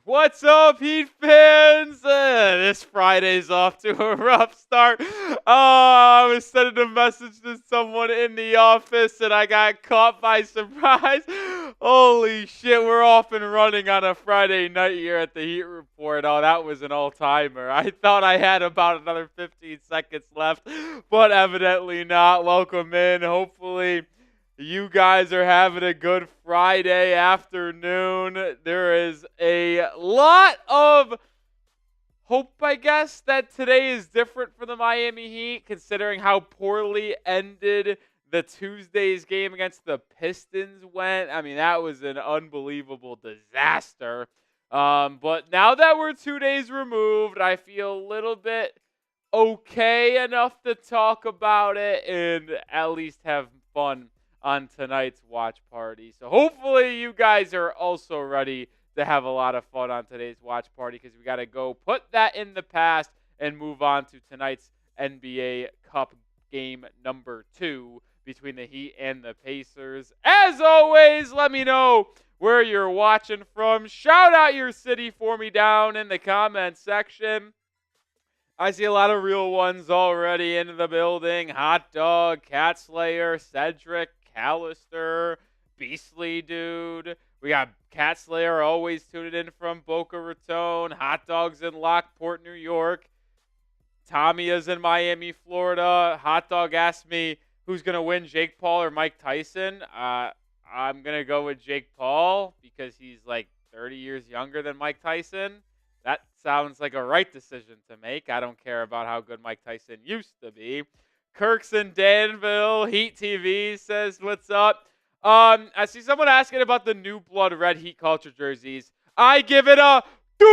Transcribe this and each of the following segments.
What's up, Heat fans? This Friday's off to a rough start. I was sending a message to someone in the office and I got caught by surprise. Holy shit, we're off and running on a Friday night here at the Heat Report. Oh, that was an all-timer. I thought I had about another 15 seconds left, but evidently not. Welcome in. Hopefully you guys are having a good Friday afternoon. There is a lot of hope, I guess, that today is different for the Miami Heat, considering how poorly ended the Tuesday's game against the Pistons went. I mean, that was an unbelievable disaster. But now that we're 2 days removed, I feel a little bit okay enough to talk about it and at least have fun on tonight's watch party. So hopefully you guys are also ready to have a lot of fun on today's watch party, because we got to go put that in the past and move on to tonight's NBA Cup game number 2 between the Heat and the Pacers. As always, let me know where you're watching from. Shout out your city for me down in the comment section. I see a lot of real ones already in the building. Hot Dog, Cat Slayer, Cedric, Callister, Beastly Dude. We got Cat Slayer always tuning in from Boca Raton. Hot Dog's in Lockport, New York. Tommy is in Miami, Florida. Hot Dog asked me who's going to win, Jake Paul or Mike Tyson. I'm going to go with Jake Paul because he's like 30 years younger than Mike Tyson. That sounds like a right decision to make. I don't care about how good Mike Tyson used to be. Kirk's in Danville. Heat TV says, what's up? I see someone asking about the new blood red Heat culture jerseys. I give it a doom.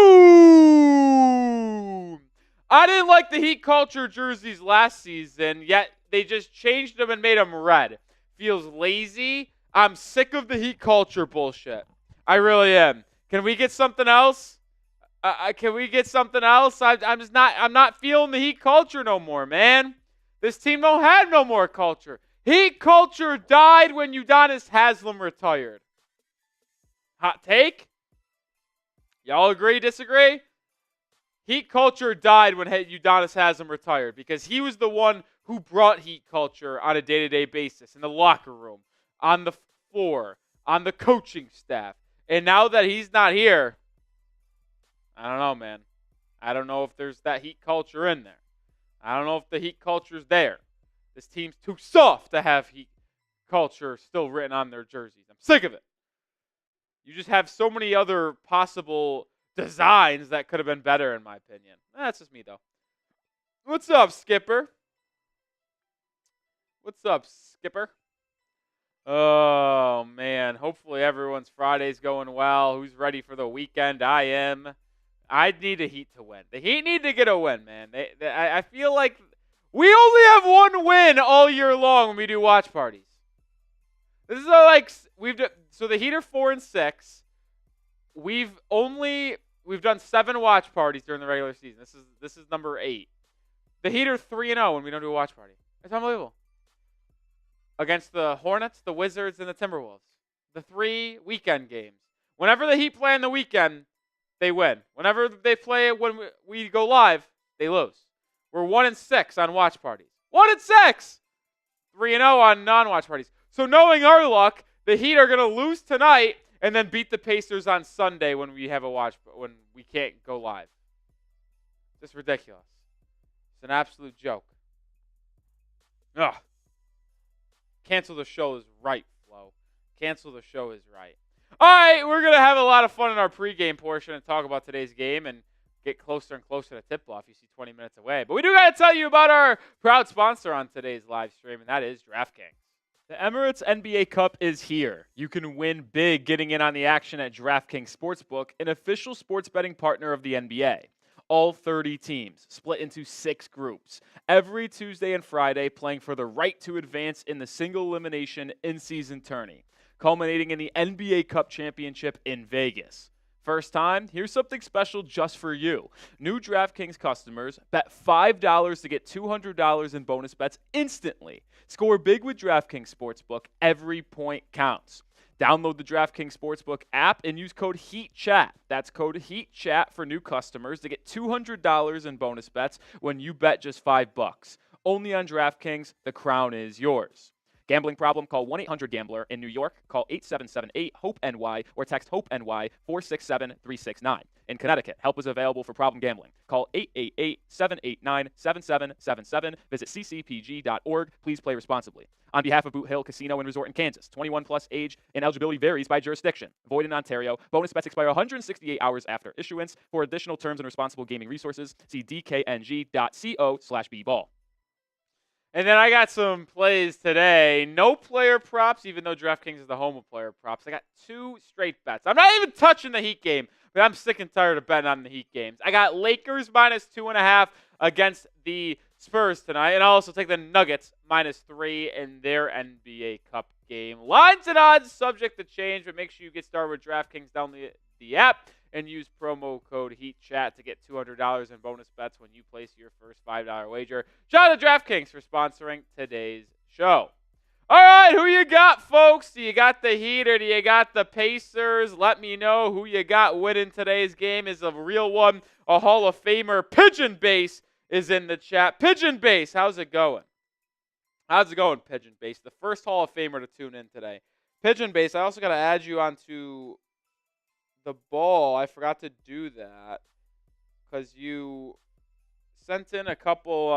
I didn't like the Heat culture jerseys last season, yet they just changed them and made them red. Feels lazy. I'm sick of the Heat culture bullshit. I really am. Can we get something else? Can we get something else? I'm not feeling the Heat culture no more, man. This team don't have no more culture. Heat culture died when Udonis Haslem retired. Hot take? Y'all agree, disagree? Heat culture died when Udonis Haslem retired because he was the one who brought Heat culture on a day-to-day basis in the locker room, on the floor, on the coaching staff. And now that he's not here, I don't know, man. I don't know if there's that Heat culture in there. I don't know if the Heat culture's there. This team's too soft to have Heat culture still written on their jerseys. I'm sick of it. You just have so many other possible designs that could have been better, in my opinion. That's just me, though. What's up, Skipper? What's up, Skipper? Oh, man. Hopefully everyone's Friday's going well. Who's ready for the weekend? I am. I need the Heat to win. The Heat need to get a win, man. I feel like we only have one win all year long when we do watch parties. This is so the Heat are 4-6. We've done 7 watch parties during the regular season. This is number 8. The Heat are 3-0 when we don't do a watch party. It's unbelievable. Against the Hornets, the Wizards, and the Timberwolves. The 3 weekend games. Whenever the Heat play on the weekend, they win. Whenever they play it when we go live, they lose. We're 1-6 on watch parties. 1-6! 3-0 on non-watch parties. So knowing our luck, the Heat are going to lose tonight and then beat the Pacers on Sunday when we can't go live. Just ridiculous. It's an absolute joke. Ugh. Cancel the show is right, Flo. Cancel the show is right. All right, we're going to have a lot of fun in our pregame portion and talk about today's game and get closer and closer to tip-off. You see 20 minutes away. But we do got to tell you about our proud sponsor on today's live stream, and that is DraftKings. The Emirates NBA Cup is here. You can win big getting in on the action at DraftKings Sportsbook, an official sports betting partner of the NBA. All 30 teams, split into 6 groups, every Tuesday and Friday playing for the right to advance in the single elimination in-season tourney, culminating in the NBA Cup Championship in Vegas. First time? Here's something special just for you. New DraftKings customers bet $5 to get $200 in bonus bets instantly. Score big with DraftKings Sportsbook. Every point counts. Download the DraftKings Sportsbook app and use code HEATCHAT. That's code HEATCHAT for new customers to get $200 in bonus bets when you bet just $5. Only on DraftKings, the crown is yours. Gambling problem? Call 1-800-GAMBLER. In New York, call 877-8-HOPE-NY or text HOPE-NY 467-369. In Connecticut, help is available for problem gambling. Call 888-789-7777. Visit ccpg.org. Please play responsibly. On behalf of Boot Hill Casino and Resort in Kansas, 21 plus age and eligibility varies by jurisdiction. Void in Ontario. Bonus bets expire 168 hours after issuance. For additional terms and responsible gaming resources, see dkng.co/bball. And then I got some plays today. No player props, even though DraftKings is the home of player props. I got 2 straight bets. I'm not even touching the Heat game, but I'm sick and tired of betting on the Heat games. I got Lakers minus 2.5 against the Spurs tonight. And I'll also take the Nuggets minus 3 in their NBA Cup game. Lines and odds subject to change, but make sure you get started with DraftKings. Download the app and use promo code HEATCHAT to get $200 in bonus bets when you place your first $5 wager. Shout out to DraftKings for sponsoring today's show. All right, who you got, folks? Do you got the Heat or do you got the Pacers? Let me know who you got winning today's game. Is a real one, a Hall of Famer. Pigeon Base is in the chat. Pigeon Base, how's it going? How's it going, Pigeon Base? The first Hall of Famer to tune in today. Pigeon Base, I also got to add you onto the ball. I forgot to do that because you sent in a couple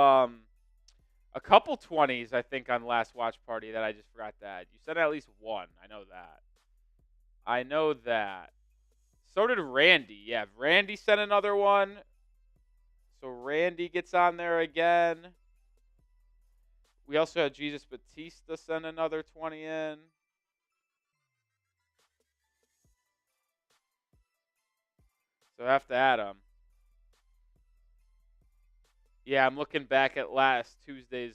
20s, I think, on last watch party that I just forgot to add. You sent at least one. I know that. So did Randy. Yeah, Randy sent another one. So Randy gets on there again. We also had Jesus Batista send another 20 in. So I have to add them. Yeah, I'm looking back at last Tuesday's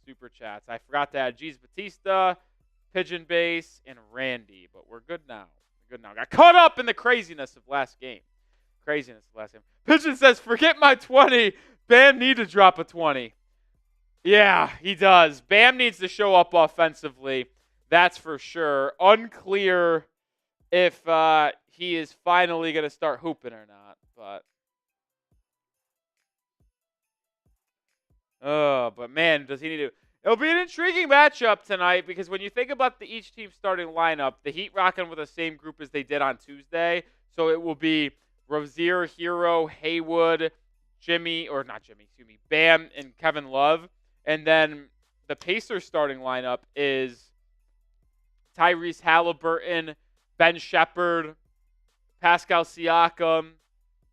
Super Chats. I forgot to add Jesus Batista, Pigeon Base, and Randy. But we're good now. Got caught up in the craziness of last game. Pigeon says, forget my 20. Bam need to drop a 20. Yeah, he does. Bam needs to show up offensively. That's for sure. Unclear if he is finally going to start hooping or not. But man, does he need to. It'll be an intriguing matchup tonight because when you think about each team starting lineup, the Heat rocking with the same group as they did on Tuesday. So it will be Rozier, Hero, Haywood, Bam, and Kevin Love. And then the Pacers starting lineup is Tyrese Halliburton, Ben Shepherd, Pascal Siakam,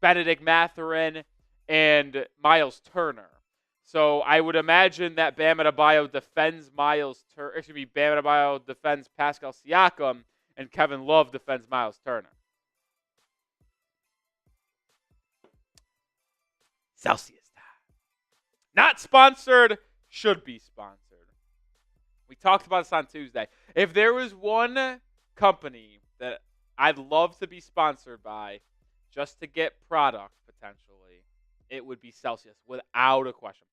Benedict Mathurin, and Miles Turner. So I would imagine that Bam Adebayo defends Pascal Siakam, and Kevin Love defends Miles Turner. Celsius time. Not sponsored, should be sponsored. We talked about this on Tuesday. If there was one company that I'd love to be sponsored by just to get product potentially, it would be Celsius without a question.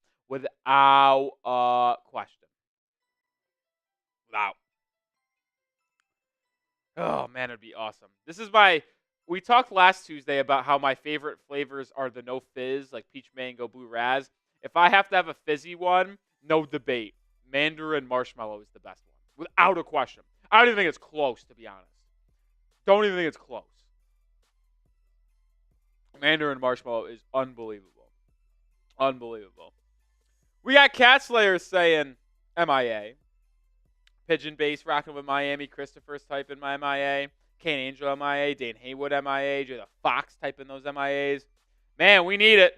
Oh, man, it'd be awesome. We talked last Tuesday about how my favorite flavors are the no fizz, like peach mango, blue raz. If I have to have a fizzy one, no debate. Mandarin marshmallow is the best one. Without a question. I don't even think it's close, to be honest. Don't even think it's close. Mandarin marshmallow is unbelievable. We got Cat Slayer saying MIA. Pigeon Base rocking with Miami. Christopher's typing my MIA. Kane Angel MIA. Dane Haywood MIA. Jay the Fox typing those MIAs. Man, we need it.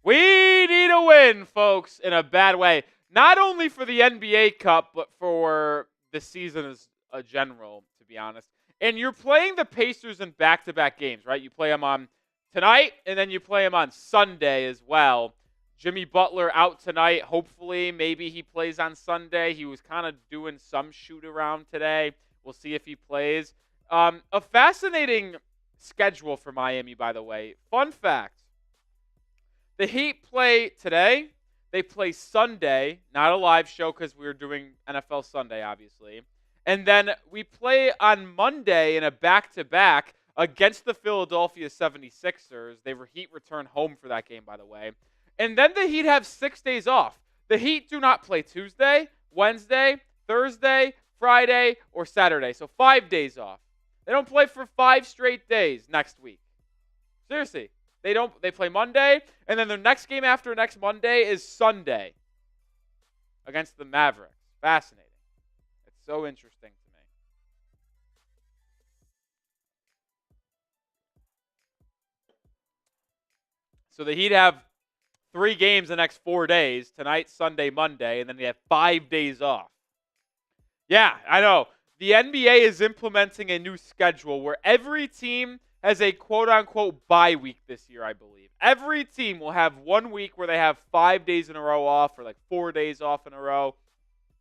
We need a win, folks, in a bad way. Not only for the NBA Cup, but for the season as a general, to be honest. And you're playing the Pacers in back-to-back games, right? You play them on tonight, and then you play them on Sunday as well. Jimmy Butler out tonight. Hopefully, maybe he plays on Sunday. He was kind of doing some shoot-around today. We'll see if he plays. A fascinating schedule for Miami, by the way. Fun fact. The Heat play today. They play Sunday. Not a live show because we're doing NFL Sunday, obviously. And then we play on Monday in a back-to-back against the Philadelphia 76ers. They were Heat return home for that game, by the way. And then the Heat have 6 days off. The Heat do not play Tuesday, Wednesday, Thursday, Friday, or Saturday. So 5 days off. They don't play for 5 straight days next week. Seriously. They play Monday, and then their next game after next Monday is Sunday against the Mavericks. Fascinating. It's so interesting to me. So the Heat have 3 games the next 4 days, tonight, Sunday, Monday, and then they have 5 days off. Yeah, I know. The NBA is implementing a new schedule where every team has a quote-unquote bye week this year, I believe. Every team will have 1 week where they have 5 days in a row off or like 4 days off in a row.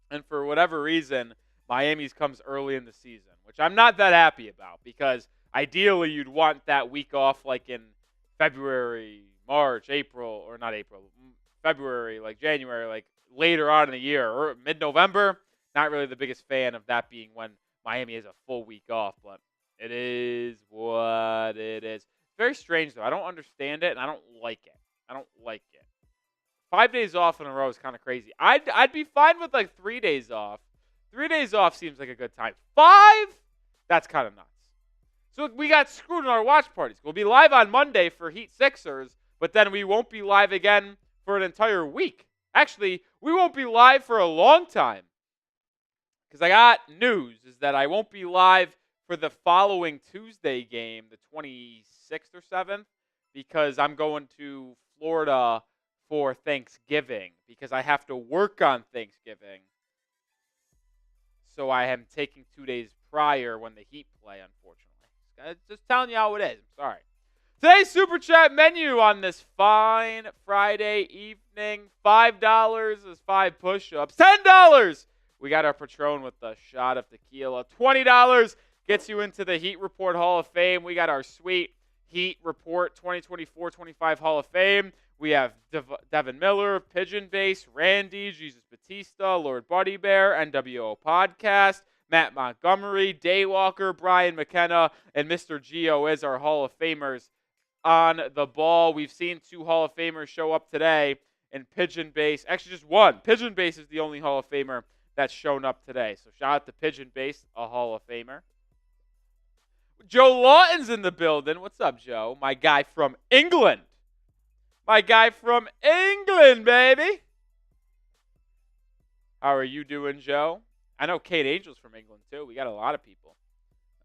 And for whatever reason, Miami's comes early in the season, which I'm not that happy about because ideally you'd want that week off like in February, March, April, or not April, February, like January, like later on in the year or mid-November. Not really the biggest fan of that being when Miami has a full week off, but it is what it is. It's very strange, though. I don't understand it, and I don't like it. 5 days off in a row is kind of crazy. I'd be fine with like 3 days off. 3 days off seems like a good time. 5? That's kind of nuts. So we got screwed in our watch parties. We'll be live on Monday for Heat Sixers, but then we won't be live again for an entire week. Actually, we won't be live for a long time. Because I got news is that I won't be live for the following Tuesday game, the 26th or 7th, because I'm going to Florida for Thanksgiving because I have to work on Thanksgiving. So I am taking 2 days prior when the Heat play, unfortunately. Just telling you how it is. I'm sorry. Today's Super Chat menu on this fine Friday evening. $5 is 5 push-ups. $10! We got our Patron with a shot of tequila. $20 gets you into the Heat Report Hall of Fame. We got our sweet Heat Report 2024-25 Hall of Fame. We have Devin Miller, Pigeon Base, Randy, Jesus Batista, Lord Buddy Bear, NWO Podcast, Matt Montgomery, Daywalker, Brian McKenna, and Mr. Gio is our Hall of Famers on the ball. We've seen 2 Hall of Famers show up today in Pigeon Base. Actually, just 1. Pigeon Base is the only Hall of Famer that's shown up today. So shout out to Pigeon Base, a Hall of Famer. Joe Lawton's in the building. What's up, Joe? My guy from England. Baby. How are you doing, Joe? I know Kate Angel's from England, too. We got a lot of people.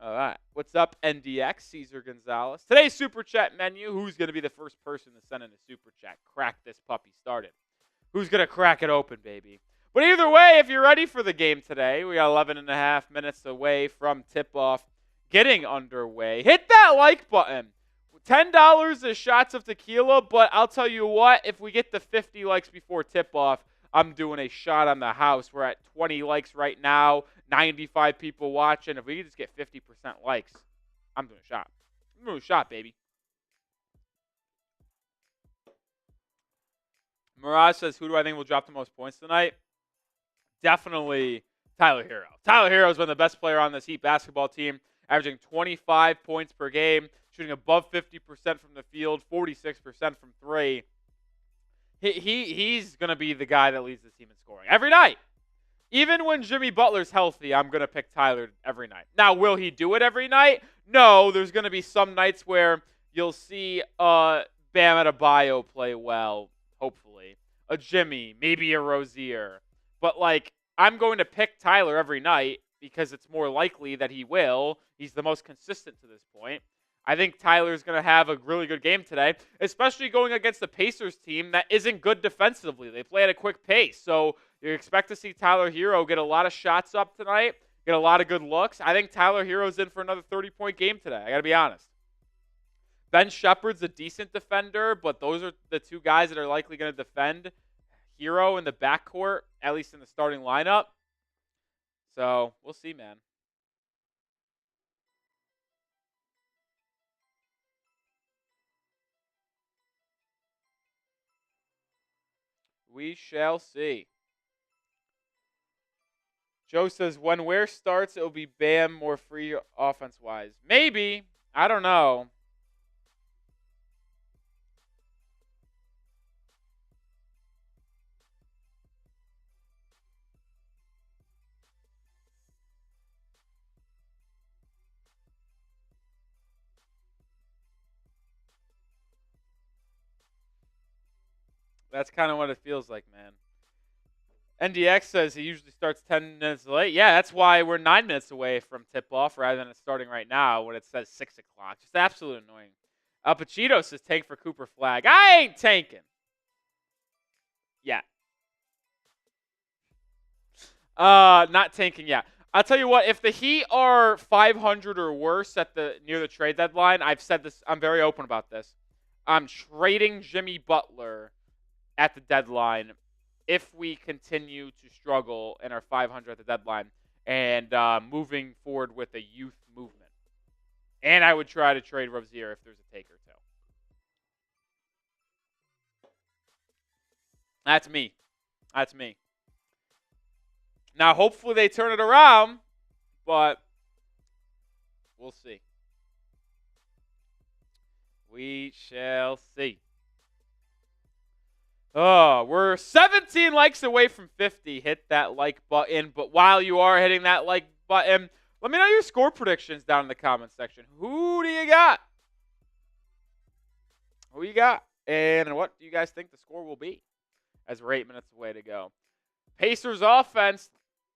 All right. What's up, NDX, Cesar Gonzalez? Today's Super Chat menu. Who's going to be the first person to send in a Super Chat? Crack this puppy started. Who's going to crack it open, baby? But either way, if you're ready for the game today, we got 11 and a half minutes away from tip-off getting underway. Hit that like button. $10 is shots of tequila, but I'll tell you what, if we get to 50 likes before tip-off, I'm doing a shot on the house. We're at 20 likes right now, 95 people watching. If we just get 50% likes, I'm doing a shot. Baby. Mirage says, who do I think will drop the most points tonight? Definitely Tyler Hero. Tyler Hero has been the best player on this Heat basketball team, averaging 25 points per game, shooting above 50% from the field, 46% from 3. He's going to be the guy that leads the team in scoring every night. Even when Jimmy Butler's healthy, I'm going to pick Tyler every night. Now, will he do it every night? No, there's going to be some nights where you'll see Bam Adebayo play well, hopefully. A Jimmy, maybe a Rozier. But, I'm going to pick Tyler every night because it's more likely that he will. He's the most consistent to this point. I think Tyler's going to have a really good game today, especially going against the Pacers team that isn't good defensively. They play at a quick pace. So you expect to see Tyler Hero get a lot of shots up tonight, get a lot of good looks. I think Tyler Hero's in for another 30-point game today. I got to be honest. Ben Shepherd's a decent defender, but those are the 2 guys that are likely going to defend Hero in the backcourt, at least in the starting lineup. So we'll see, man. We shall see. Joe says, when Ware starts, it'll be Bam more free offense-wise. Maybe. I don't know. That's kind of what it feels like, man. NDX says he usually starts 10 minutes late. Yeah, that's why we're 9 minutes away from tip-off rather than it starting right now when it says 6 o'clock. Just absolutely annoying. Pachito says tank for Cooper Flag. I ain't tanking. Yeah. Not tanking yet. I'll tell you what, if the Heat are 500 or worse at near the trade deadline, I've said this, I'm very open about this. I'm trading Jimmy Butler at the deadline if we continue to struggle and are 500 at the deadline and moving forward with a youth movement. And I would try to trade Rozier if there's a taker too. That's me. That's me. Now, hopefully they turn it around, but we'll see. We shall see. Oh, we're 17 likes away from 50. Hit that like button. But while you are hitting that like button, let me know your score predictions down in the comment section. Who do you got? Who you got? And what do you guys think the score will be as we're 8 minutes away to go? Pacers offense,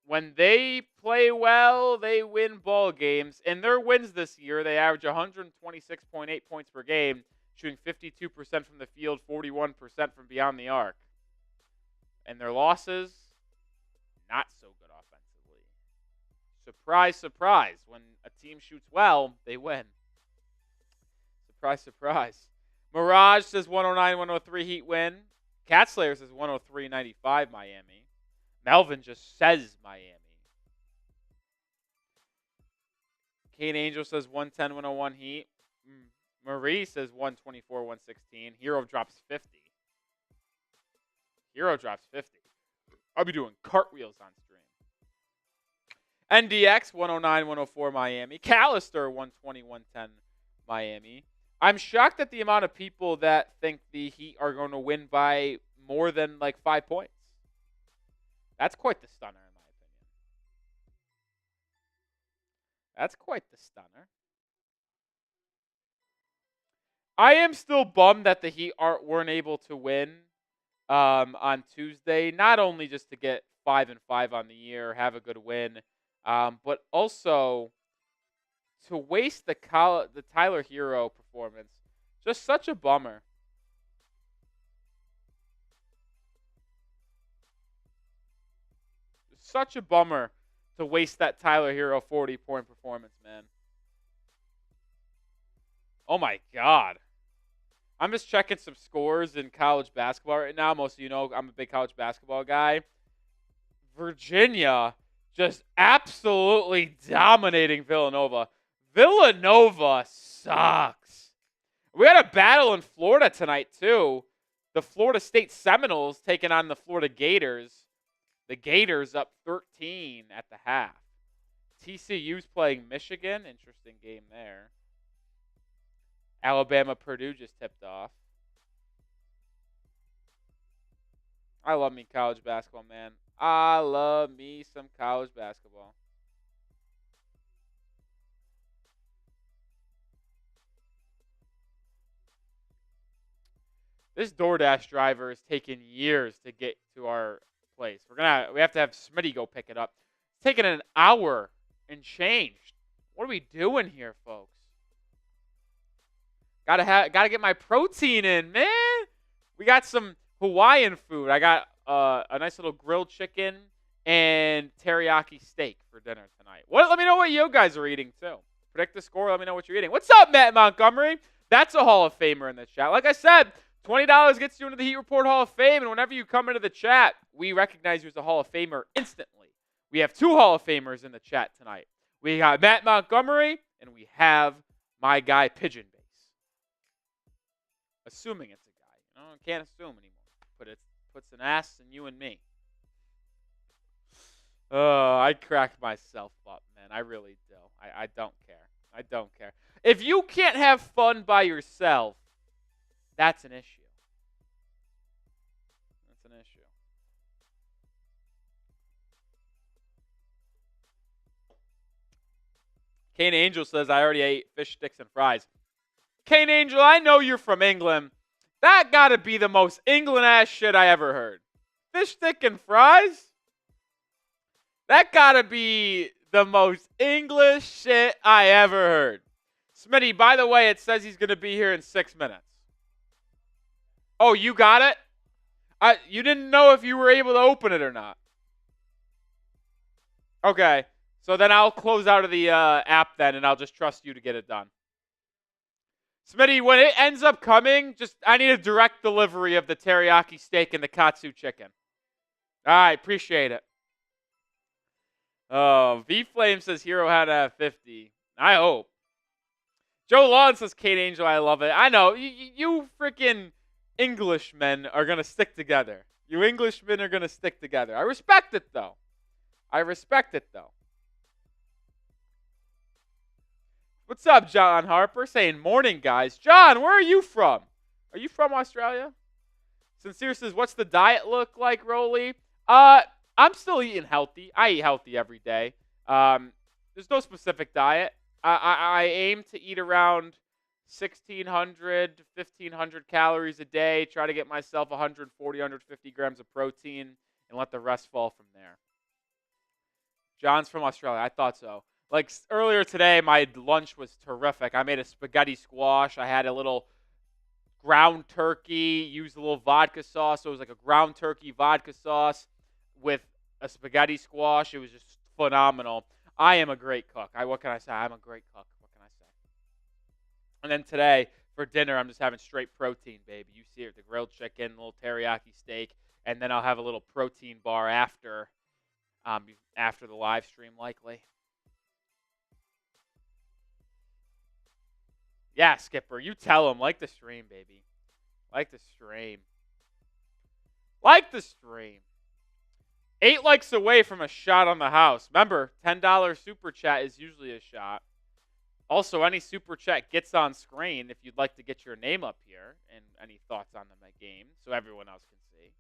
when they play well, they win ball games. In their wins this year, they average 126.8 points per game, shooting 52% from the field, 41% from beyond the arc. And their losses, not so good offensively. Surprise, surprise. When a team shoots well, they win. Surprise, surprise. Mirage says 109-103 Heat win. Catslayer says 103-95 Miami. Melvin just says Miami. Kane Angel says 110-101 Heat. Marie says 124-116. Hero drops 50. Hero drops 50. I'll be doing cartwheels on stream. NDX 109-104 Miami. Callister 120-110 Miami. I'm shocked at the amount of people that think the Heat are going to win by more than like 5 points. That's quite the stunner, in my opinion. That's quite the stunner. I am still bummed that the Heat weren't able to win on Tuesday. Not only just to get 5-5 on the year, have a good win, but also to waste the Tyler Hero performance. Just such a bummer. Such a bummer to waste that Tyler Hero 40-point performance, man. Oh my God. I'm just checking some scores in college basketball right now. Most of you know I'm a big college basketball guy. Virginia just absolutely dominating Villanova. Villanova sucks. We had a battle in Florida tonight, too. The Florida State Seminoles taking on the Florida Gators. The Gators up 13 at the half. TCU's playing Michigan. Interesting game there. Alabama, Purdue just tipped off. I love me college basketball, man. I love me some college basketball. This DoorDash driver is taking years to get to our place. We have to have Smitty go pick it up. It's taking an hour and change. What are we doing here, folks? Gotta get my protein in, man. We got some Hawaiian food. I got a nice little grilled chicken and teriyaki steak for dinner tonight. Let me know what you guys are eating too. Predict the score. Let me know what you're eating. What's up, Matt Montgomery? That's a Hall of Famer in the chat. Like I said, $20 gets you into the Heat Report Hall of Fame, and whenever you come into the chat, we recognize you as a Hall of Famer instantly. We have 2 Hall of Famers in the chat tonight. We got Matt Montgomery, and we have my guy Pigeon Base. Assuming it's a guy. I can't assume anymore. But it puts an ass in you and me. I crack myself up, man. I really do. I don't care. I don't care. If you can't have fun by yourself, that's an issue. That's an issue. Kane Angel says, I already ate fish sticks and fries. Kane Angel, I know you're from England. That gotta be the most England-ass shit I ever heard. Fish stick and fries? That gotta be the most English shit I ever heard. Smitty, by the way, it says he's gonna be here in 6 minutes. Oh, you got it? You didn't know if you were able to open it or not. Okay. So then I'll close out of the app then, and I'll just trust you to get it done. Smitty, when it ends up coming, I need a direct delivery of the teriyaki steak and the katsu chicken. All right, appreciate it. Oh, V-Flame says Hero had a 50. I hope. Joe Lawn says Kate Angel, I love it. I know. You freaking Englishmen are going to stick together. You Englishmen are going to stick together. I respect it, though. What's up, John Harper? Saying morning, guys. John, where are you from? Are you from Australia? Sincere says, what's the diet look like, Rolly? I'm still eating healthy. I eat healthy every day. There's no specific diet. I aim to eat around 1,600 to 1,500 calories a day. Try to get myself 140, 150 grams of protein and let the rest fall from there. John's from Australia. I thought so. Like earlier today, my lunch was terrific. I made a spaghetti squash. I had a little ground turkey, used a little vodka sauce. So it was like a ground turkey vodka sauce with a spaghetti squash. It was just phenomenal. I am a great cook. What can I say? I'm a great cook. What can I say? And then today, for dinner, I'm just having straight protein, baby. You see it, the grilled chicken, a little teriyaki steak, and then I'll have a little protein bar after the live stream, likely. Yeah, Skipper, you tell him. Like the stream, baby. Like the stream. 8 likes away from a shot on the house. Remember, $10 super chat is usually a shot. Also, any super chat gets on screen if you'd like to get your name up here and any thoughts on the game so everyone else can see.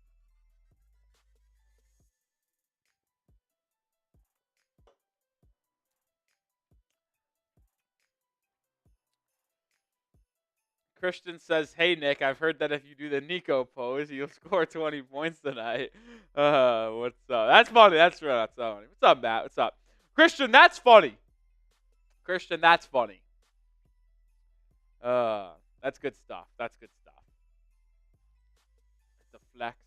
Christian says, hey, Nick, I've heard that if you do the Nico pose, you'll score 20 points tonight. What's up? That's funny. That's funny. What's up, Matt? What's up? Christian, that's funny. That's good stuff. The flex.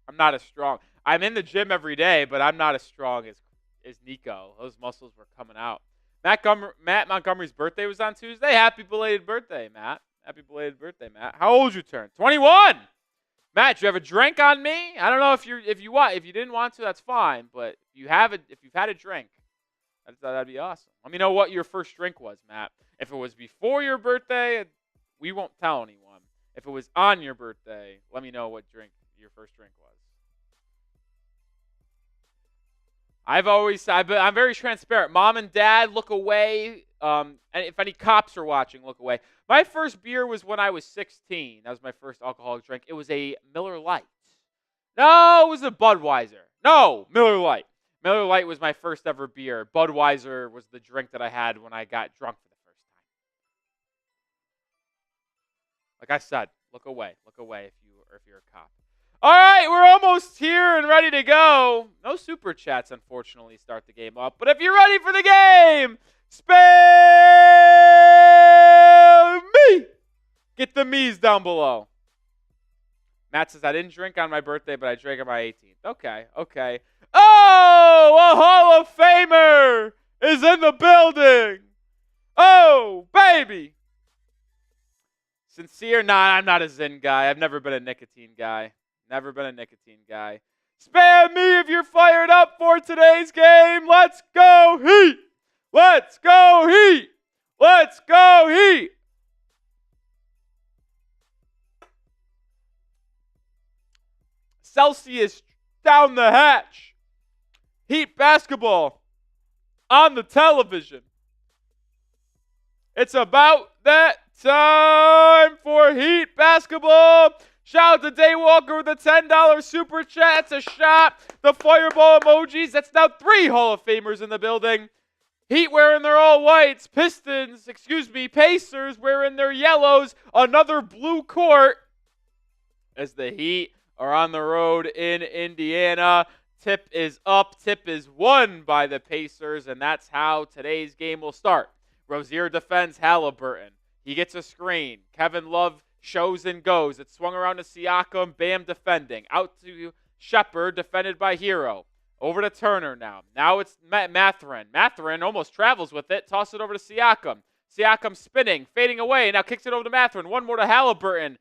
I'm not as strong. I'm in the gym every day, but I'm not as strong as Nico. Those muscles were coming out. Matt Montgomery's birthday was on Tuesday. Happy belated birthday, Matt. How old you turn? 21. Matt, do you have a drink on me? I don't know if you didn't want to, that's fine. But if you've had a drink, that'd be awesome. Let me know what your first drink was, Matt. If it was before your birthday, we won't tell anyone. If it was on your birthday, let me know what your first drink was. I'm very transparent. Mom and Dad, look away. And if any cops are watching, look away. My first beer was when I was 16. That was my first alcoholic drink. It was a Miller Lite. No, it was a Budweiser. No, Miller Lite. Miller Lite was my first ever beer. Budweiser was the drink that I had when I got drunk for the first time. Like I said, look away. Look away if you're a cop. All right, we're almost here and ready to go. No super chats, unfortunately, start the game up. But if you're ready for the game, spam me. Get the me's down below. Matt says, I didn't drink on my birthday, but I drank on my 18th. Okay. Oh, a Hall of Famer is in the building. Oh, baby. Sincere? Nah, I'm not a Zen guy. I've never been a nicotine guy. Spam me if you're fired up for today's game. Let's go Heat. Celsius down the hatch. Heat basketball on the television. It's about that time for Heat basketball. Shout out to Daywalker with a $10 super chat. It's a shot. The fireball emojis. That's now 3 Hall of Famers in the building. Heat wearing their all whites. Pacers wearing their yellows. Another blue court as the Heat are on the road in Indiana. Tip is up. Tip is won by the Pacers, and that's how today's game will start. Rozier defends Halliburton. He gets a screen. Kevin Love shows and goes. It's swung around to Siakam. Bam defending. Out to Shepard, defended by Hero. Over to Turner now. Now it's Mathurin. Mathurin almost travels with it. Toss it over to Siakam. Siakam spinning, fading away. Now kicks it over to Mathurin. One more to Halliburton.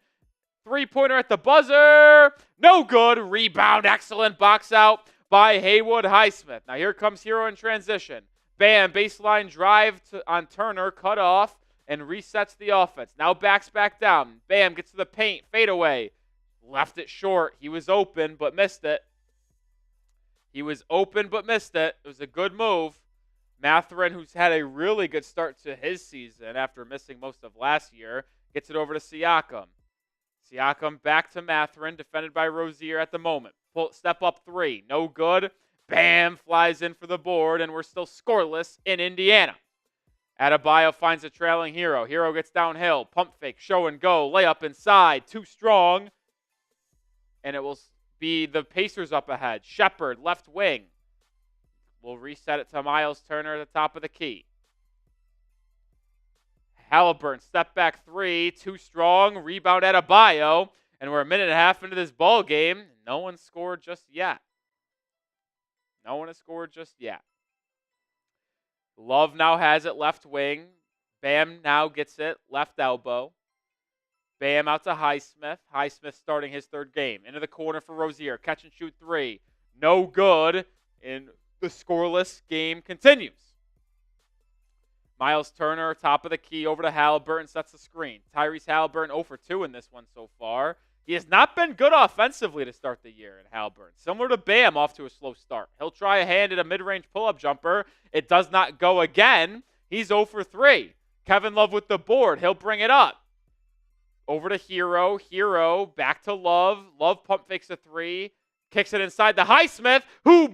Three-pointer at the buzzer. No good. Rebound. Excellent box out by Haywood Highsmith. Now here comes Hero in transition. Bam. Baseline drive on Turner. Cut off and resets the offense. Now backs back down. Bam. Gets to the paint. Fade away. Left it short. He was open but missed it. It was a good move. Mathurin, who's had a really good start to his season after missing most of last year, gets it over to Siakam. Siakam back to Mathurin, defended by Rozier at the moment. Step up 3. No good. Bam, flies in for the board, and we're still scoreless in Indiana. Adebayo finds a trailing Hero. Hero gets downhill. Pump fake, show and go. Layup inside. Too strong. And it will be the Pacers up ahead. Shepard, left wing. We'll reset it to Miles Turner at the top of the key. Halliburton, step back 3. Too strong. Rebound Adebayo. And we're a minute and a half into this ball game. No one scored just yet. Love now has it left wing. Bam now gets it left elbow. Bam out to Highsmith. Highsmith starting his third game. Into the corner for Rozier. Catch and shoot 3. No good. And the scoreless game continues. Miles Turner, top of the key, over to Halliburton, sets the screen. Tyrese Halliburton 0 for 2 in this one so far. He has not been good offensively to start the year in Halliburton. Similar to Bam, off to a slow start. He'll try a hand at a mid-range pull-up jumper. It does not go again. He's 0 for 3. Kevin Love with the board. He'll bring it up. Over to Hero. Hero back to Love. Love pump fakes a 3. Kicks it inside to Highsmith, who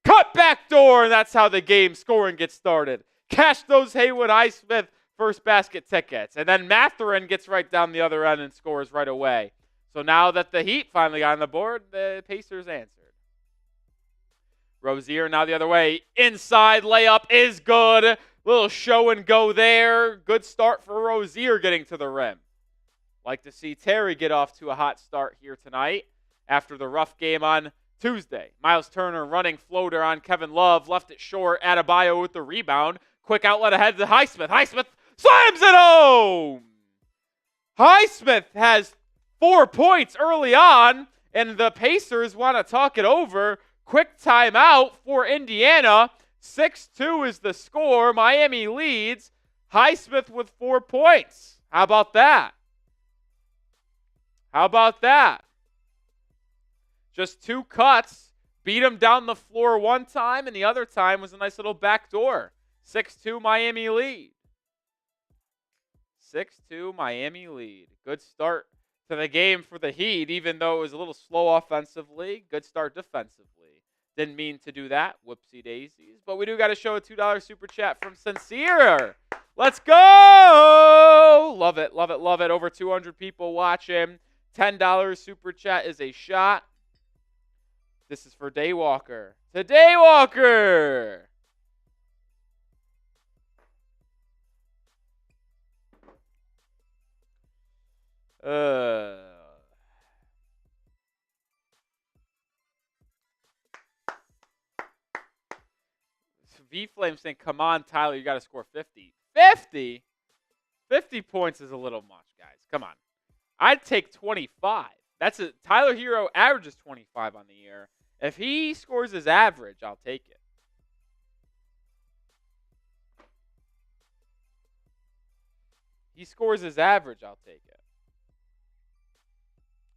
cut back door. And that's how the game scoring gets started. Cash those Haywood Highsmith first basket tickets. And then Mathurin gets right down the other end and scores right away. So now that the Heat finally got on the board, the Pacers answered. Rozier now the other way. Inside layup is good. Little show and go there. Good start for Rozier getting to the rim. Like to see Terry get off to a hot start here tonight after the rough game on Tuesday. Miles Turner running floater on Kevin Love. Left it short. Adebayo with the rebound. Quick outlet ahead to Highsmith. Highsmith slams it home. Highsmith has 4 points early on, and the Pacers want to talk it over. Quick timeout for Indiana. 6-2 is the score. Miami leads. Highsmith with 4 points. How about that? Just 2 cuts. Beat him down the floor one time, and the other time was a nice little backdoor. 6-2 Miami lead. 6-2 Miami lead. Good start to the game for the Heat, even though it was a little slow offensively. Good start defensively. Didn't mean to do that. Whoopsie daisies. But we do got to show a $2 super chat from Sincere. Let's go! Love it. Over 200 people watching. $10 super chat is a shot. This is for Daywalker. To Daywalker! V-Flame saying, come on, Tyler, you got to score 50. 50? 50 points is a little much, guys. Come on. I'd take 25. Tyler Hero averages 25 on the year. If he scores his average, I'll take it. He scores his average, I'll take it.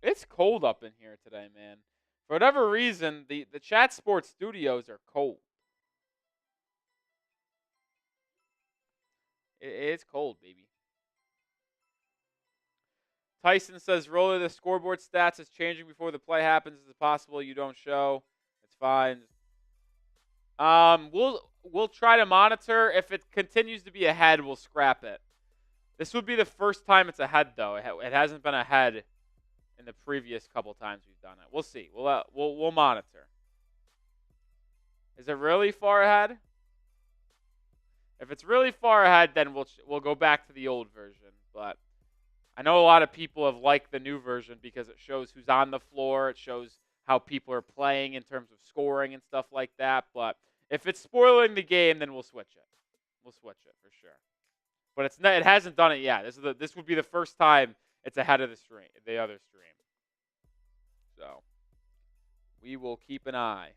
It's cold up in here today, man. For whatever reason, the Chat Sports studios are cold. It's cold, baby. Tyson says, Roller, the scoreboard stats is changing before the play happens. Is it possible you don't show? It's fine. We'll try to monitor. If it continues to be ahead, we'll scrap it. This would be the first time it's ahead, though. It hasn't been ahead in the previous couple times we've done it. We'll see. We'll monitor. Is it really far ahead? If it's really far ahead, then we'll go back to the old version. But I know a lot of people have liked the new version because it shows who's on the floor. It shows how people are playing in terms of scoring and stuff like that. But if it's spoiling the game, then we'll switch it. We'll switch it for sure. But it hasn't done it yet. This would be the first time it's ahead of the other stream. So we will keep an eye.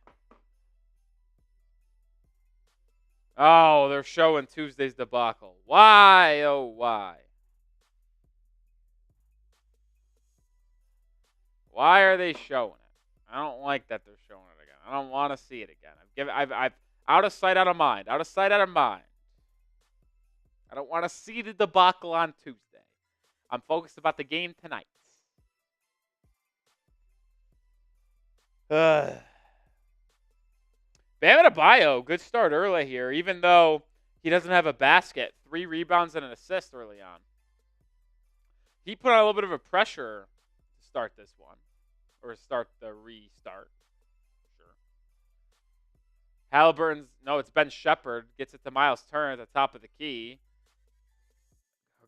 Oh, they're showing Tuesday's debacle. Why? Oh, why? Why are they showing it? I don't like that they're showing it again. I don't want to see it again. I've out of sight, out of mind. Out of sight, out of mind. I don't want to see the debacle on Tuesday. I'm focused about the game tonight. Bam Adebayo, good start early here, even though he doesn't have a basket. 3 rebounds and an assist early on. He put on a little bit of a pressure to start this one. Or start the restart. Sure. It's Ben Shepherd. Gets it to Miles Turner at the top of the key.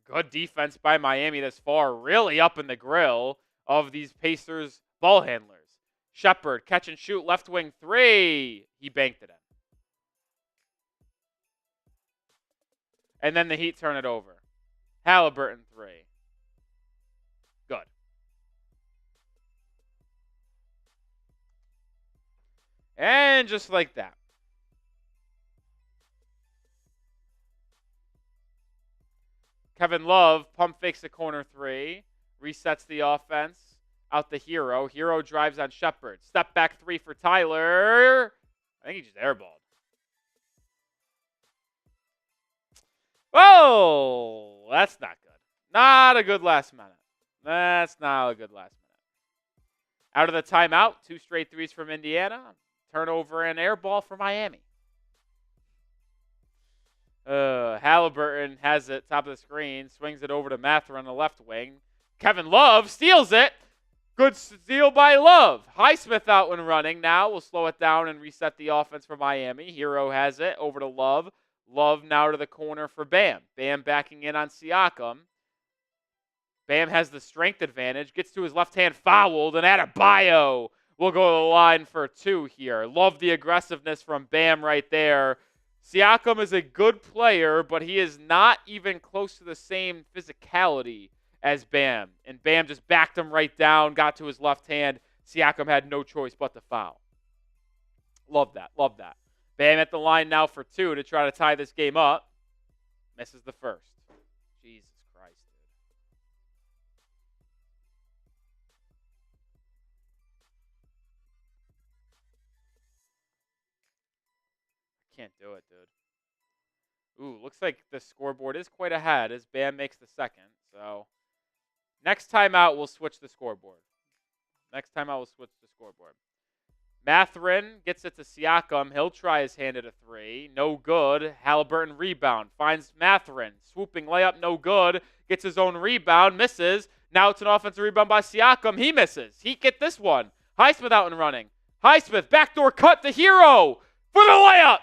Good defense by Miami this far. Really up in the grill of these Pacers ball handlers. Shepherd, catch and shoot, left wing 3. He banked it in. And then the Heat turn it over. Halliburton 3. Good. And just like that. Kevin Love pump fakes the corner 3. Resets the offense. Out the Hero. Hero drives on Shepherd. Step back 3 for Tyler. I think he just airballed. Oh, that's not good. Not a good last minute. That's not a good last minute. Out of the timeout, 2 straight threes from Indiana. Turnover and airball for Miami. Halliburton has it, top of the screen. Swings it over to Mather on the left wing. Kevin Love steals it. Good steal by Love. Neismith out and running now. We'll slow it down and reset the offense for Miami. Hero has it over to Love. Love now to the corner for Bam. Bam backing in on Siakam. Bam has the strength advantage. Gets to his left hand, fouled, and Adebayo will go to the line for 2 here. Love the aggressiveness from Bam right there. Siakam is a good player, but he is not even close to the same physicality as Bam. And Bam just backed him right down, got to his left hand. Siakam had no choice but to foul. Love that. Love that. Bam at the line now for 2 to try to tie this game up. Misses the first. Jesus Christ, dude. Can't do it, dude. Ooh, looks like the scoreboard is quite ahead as Bam makes the second. So next time out, we'll switch the scoreboard. Mathurin gets it to Siakam. He'll try his hand at a 3. No good. Halliburton rebound. Finds Mathurin. Swooping layup, no good. Gets his own rebound. Misses. Now it's an offensive rebound by Siakam. He misses. Heat get this one. Neismith out and running. Neismith, backdoor cut to Hero for the layup.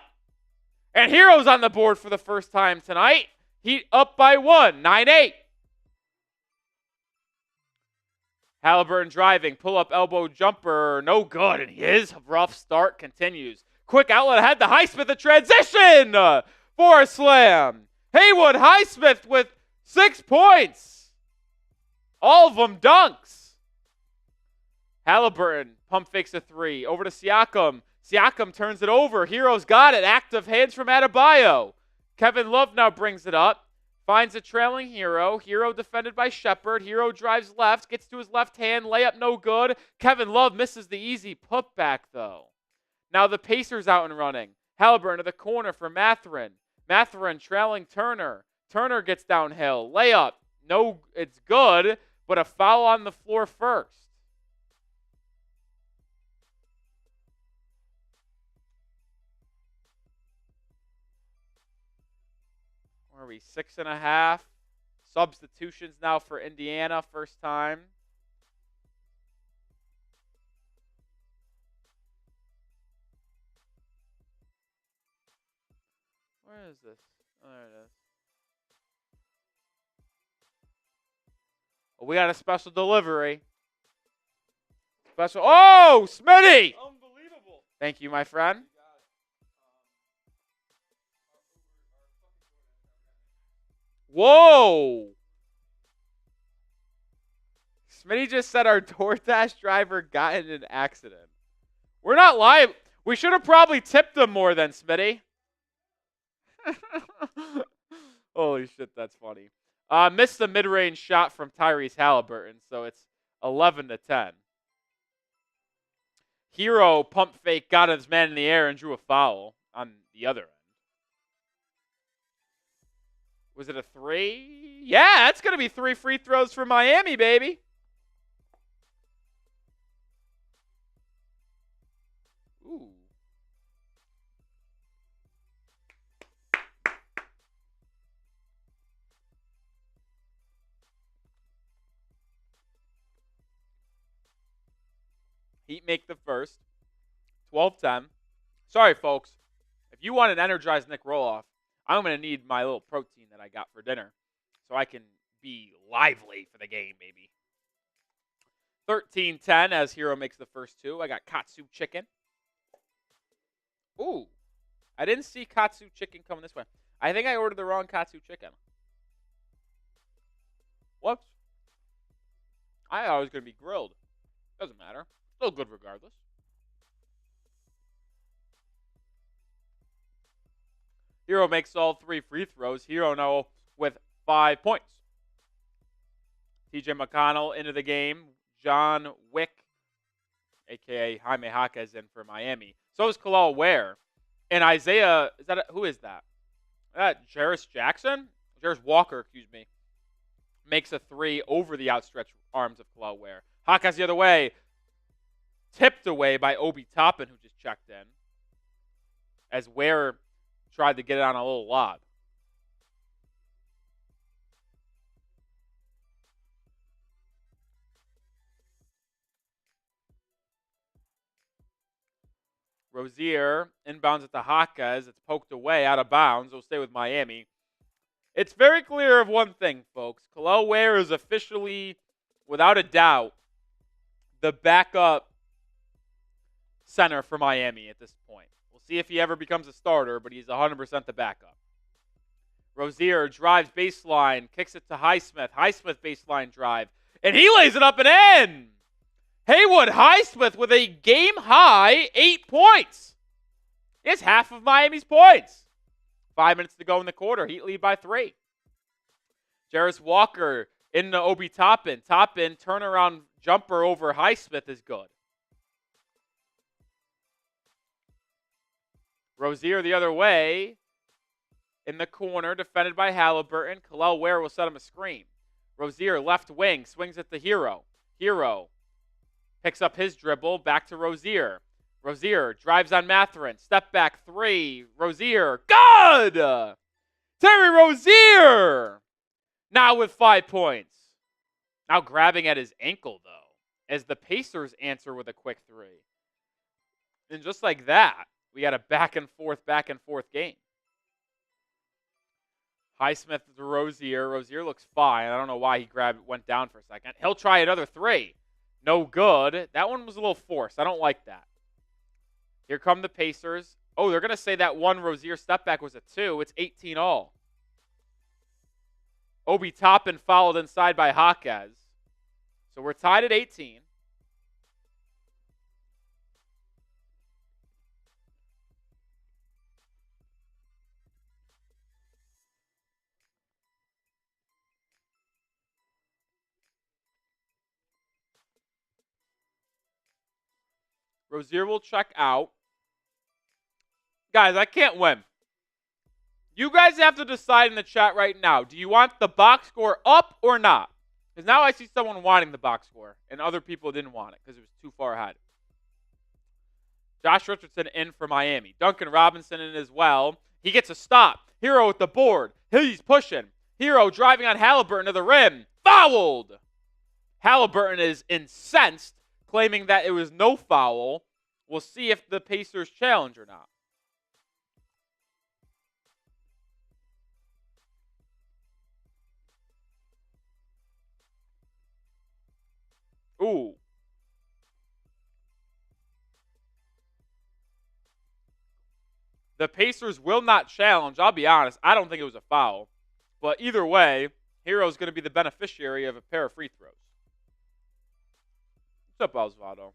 And Hero's on the board for the first time tonight. Heat up by 1. 9-8. Halliburton driving, pull-up elbow jumper, no good, and his rough start continues. Quick outlet ahead to Neismith, a transition for a slam. Haywood Neismith with 6 points. All of them dunks. Halliburton pump fakes a 3, over to Siakam. Siakam turns it over. Hero's got it. Active hands from Adebayo. Kevin Love now brings it up. Finds a trailing Hero. Hero defended by Shepard. Hero drives left, gets to his left hand. Layup no good. Kevin Love misses the easy putback, though. Now the Pacers out and running. Halliburton to the corner for Mathurin. Mathurin trailing Turner. Turner gets downhill. Layup. No, it's good, but a foul on the floor first. Where are we? 6.5. Substitutions now for Indiana. First time. Where is this? Oh, there it is. Oh, we got a special delivery. Special. Oh, Smitty! Unbelievable. Thank you, my friend. Whoa! Smitty just said our DoorDash driver got in an accident. We're not live. We should have probably tipped him more than Smitty. Holy shit, that's funny. Missed the mid-range shot from Tyrese Halliburton, so it's 11-10. Hero pump fake got his man in the air and drew a foul on the other end. Was it a 3? Yeah, it's going to be 3 free throws for Miami, baby. Ooh. Heat make the first. 12-10. Sorry, folks. If you want an energized Nic Rohloff, I'm going to need my little protein that I got for dinner so I can be lively for the game, baby. 13-10 as Hero makes the first two. I got katsu chicken. Ooh. I didn't see katsu chicken coming this way. I think I ordered the wrong katsu chicken. Whoops. I thought it was going to be grilled. Doesn't matter. Still good regardless. Hero makes all 3 free throws. Hero now with 5 points. TJ McConnell into the game. John Wick, a.k.a. Jaime Jaquez, in for Miami. So is Kalal Ware. And Isaiah, who is that? Jarris Jackson? Jarris Walker, excuse me. Makes a 3 over the outstretched arms of Kalal Ware. Jaquez the other way. Tipped away by Obi Toppin, who just checked in. As Ware tried to get it on a little lob. Rozier inbounds at the Jaquez. It's poked away, out of bounds. It'll stay with Miami. It's very clear of one thing, folks. Kalal Ware is officially, without a doubt, the backup center for Miami at this point. We'll see if he ever becomes a starter, but he's 100% the backup. Rozier drives baseline, kicks it to Neismith. Neismith baseline drive, and he lays it up and in. Haywood Neismith with a game-high 8 points. It's half of Miami's points. 5 minutes to go in the quarter. Heat lead by 3. Jarris Walker into Obi Toppin. Toppin, turnaround jumper over Neismith is good. Rozier the other way. In the corner, defended by Halliburton. Kalal Ware will set him a screen. Rozier, left wing, swings at the Hero. Hero picks up his dribble, back to Rozier. Rozier drives on Mathurin. Step back 3. Rozier, good! Terry Rozier! Now with 5 points. Now grabbing at his ankle, though, as the Pacers answer with a quick 3. And just like that, we got a back and forth game. Neismith to Rozier. Rozier looks fine. I don't know why he went down for a second. He'll try another 3. No good. That one was a little forced. I don't like that. Here come the Pacers. Oh, they're going to say that one Rozier step back was a 2. It's 18 all. Obi Toppin followed inside by Jaquez. So we're tied at 18. Rozier will check out. Guys, I can't win. You guys have to decide in the chat right now. Do you want the box score up or not? Because now I see someone wanting the box score, and other people didn't want it because it was too far ahead. Josh Richardson in for Miami. Duncan Robinson in as well. He gets a stop. Hero with the board. He's pushing. Hero driving on Halliburton to the rim. Fouled! Halliburton is incensed, claiming that it was no foul. We'll see if the Pacers challenge or not. Ooh. The Pacers will not challenge. I'll be honest. I don't think it was a foul. But either way, Hero's going to be the beneficiary of a pair of free throws. What's up, Osvaldo?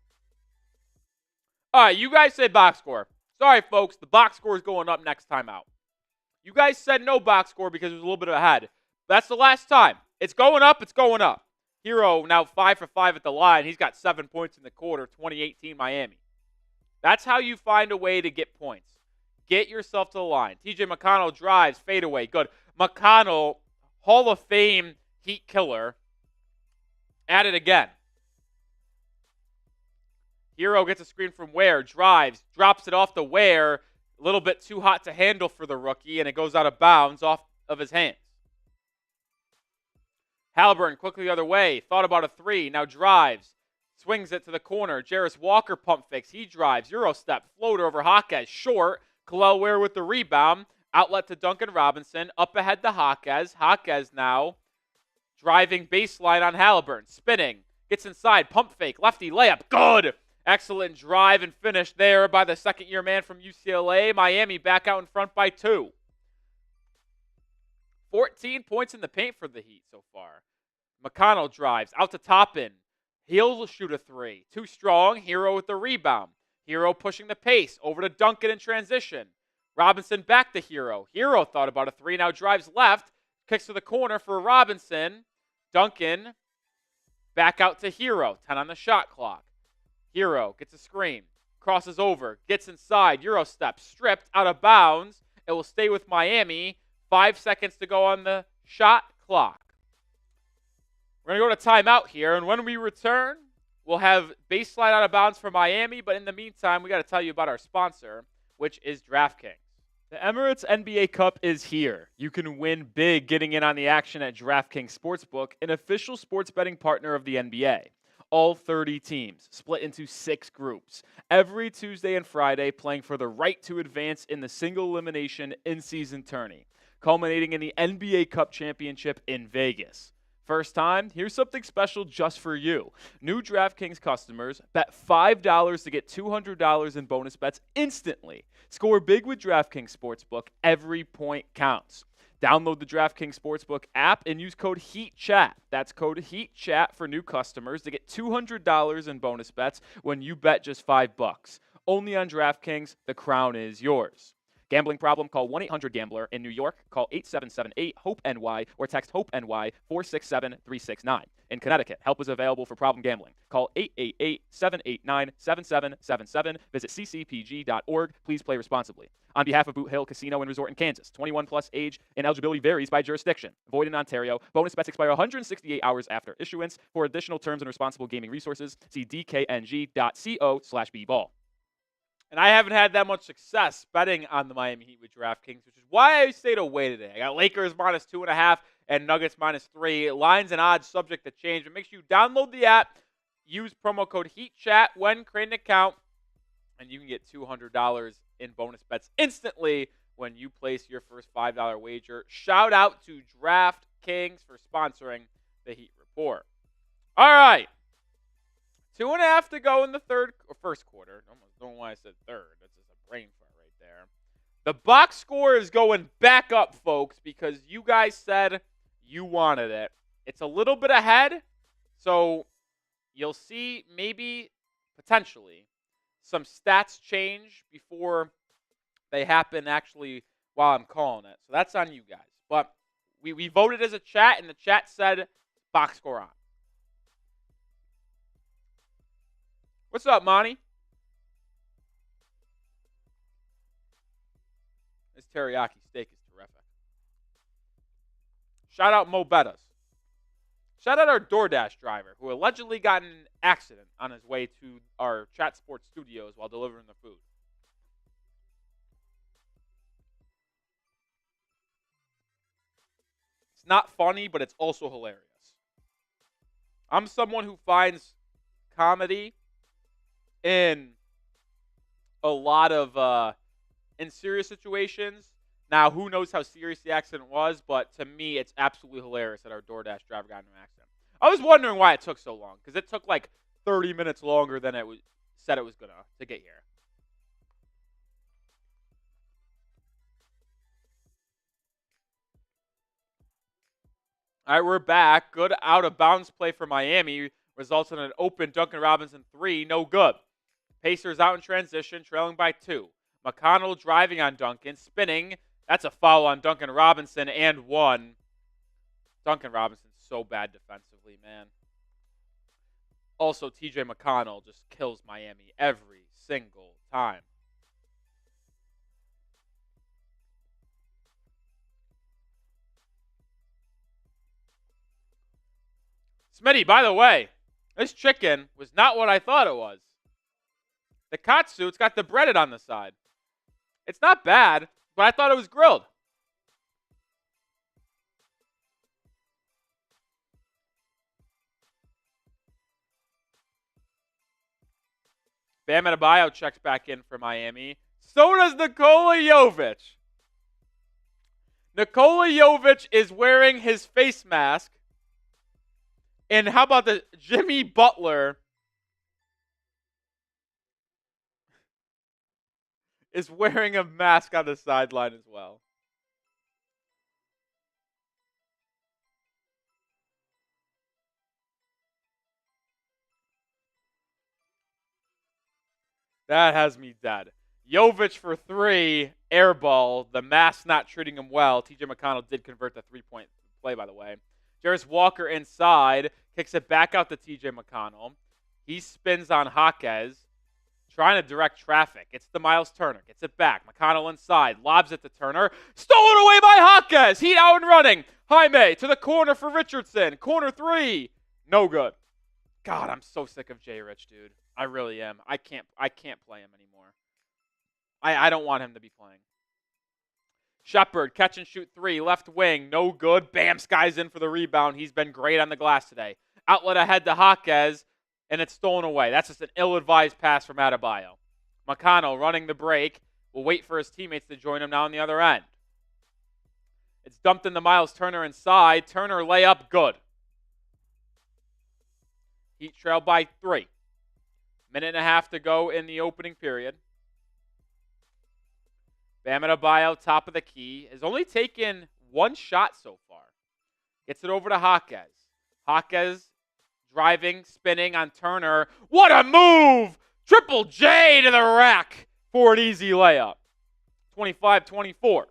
All right, you guys say box score. Sorry, folks. The box score is going up next time out. You guys said no box score because it was a little bit ahead. That's the last time. It's going up. It's going up. Hero now 5 for 5 at the line. He's got 7 points in the quarter, 2018 Miami. That's how you find a way to get points. Get yourself to the line. TJ McConnell drives, fadeaway, good. McConnell, Hall of Fame heat killer, at it again. Hero gets a screen from Ware, drives, drops it off the Ware, a little bit too hot to handle for the rookie, and it goes out of bounds off of his hands. Halliburton quickly the other way, thought about a three, now drives, swings it to the corner. Jarris Walker pump fakes, he drives, Euro step, floater over Hawkes, short. Kalel Ware with the rebound, outlet to Duncan Robinson, up ahead to Hawkes. Hawkes now driving baseline on Halliburton, spinning, gets inside, pump fake, lefty layup, good! Excellent drive and finish there by the second-year man from UCLA. Miami back out in front by 2. 14 points in the paint for the Heat so far. McConnell drives out to Toppin. He'll shoot a three. Too strong. Hero with the rebound. Hero pushing the pace. Over to Duncan in transition. Robinson back to Hero. Hero thought about a three. Now drives left. Kicks to the corner for Robinson. Duncan back out to Hero. 10 on the shot clock. Hero gets a screen. Crosses over. Gets inside. Euro step. Stripped out of bounds. It will stay with Miami. 5 seconds to go on the shot clock. We're going to go to timeout here, and when we return, we'll have baseline out of bounds for Miami, but in the meantime, we got to tell you about our sponsor, which is DraftKings. The Emirates NBA Cup is here. You can win big getting in on the action at DraftKings Sportsbook, an official sports betting partner of the NBA. All 30 teams, split into 6 groups, every Tuesday and Friday playing for the right to advance in the single elimination in-season tourney, culminating in the NBA Cup Championship in Vegas. First time, here's something special just for you. New DraftKings customers bet $5 to get $200 in bonus bets instantly. Score big with DraftKings Sportsbook. Every point counts. Download the DraftKings Sportsbook app and use code HEATCHAT. That's code HEATCHAT for new customers to get $200 in bonus bets when you bet just $5. Only on DraftKings, the crown is yours. Gambling problem? Call 1-800-GAMBLER. In New York, call 8778-HOPE-NY or text HOPE-NY 467-369. In Connecticut, help is available for problem gambling. Call 888-789-7777. Visit ccpg.org. Please play responsibly. On behalf of Boot Hill Casino and Resort in Kansas, 21 plus age and eligibility varies by jurisdiction. Void in Ontario. Bonus bets expire 168 hours after issuance. For additional terms and responsible gaming resources, see dkng.co/bball. And I haven't had that much success betting on the Miami Heat with DraftKings, which is why I stayed away today. I got Lakers minus 2.5 and Nuggets minus 3. Lines and odds subject to change. But make sure you download the app, use promo code HEATCHAT when creating an account, and you can get $200 in bonus bets instantly when you place your first $5 wager. Shout out to DraftKings for sponsoring the Heat Report. All right. 2.5 to go in the first quarter. I almost don't know why I said third. That's just a brain fart right there. The box score is going back up, folks, because you guys said you wanted it. It's a little bit ahead, so you'll see maybe, potentially, some stats change before they happen actually while I'm calling it. So that's on you guys. But we voted as a chat, and the chat said box score on. What's up, Monty? teriyaki steak is terrific. Shout out Mo Bettas. Shout out our DoorDash driver who allegedly got in an accident on his way to our Chat Sports studios while delivering the food. It's not funny, but it's also hilarious. I'm someone who finds comedy in a lot of in serious situations. Now, who knows how serious the accident was, but to me, it's absolutely hilarious that our DoorDash driver got in an accident. I was wondering why it took so long, because it took like 30 minutes longer than it was said it was gonna to get here. All right, we're back. Good out-of-bounds play for Miami results in an open Duncan Robinson 3. No good. Pacers out in transition, trailing by 2. McConnell driving on Duncan, spinning. That's a foul on Duncan Robinson and 1. Duncan Robinson's so bad defensively, man. Also, TJ McConnell just kills Miami every single time. Smitty, by the way, this chicken was not what I thought it was. The katsu, it's got the breaded on the side. It's not bad, but I thought it was grilled. Bam Adebayo checks back in for Miami. So does Nikola Jovic. Nikola Jovic is wearing his face mask. And how about the Jimmy Butler is wearing a mask on the sideline as well. That has me dead. Jovic for 3, air ball. The mask not treating him well. TJ McConnell did convert the 3-point play, by the way. Jarris Walker inside, kicks it back out to TJ McConnell. He spins on Jaquez, trying to direct traffic. It's to Miles Turner. Gets it back. McConnell inside, lobs it to Turner. Stolen away by Jaquez. Heat out and running. Jaime to the corner for Richardson. Corner 3. No good. God, I'm so sick of Jay Rich, dude. I really am. I can't play him anymore. I don't want him to be playing. Shepard, catch and shoot 3, left wing, no good. Bam, Sky's in for the rebound. He's been great on the glass today. Outlet ahead to Jaquez, and it's stolen away. That's just an ill-advised pass from Adebayo. McConnell running the break. Will wait for his teammates to join him now on the other end. It's dumped into Miles Turner inside. Turner layup, good. Heat trail by 3. Minute and a half to go in the opening period. Bam Adebayo, top of the key, has only taken 1 shot so far. Gets it over to Jaquez. Jaquez driving, spinning on Turner. What a move! Triple J to the rack for an easy layup. 25-24.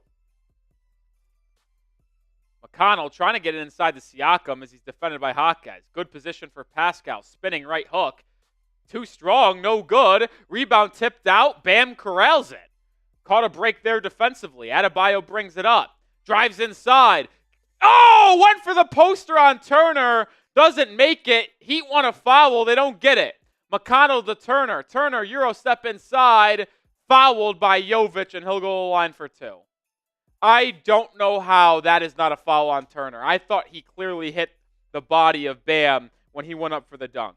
McConnell trying to get it inside the Siakam as he's defended by Jaquez. Good position for Pascal. Spinning right hook. Too strong, no good. Rebound tipped out. Bam corrals it. Caught a break there defensively. Adebayo brings it up. Drives inside. Oh, went for the poster on Turner. Doesn't make it. Heat want a foul. They don't get it. McConnell to Turner. Turner, Euro step inside. Fouled by Jovic, and he'll go to the line for 2. I don't know how that is not a foul on Turner. I thought he clearly hit the body of Bam when he went up for the dunk.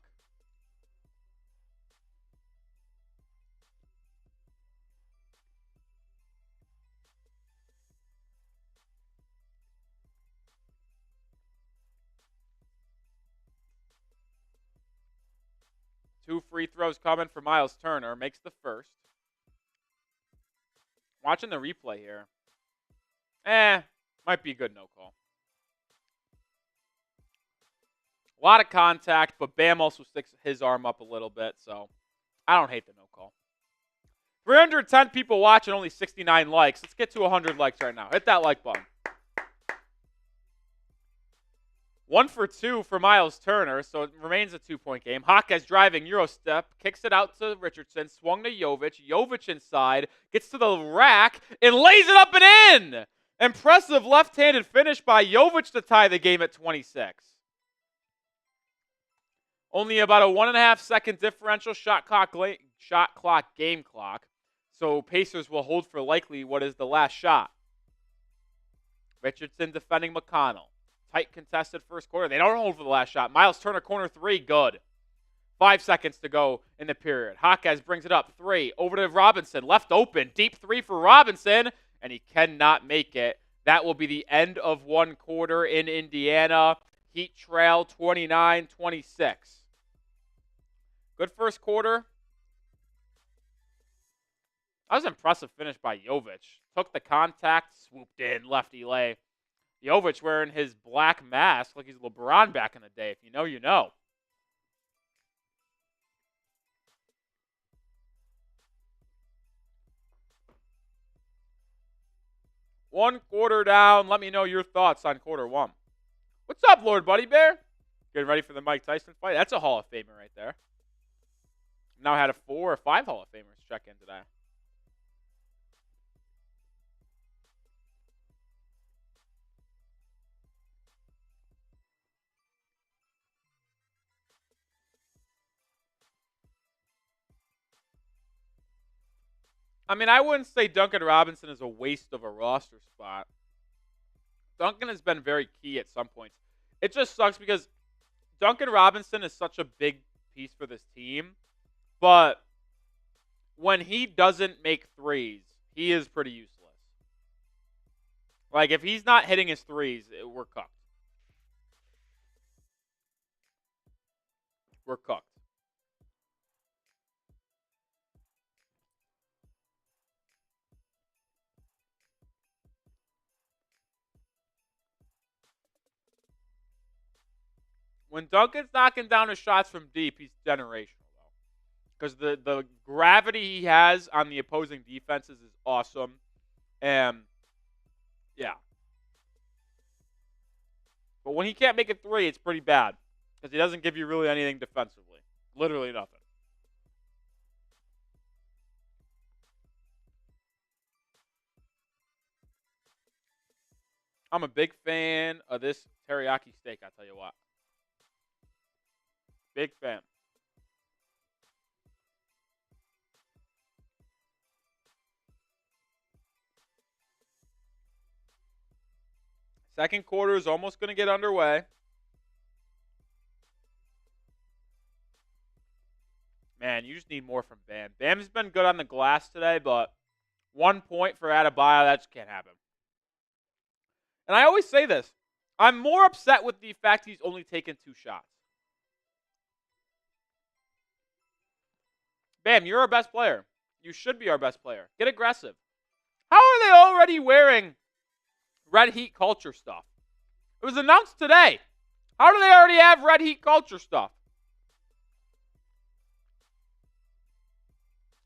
Two free throws coming for Miles Turner. Makes the first. Watching the replay here. Might be a good no call. A lot of contact, but Bam also sticks his arm up a little bit, so I don't hate the no call. 310 people watching, only 69 likes. Let's get to 100 likes right now. Hit that like button. 1 for 2 for Miles Turner, so it remains a 2-point game. Hawkes driving, Euro step, kicks it out to Richardson, swung to Jovic. Jovic inside, gets to the rack, and lays it up and in! Impressive left-handed finish by Jovic to tie the game at 26. Only about a 1.5 second differential shot clock, game clock. So Pacers will hold for likely what is the last shot. Richardson defending McConnell. Tight contested first quarter. They don't hold for the last shot. Miles Turner, corner 3, good. 5 seconds to go in the period. Hawkes brings it up. 3, over to Robinson. Left open. Deep 3 for Robinson. And he cannot make it. That will be the end of 1 quarter in Indiana. Heat trail 29-26. Good first quarter. That was an impressive finish by Jovic. Took the contact, swooped in, lefty lay. Jovic wearing his black mask like he's LeBron back in the day. If you know, you know. One quarter down. Let me know your thoughts on quarter 1. What's up, Lord Buddy Bear? Getting ready for the Mike Tyson fight? That's a Hall of Famer right there. Now had a 4 or 5 Hall of Famers check in today. I mean, I wouldn't say Duncan Robinson is a waste of a roster spot. Duncan has been very key at some points. It just sucks because Duncan Robinson is such a big piece for this team. But when he doesn't make threes, he is pretty useless. Like, if he's not hitting his threes, we're cooked. We're cooked. When Duncan's knocking down his shots from deep, he's generational, though. Because the gravity he has on the opposing defenses is awesome. And, yeah. But when he can't make a 3, it's pretty bad. Because he doesn't give you really anything defensively. Literally nothing. I'm a big fan of this teriyaki steak, I'll tell you what. Big fan. Second quarter is almost going to get underway. Man, you just need more from Bam. Bam's been good on the glass today, but 1 point for Adebayo, that just can't happen. And I always say this. I'm more upset with the fact he's only taken 2 shots. Bam, you're our best player. You should be our best player. Get aggressive. How are they already wearing Red Heat culture stuff? It was announced today. How do they already have Red Heat culture stuff?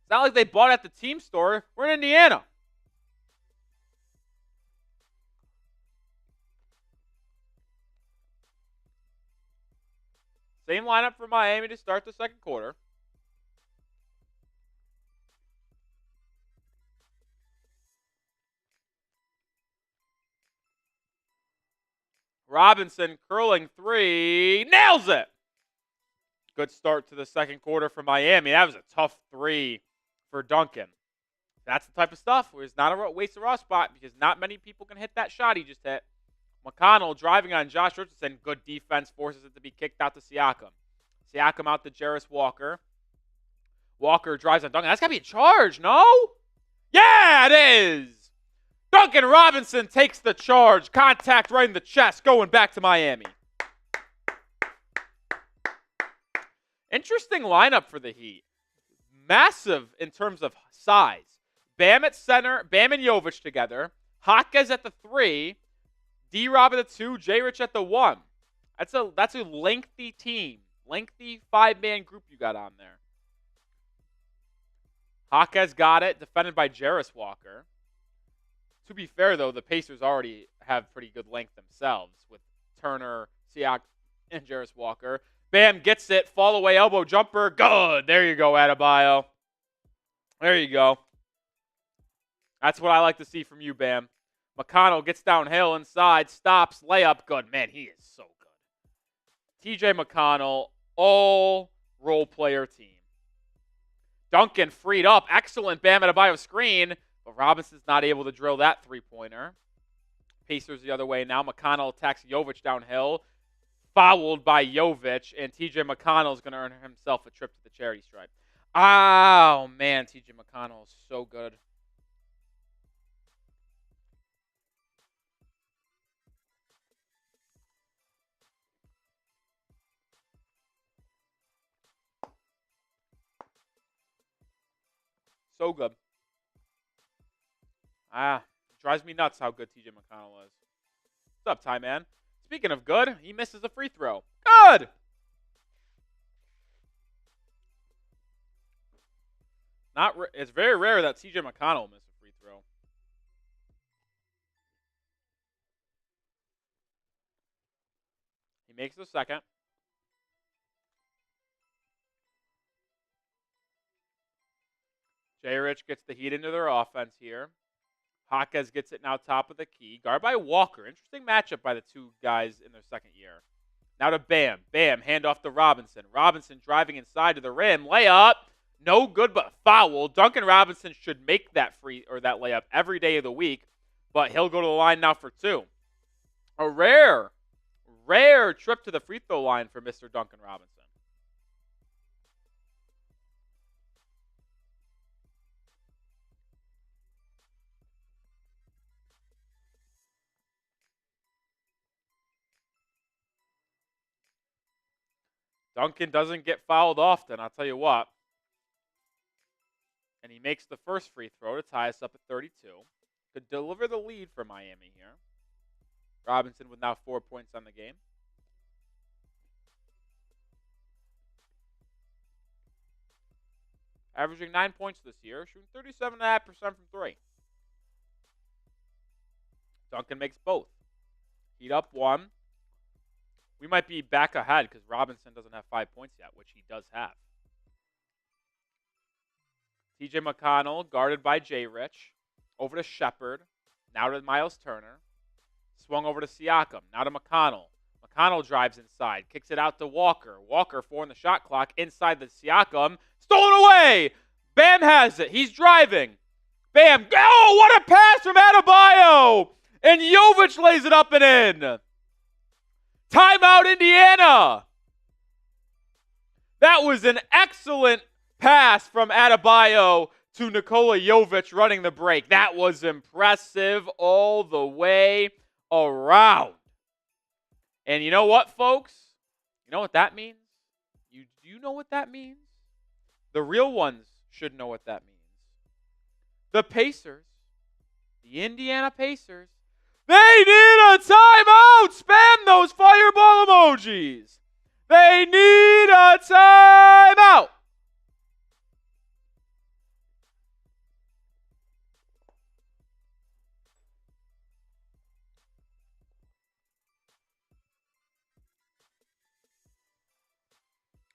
It's not like they bought it at the team store. We're in Indiana. Same lineup for Miami to start the second quarter. Robinson curling 3. Nails it! Good start to the second quarter for Miami. That was a tough 3 for Duncan. That's the type of stuff where it's not a waste of raw spot because not many people can hit that shot he just hit. McConnell driving on Josh Richardson. Good defense forces it to be kicked out to Siakam. Siakam out to Jarris Walker. Walker drives on Duncan. That's got to be a charge, no? Yeah, it is! Duncan Robinson takes the charge. Contact right in the chest. Going back to Miami. Interesting lineup for the Heat. Massive in terms of size. Bam at center. Bam and Jovic together. Hawkes at the 3. D-Rob at the 2. J-Rich at the 1. That's a lengthy team. Lengthy 5-man group you got on there. Hawkes got it. Defended by Jarris Walker. To be fair, though, the Pacers already have pretty good length themselves with Turner, Siak and Jarris Walker. Bam gets it. Fall away elbow jumper. Good. There you go, Adebayo. There you go. That's what I like to see from you, Bam. McConnell gets downhill inside. Stops. Layup. Good. Man, he is so good. TJ McConnell, all role player team. Duncan freed up. Excellent Bam Adebayo screen. But Robinson's not able to drill that three-pointer. Pacers the other way now. McConnell attacks Jovic downhill. Fouled by Jovic. And TJ McConnell is going to earn himself a trip to the charity stripe. Oh, man. TJ McConnell is so good. So good. Drives me nuts how good TJ McConnell is. What's up, Ty Man? Speaking of good, he misses a free throw. Good! It's very rare that TJ McConnell misses a free throw. He makes the second. J. Rich gets the heat into their offense here. Jaquez gets it now top of the key. Guard by Walker. Interesting matchup by the two guys in their second year. Now to Bam. Bam, handoff to Robinson. Robinson driving inside to the rim. Layup. No good, but foul. Duncan Robinson should make that that layup every day of the week, but he'll go to the line now for two. A rare trip to the free throw line for Mr. Duncan Robinson. Duncan doesn't get fouled often, I'll tell you what. And he makes the first free throw to tie us up at 32. Could deliver the lead for Miami here. Robinson with now 4 points on the game. Averaging 9 points this year, shooting 37.5% from three. Duncan makes both. Heat up one. We might be back ahead because Robinson doesn't have 5 points yet, which he does have. TJ McConnell guarded by J. Rich. Over to Shepard. Now to Miles Turner. Swung over to Siakam. Now to McConnell. McConnell drives inside. Kicks it out to Walker. Walker 4 in the shot clock. Inside the Siakam. Stolen away! Bam has it. He's driving. Bam. Oh, what a pass from Adebayo! And Jovic lays it up and in. Timeout, Indiana. That was an excellent pass from Adebayo to Nikola Jovic running the break. That was impressive all the way around. And you know what, folks? You know what that means? Do you know what that means? The real ones should know what that means. The Pacers, the Indiana Pacers, they need a timeout! Spam those fireball emojis! They need a timeout!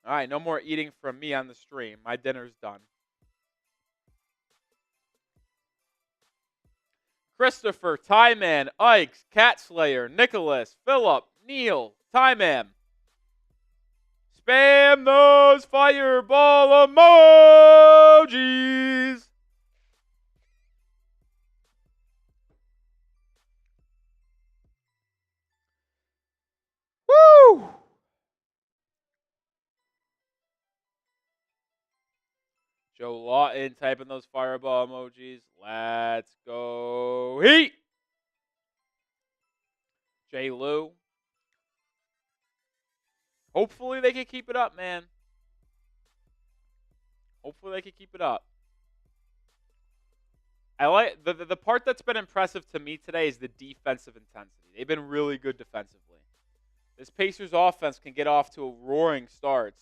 All right, no more eating from me on the stream. My dinner's done. Christopher, Tyman, Ikes, Catslayer, Nicholas, Phillip, Neil, Tyman. Spam those fireball emojis. Woo! Joe Lawton typing those fireball emojis. Let's go Heat. Jay Lou. Hopefully they can keep it up, man. Hopefully they can keep it up. I like the part that's been impressive to me today is the defensive intensity. They've been really good defensively. This Pacers offense can get off to a roaring start.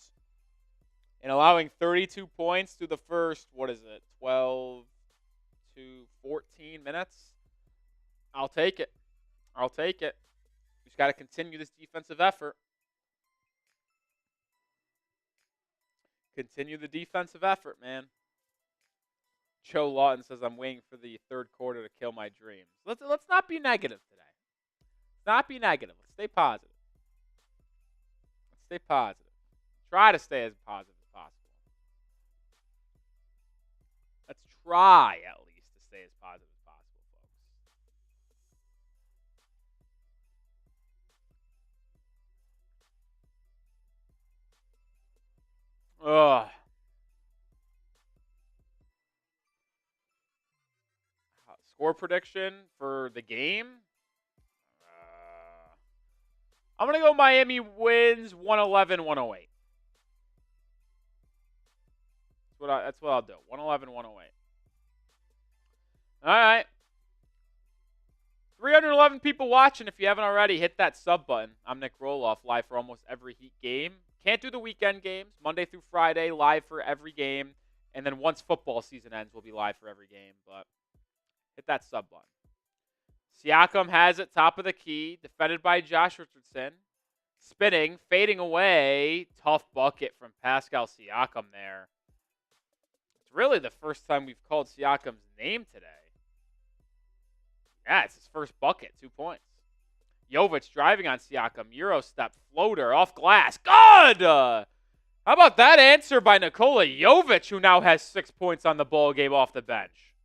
And allowing 32 points through the first, 12 to 14 minutes? I'll take it. We Just got to continue this defensive effort. Continue the defensive effort, man. Joe Lawton says, I'm waiting for the third quarter to kill my dreams. Let's not be negative today. Let's not be negative. Let's stay positive. Let's stay positive. Try to stay as positive as possible. Let's try, at least, to stay as positive as possible, folks. Ugh. Score prediction for the game? I'm going to go Miami wins 111-108. That's what I'll do. 111-108. All right. 311 people watching. If you haven't already, hit that sub button. I'm Nic Rohloff, live for almost every Heat game. Can't do the weekend games. Monday through Friday, live for every game. And then once football season ends, we'll be live for every game. But hit that sub button. Siakam has it, top of the key, defended by Josh Richardson. Spinning, fading away. Tough bucket from Pascal Siakam there. It's really the first time we've called Siakam's name today. Yeah, it's his first bucket, 2 points. Jovic driving on Siakam. Euro step, floater, off glass. Good! How about that answer by Nikola Jovic, who now has 6 points on the ball game off the bench.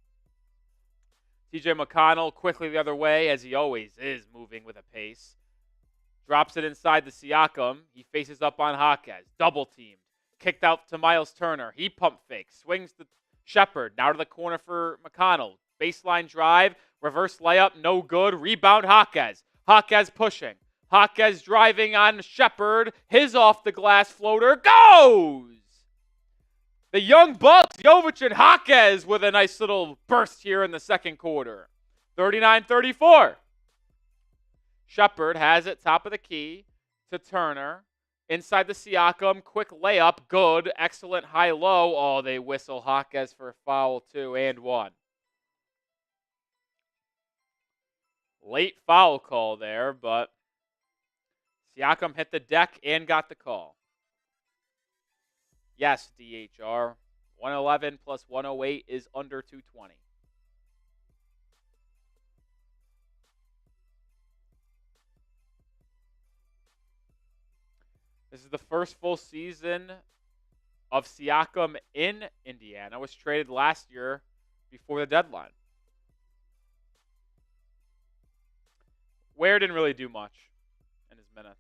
TJ McConnell quickly the other way, as he always is, moving with a pace. Drops it inside the Siakam. He faces up on Jaquez. Double teamed. Kicked out to Miles Turner. He pump fakes. Swings to Shepard. Now to the corner for McConnell. Baseline drive. Reverse layup. No good. Rebound Jaquez. Jaquez pushing. Jaquez driving on Shepard. His off the glass floater goes! The young Bucks, Jovic and Jaquez with a nice little burst here in the second quarter. 39-34. Shepard has it, top of the key, to Turner. Inside the Siakam, quick layup, good, excellent high-low. Oh, they whistle Jaquez for a foul, too, and one. Late foul call there, but Siakam hit the deck and got the call. Yes, DHR. 111 plus 108 is under 220. This is the first full season of Siakam in Indiana. Was traded last year before the deadline. Ware didn't really do much in his minutes.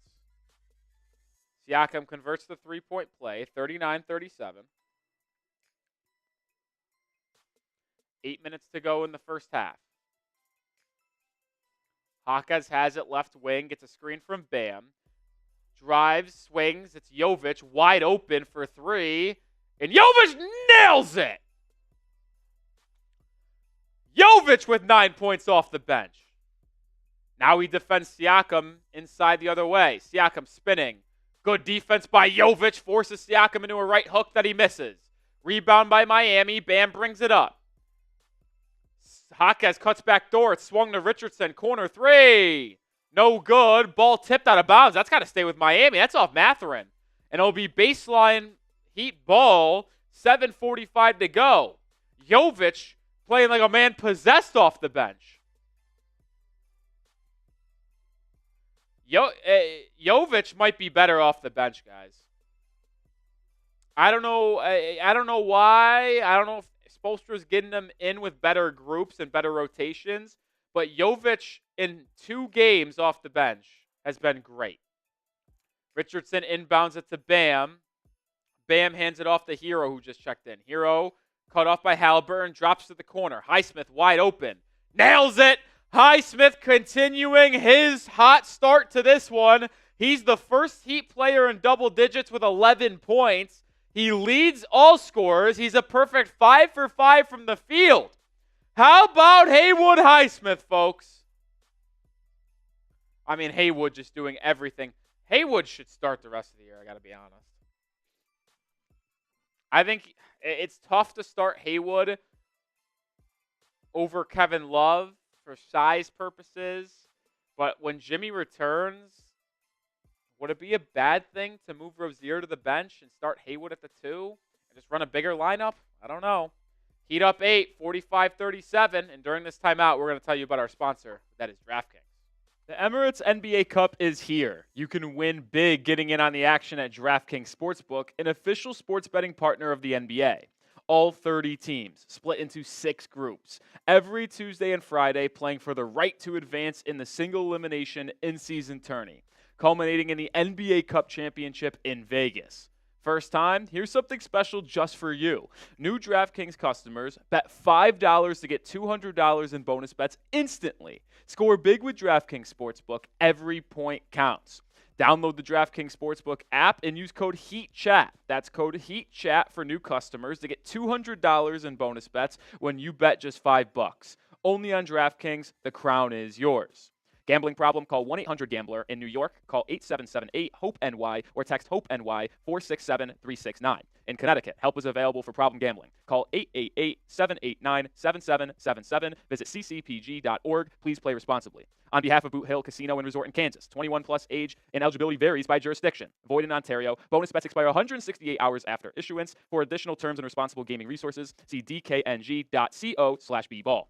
Siakam converts the three-point play, 39-37. 8 minutes to go in the first half. Jaquez has it left wing, gets a screen from Bam. Drives, swings, it's Jovic wide open for three. And Jovic nails it! Jovic with 9 points off the bench. Now he defends Siakam inside the other way. Siakam spinning. Good defense by Jovic. Forces Siakam into a right hook that he misses. Rebound by Miami. Bam brings it up. Jaquez cuts back door. It's swung to Richardson. Corner three. No good. Ball tipped out of bounds. That's got to stay with Miami. That's off Mathurin. And it'll be baseline Heat ball. 7:45 to go. Jovic playing like a man possessed off the bench. Jovic might be better off the bench, guys. I don't know. I don't know why. I don't know if Spoelstra's getting them in with better groups and better rotations. But Jovic in 2 games off the bench has been great. Richardson inbounds it to Bam. Bam hands it off to Hero, who just checked in. Hero cut off by Halliburton, drops to the corner. Neismith wide open. Nails it! Neismith continuing his hot start to this one. He's the first Heat player in double digits with 11 points. He leads all scorers. He's a perfect 5 for 5 from the field. How about Haywood Neismith, folks? I mean, Haywood just doing everything. Haywood should start the rest of the year, I got to be honest. I think it's tough to start Haywood over Kevin Love for size purposes, But when Jimmy returns, would it be a bad thing to move Rozier to the bench and start Haywood at the 2 and just run a bigger lineup? I don't know. Heat up 8, 45-37. And during this timeout, we're going to tell you about our sponsor. That is DraftKings. The Emirates NBA Cup is here. You can win big getting in on the action at DraftKings Sportsbook, an official sports betting partner of the NBA. All 30 teams split into 6 groups. Every Tuesday and Friday playing for the right to advance in the single elimination in-season tourney, culminating in the NBA Cup Championship in Vegas. First time, here's something special just for you. New DraftKings customers bet $5 to get $200 in bonus bets instantly. Score big with DraftKings Sportsbook. Every point counts. Download the DraftKings Sportsbook app and use code HEATCHAT. That's code HEATCHAT for new customers to get $200 in bonus bets when you bet just $5. Only on DraftKings, the crown is yours. Gambling problem? Call 1-800-GAMBLER. In New York, call 877-8-HOPE-NY or text HOPE-NY 467-369. In Connecticut, help is available for problem gambling. Call 888-789-7777. Visit ccpg.org. Please play responsibly. On behalf of Boot Hill Casino and Resort in Kansas, 21 plus age and eligibility varies by jurisdiction. Void in Ontario. Bonus bets expire 168 hours after issuance. For additional terms and responsible gaming resources, see dkng.co/bball.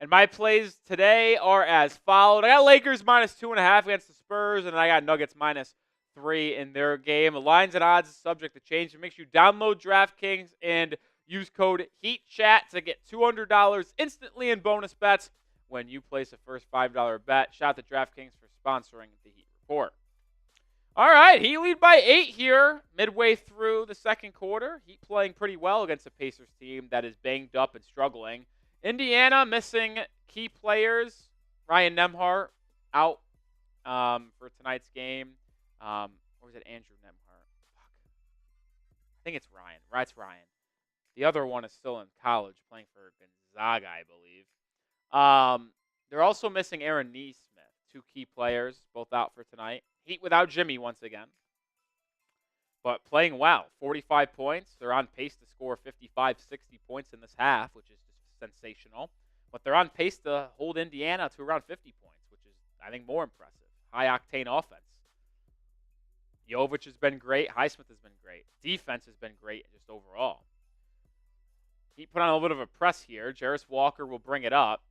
And my plays today are as followed. I got Lakers -2.5 against the Spurs, and I got Nuggets -3 in their game. The lines and odds is subject to change. It makes you download DraftKings and use code HEATCHAT to get $200 instantly in bonus bets when you place a first $5 bet. Shout out to DraftKings for sponsoring the Heat Report. All right, Heat lead by 8 here midway through the second quarter. Heat playing pretty well against a Pacers team that is banged up and struggling. Indiana missing key players. Ryan Nembhard out for tonight's game. Or was it Andrew Nembhard? Fuck. I think it's Ryan. It's Ryan. The other one is still in college playing for Gonzaga, I believe. They're also missing Aaron Neismith. 2 key players, both out for tonight. Heat without Jimmy once again. But playing well. 45 points. They're on pace to score 55, 60 points in this half, which is sensational. But they're on pace to hold Indiana to around 50 points, which is, I think, more impressive. High-octane offense. Jovic has been great. Neismith has been great. Defense has been great just overall. He put on a little bit of a press here. Jarris Walker will bring it up.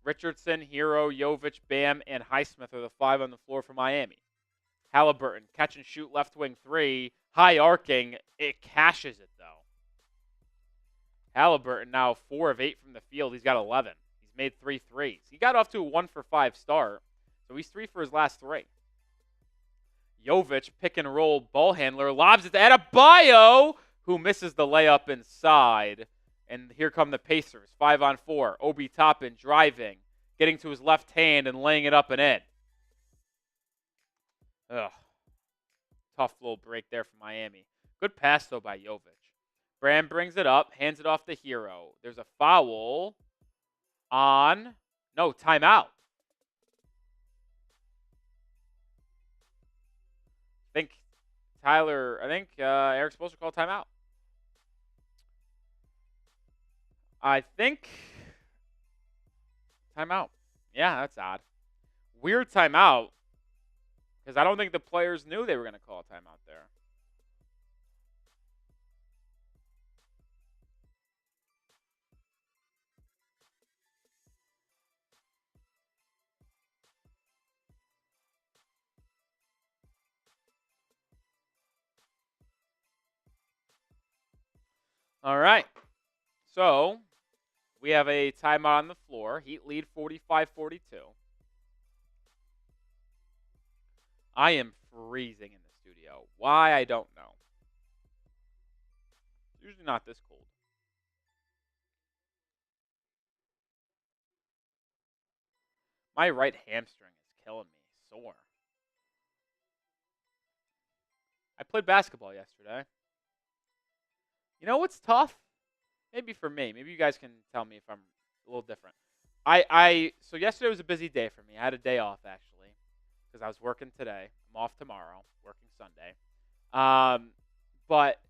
Richardson, Hero, Jovic, Bam, and Neismith are the 5 on the floor for Miami. Halliburton, catch and shoot left wing 3. High arcing. It cashes it, though. Halliburton now 4 of 8 from the field. He's got 11. He's made 3 threes. He got off to a 1 for 5 start, so he's 3 for his last 3. Jovic, pick and roll ball handler, lobs it to Adebayo, who misses the layup inside. And here come the Pacers, 5 on 4. Obi Toppin driving, getting to his left hand and laying it up and in. Ugh. Tough little break there for Miami. Good pass, though, by Jovic. Bram brings it up, hands it off to Hero. There's a foul on, timeout. I think Eric's supposed to call timeout. Timeout. Yeah, that's odd. Weird timeout, because I don't think the players knew they were going to call a timeout there. All right. So, we have a timeout on the floor. Heat lead 45-42. I am freezing in the studio. Why, I don't know. It's usually not this cold. My right hamstring is killing me. Sore. I played basketball yesterday. You know what's tough? Maybe for me. Maybe you guys can tell me if I'm a little different. So yesterday was a busy day for me. I had a day off, actually, because I was working today. I'm off tomorrow, working Sunday. But,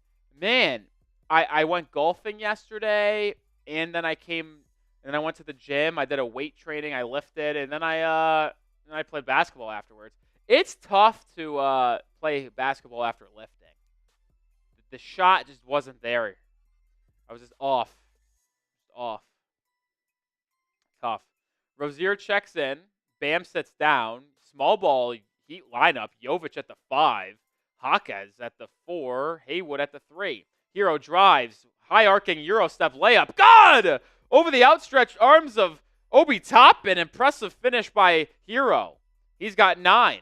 man, I went golfing yesterday, and then I went to the gym. I did a weight training. I lifted, and then I and I played basketball afterwards. It's tough to play basketball after lifting. The shot just wasn't there. I was just off. Just off. Tough. Rozier checks in. Bam sits down. Small ball Heat lineup. Jovic at the 5. Hawkes at the 4. Haywood at the 3. Hero drives. High arcing Euro step layup. God! Over the outstretched arms of Obi Toppin. Impressive finish by Hero. He's got 9.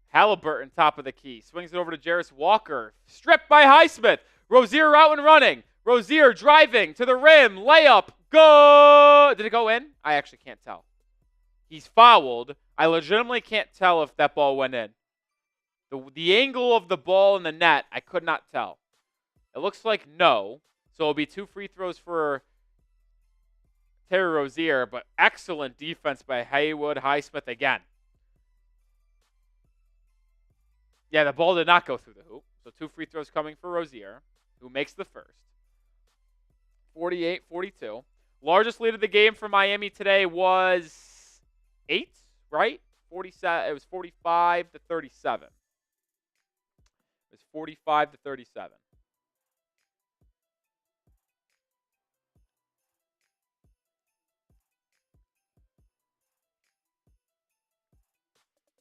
Halliburton top of the key. Swings it over to Jarris Walker. Stripped by Neismith. Rozier out and running. Rozier driving to the rim. Layup. Go! Did it go in? I actually can't tell. He's fouled. I legitimately can't tell if that ball went in. The angle of the ball in the net, I could not tell. It looks like no. So it'll be 2 free throws for Terry Rozier, but excellent defense by Haywood. Neismith again. Yeah, the ball did not go through the hoop. So 2 free throws coming for Rozier, who makes the first. 48-42. Largest lead of the game for Miami today was 8, right? 47. It was 45 to 37. It was 45 to 37.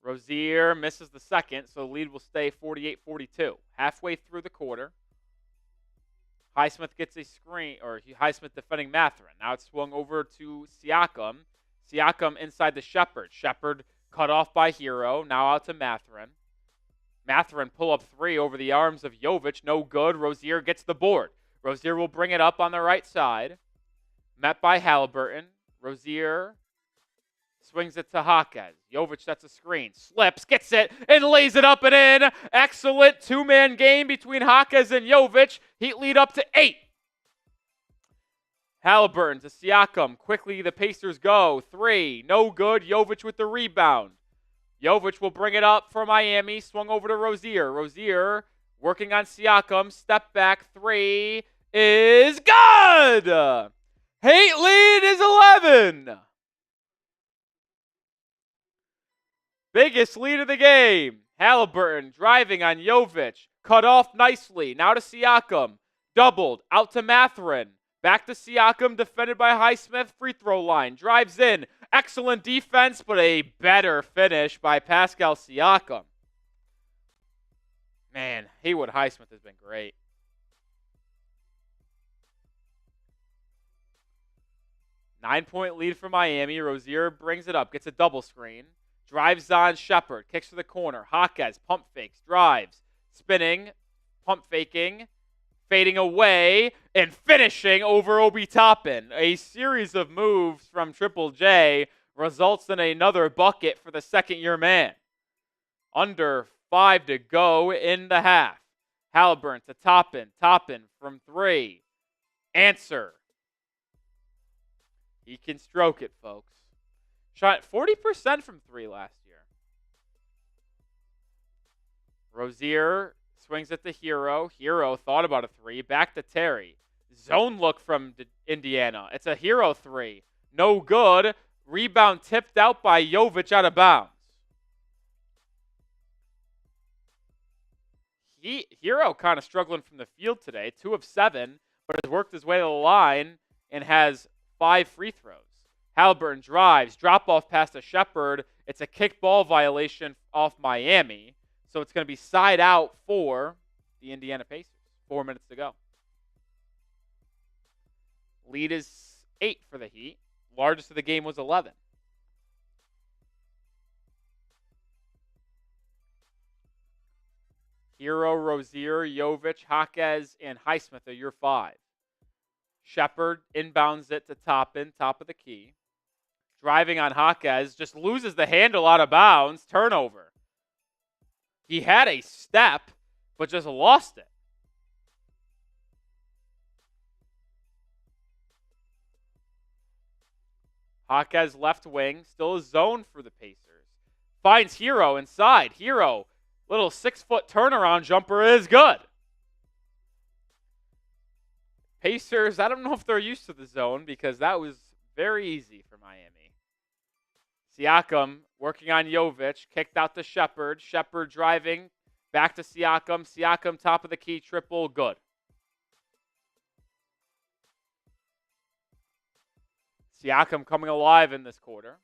Rozier misses the second, so the lead will stay 48-42. Halfway through the quarter, Neismith gets a screen, or Neismith defending Mathurin. Now it's swung over to Siakam. Siakam inside the Shepherd. Shepherd cut off by Hero. Now out to Mathurin. Mathurin pull up 3 over the arms of Jovic. No good. Rozier gets the board. Rozier will bring it up on the right side. Met by Halliburton. Rozier swings it to Hawkes. Jovic sets a screen. Slips, gets it, and lays it up and in. Excellent 2-man game between Hawkes and Jovic. Heat lead up to 8. Halliburton to Siakam. Quickly the Pacers go. 3. No good. Jovic with the rebound. Jovic will bring it up for Miami. Swung over to Rozier. Rozier working on Siakam. Step back. 3 is good. Heat lead is 11. Biggest lead of the game. Halliburton driving on Jovic. Cut off nicely. Now to Siakam. Doubled. Out to Mathurin. Back to Siakam. Defended by Neismith. Free throw line. Drives in. Excellent defense, but a better finish by Pascal Siakam. Man, Haywood Neismith has been great. Nine-point lead for Miami. Rozier brings it up. Gets a double screen. Drives on Shepherd. Kicks to the corner. Hawkes pump fakes. Drives. Spinning. Pump faking. Fading away. And finishing over Obi Toppin. A series of moves from Triple J results in another bucket for the second-year man. Under 5 to go in the half. Halliburton to Toppin. Toppin from 3. Answer. He can stroke it, folks. Shot 40% from 3 last year. Rozier swings at the Hero. Hero thought about a 3. Back to Terry. Zone look from Indiana. It's a Hero 3. No good. Rebound tipped out by Jovic out of bounds. Hero kind of struggling from the field today. 2 of 7, but has worked his way to the line and has 5 free throws. Halliburton drives, drop off past the Shepherd. It's a kick ball violation off Miami. So it's going to be side out for the Indiana Pacers. 4 minutes to go. Lead is 8 for the Heat. Largest of the game was 11. Hero, Rozier, Jovic, Hawkes, and Neismith are your 5. Shepherd inbounds it to Toppin, top of the key. Driving on Hawkes, just loses the handle out of bounds. Turnover. He had a step, but just lost it. Hawkes left wing, still a zone for the Pacers. Finds Hero inside. Hero, little 6-foot turnaround jumper is good. Pacers, I don't know if they're used to the zone because that was very easy for Miami. Siakam working on Jovic. Kicked out to Shepherd. Shepherd driving. Back to Siakam. Siakam top of the key. Triple. Good. Siakam coming alive in this quarter.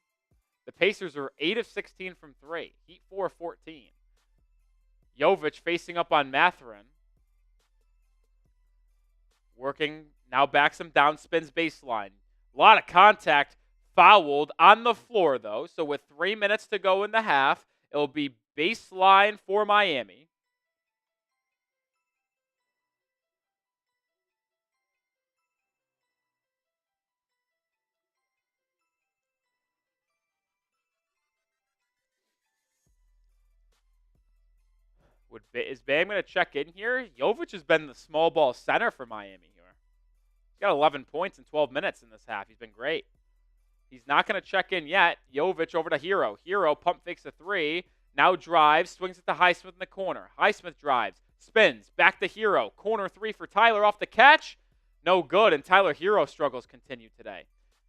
The Pacers are 8 of 16 from 3. Heat 4 of 14. Jovic facing up on Mathurin. Working, now backs him down, spins baseline. A lot of contact, fouled on the floor, though. So with 3 minutes to go in the half, it'll be baseline for Miami. Is Bam going to check in here? Jovic has been the small ball center for Miami here. He's got 11 points in 12 minutes in this half. He's been great. He's not going to check in yet. Jovic over to Hero. Hero pump fakes a 3. Now drives. Swings it to Highsmith in the corner. Highsmith drives. Spins. Back to Hero. Corner 3 for Tyler off the catch. No good. And Tyler Hero struggles continue today.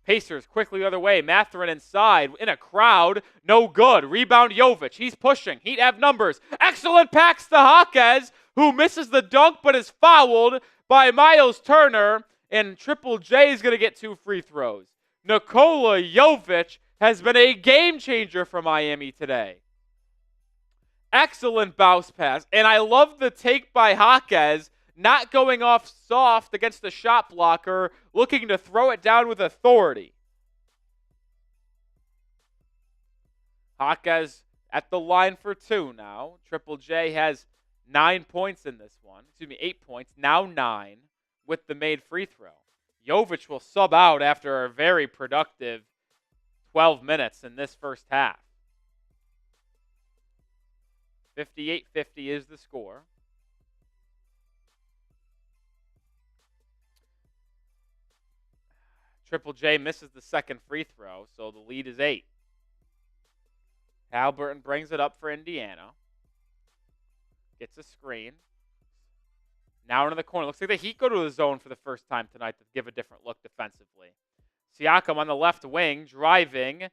Pacers quickly the other way. Mathurin inside in a crowd. No good. Rebound Jovic. He's pushing. Heat have numbers. Excellent pass to Jaquez, who misses the dunk but is fouled by Miles Turner. And Triple J is going to get 2 free throws. Nikola Jovic has been a game changer for Miami today. Excellent bounce pass. And I love the take by Jaquez, not going off soft against the shot blocker, looking to throw it down with authority. Jaquez at the line for 2 now. Triple J has 9 points in this one. 8 points. Now 9 with the made free throw. Jovic will sub out after a very productive 12 minutes in this first half. 58-50 is the score. Triple J misses the second free throw, so the lead is 8. Halliburton brings it up for Indiana. Gets a screen. Now into the corner. Looks like the Heat go to the zone for the first time tonight to give a different look defensively. Siakam on the left wing, driving.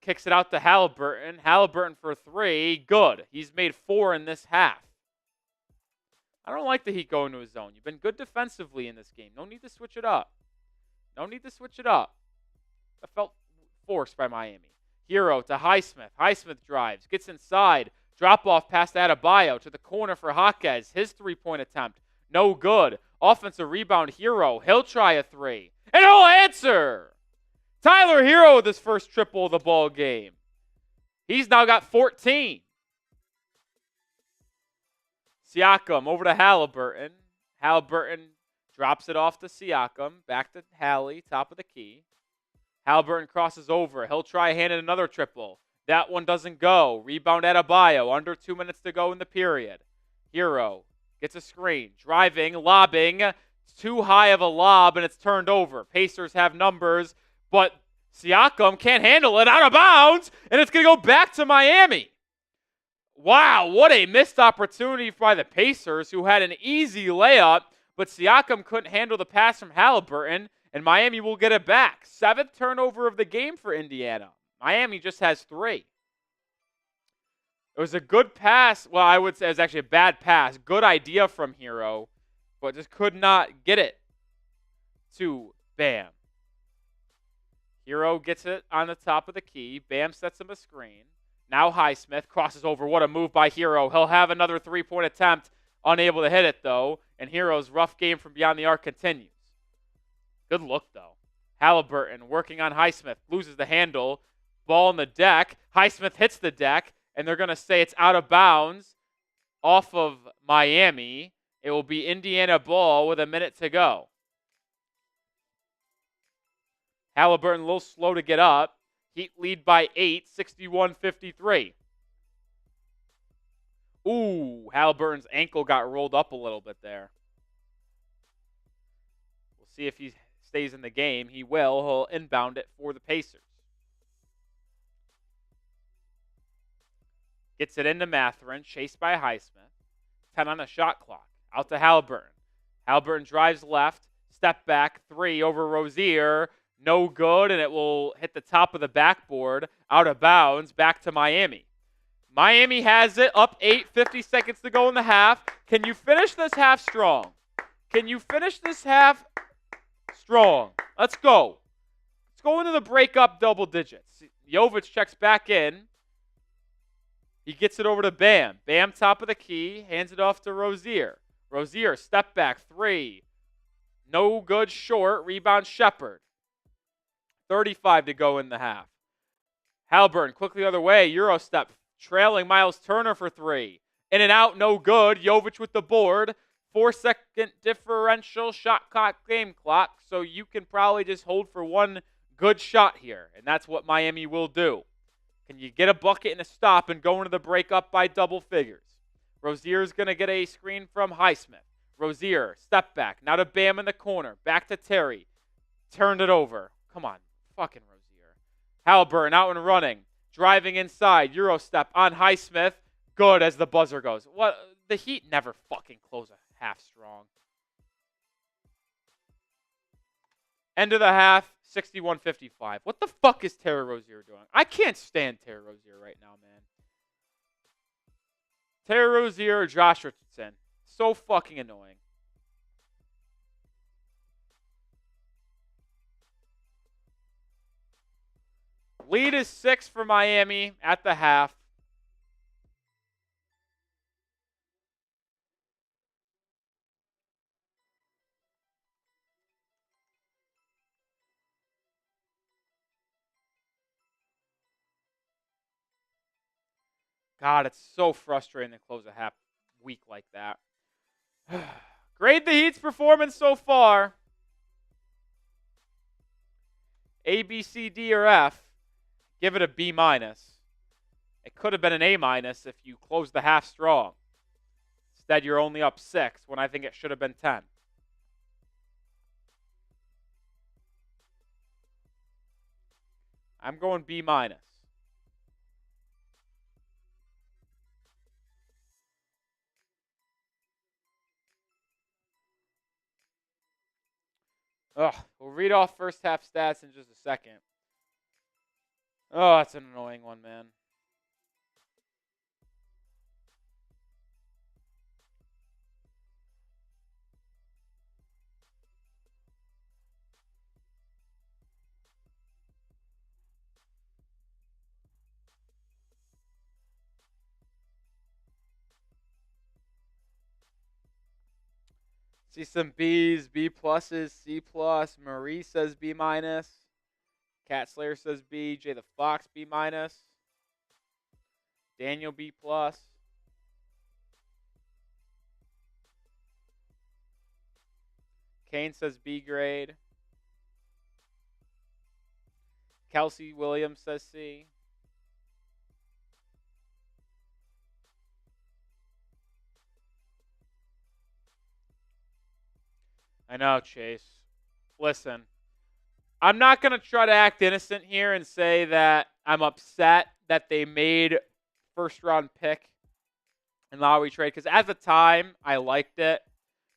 Kicks it out to Halliburton. Halliburton for 3. Good. He's made 4 in this half. I don't like the Heat going to his zone. You've been good defensively in this game. No need to switch it up. No need to switch it up. That felt forced by Miami. Hero to Highsmith. Highsmith drives. Gets inside. Drop off past Adebayo to the corner for Jaquez. His 3-point attempt. No good. Offensive rebound, Hero. He'll try a 3. And he'll answer. Tyler Hero with his first triple of the ball game. He's now got 14. Siakam over to Halliburton. Halliburton drops it off to Siakam. Back to Hallie, top of the key. Halliburton crosses over. He'll try handing another triple. That one doesn't go. Rebound Adebayo. Under 2 minutes to go in the period. Hero gets a screen. Driving, lobbing. It's too high of a lob, and it's turned over. Pacers have numbers, but Siakam can't handle it. Out of bounds, and it's going to go back to Miami. Wow, what a missed opportunity by the Pacers, who had an easy layup, but Siakam couldn't handle the pass from Halliburton, and Miami will get it back. 7th turnover of the game for Indiana. Miami just has 3. It was a good pass. Well, I would say it was actually a bad pass. Good idea from Hero, but just could not get it to Bam. Hero gets it on the top of the key. Bam sets him a screen. Now Highsmith crosses over. What a move by Hero. He'll have another 3-point attempt. Unable to hit it, though. And Hero's rough game from beyond the arc continues. Good look, though. Halliburton working on Highsmith. Loses the handle. Ball on the deck. Highsmith hits the deck. And they're going to say it's out of bounds off of Miami. It will be Indiana ball with a minute to go. Halliburton a little slow to get up. Heat lead by 8, 61-53. Ooh, Halliburton's ankle got rolled up a little bit there. We'll see if he stays in the game. He will. He'll inbound it for the Pacers. Gets it into Mathurin, chased by Highsmith. 10 on the shot clock. Out to Halliburton. Halliburton drives left. Step back, 3 over Rozier. No good, and it will hit the top of the backboard, out of bounds, back to Miami. Miami has it, up 8, 50 seconds to go in the half. Can you finish this half strong? Can you finish this half strong? Let's go. Let's go into the breakup double digits. Jovic checks back in. He gets it over to Bam. Bam, top of the key, hands it off to Rozier. Rozier, step back, 3. No good, short. Rebound, Shepherd. 35 to go in the half. Halliburton, quickly the other way. Euro step, trailing Miles Turner for 3. In and out, no good. Jovic with the board. 4-second differential, shot clock, game clock. So you can probably just hold for one good shot here. And that's what Miami will do. Can you get a bucket and a stop and go into the break up by double figures? Rozier's going to get a screen from Neismith. Rozier, step back. Now to Bam in the corner. Back to Terry. Turned it over. Come on. Fucking Rozier. Halliburton out and running. Driving inside. Euro step on Neismith. Good as the buzzer goes. What? The Heat never fucking close a half strong. End of the half. 61-55. What the fuck is Terry Rozier doing? I can't stand Terry Rozier right now, man. Terry Rozier or Josh Richardson. So fucking annoying. Lead is 6 for Miami at the half. God, it's so frustrating to close a half week like that. Grade the Heat's performance so far. A, B, C, D, or F. Give it a B-. It could have been an A- if you closed the half strong. Instead, you're only up 6 when I think it should have been 10. I'm going B-. Ugh, we'll read off first half stats in just a second. Oh, that's an annoying one, man. See some B's, B pluses, C plus. Marie says B-. Cat Slayer says B. Jay the Fox B-. Daniel B plus. Kane says B grade. Kelsey Williams says C. I know, Chase. Listen, I'm not going to try to act innocent here and say that I'm upset that they made first round pick and Lowry trade, because at the time, I liked it.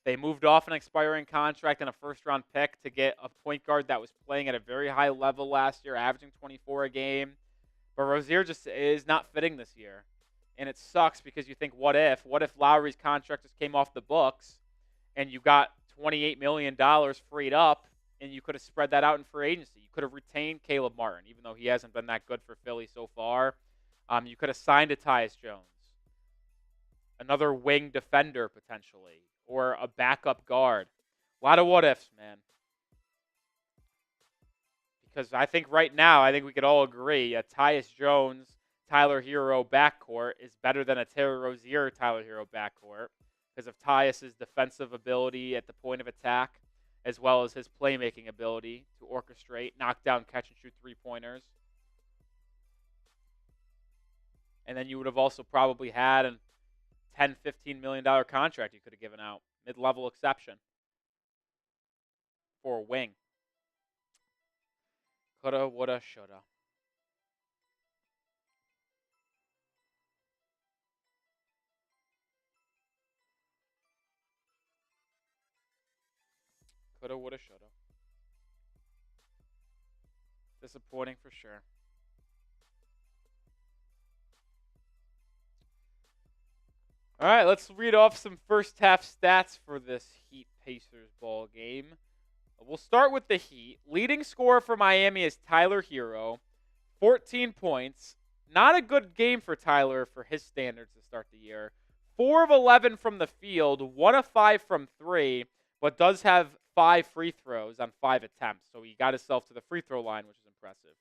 They moved off an expiring contract and a first round pick to get a point guard that was playing at a very high level last year, averaging 24 a game. But Rozier just is not fitting this year. And it sucks because you think, what if? What if Lowry's contract just came off the books and you got $28 million freed up and you could have spread that out in free agency? You could have retained Caleb Martin, even though he hasn't been that good for Philly so far. You could have signed a Tyus Jones, another wing defender potentially, or a backup guard. A lot of what ifs, man. Because I think right now, I think we could all agree a Tyus Jones, Tyler Hero backcourt is better than a Terry Rozier, Tyler Hero backcourt because of Tyus' defensive ability at the point of attack, as well as his playmaking ability to orchestrate, knock down, catch and shoot three-pointers. And then you would have also probably had a $10, $15 million contract you could have given out, mid-level exception for a wing. Coulda, woulda, shoulda. Coulda, woulda, shoulda. Disappointing for sure. All right, let's read off some first half stats for this Heat Pacers ball game. We'll start with the Heat. Leading scorer for Miami is Tyler Hero, 14 points. Not a good game for Tyler for his standards to start the year. 4 of 11 from the field, 1 of 5 from 3, but does have 5 free throws on 5 attempts. So he got himself to the free throw line, which is impressive.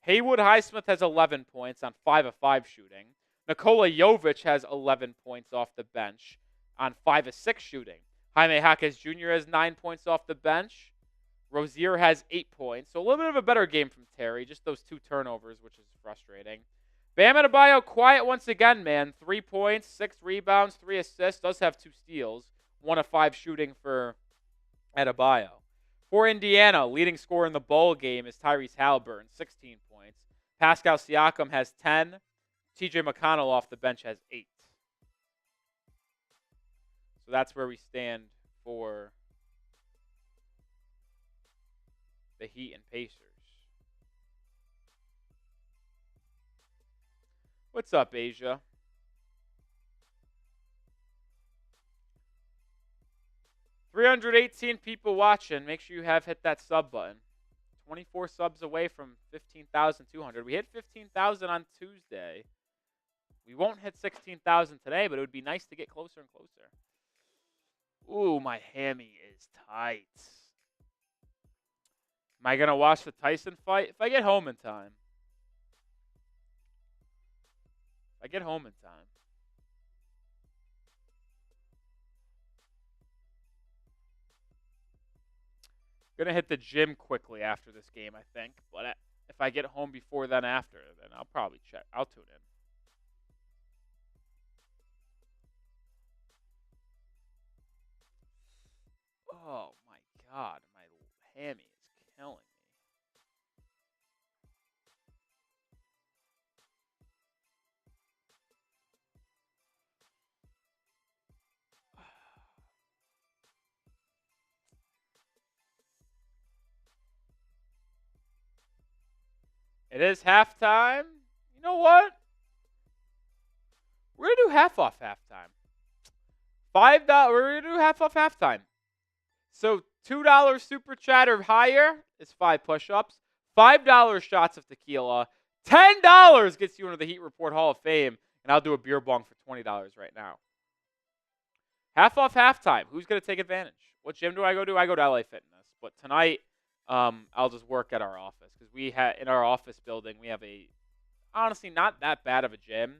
Haywood Highsmith has 11 points on 5 of 5 shooting. Nikola Jovic has 11 points off the bench on 5 of 6 shooting. Jaime Jaquez Jr. has 9 points off the bench. Rozier has 8 points. So a little bit of a better game from Terry. Just those 2 turnovers, which is frustrating. Bam Adebayo, quiet once again, man. 3 points, 6 rebounds, 3 assists. Does have 2 steals. 1 of 5 shooting for Adebayo. For Indiana, leading scorer in the ball game is Tyrese Halliburton, 16 points. Pascal Siakam has 10. TJ McConnell off the bench has 8. So that's where we stand for the Heat and Pacers. What's up, Asia? $318 people watching. Make sure you have hit that sub button. 24 subs away from 15,200. We hit 15,000 on Tuesday. We won't hit 16,000 today, but it would be nice to get closer and closer. Ooh, my hammy is tight. Am I going to watch the Tyson fight? If I get home in time. Going to hit the gym quickly after this game, I think. But if I get home before then after, then I'll probably check. I'll tune in. Oh, my God. My hammy is killing me. It is halftime. You know what? We're going to do half off halftime. $5. We're going to do half off halftime. So $2 super chat or higher is 5 push-ups. $5 shots of tequila. $10 gets you into the Heat Report Hall of Fame. And I'll do a beer bong for $20 right now. Half off halftime. Who's going to take advantage? What gym do I go to? I go to LA Fitness. But tonight, I'll just work at our office. Because in our office building, we have honestly, not that bad of a gym.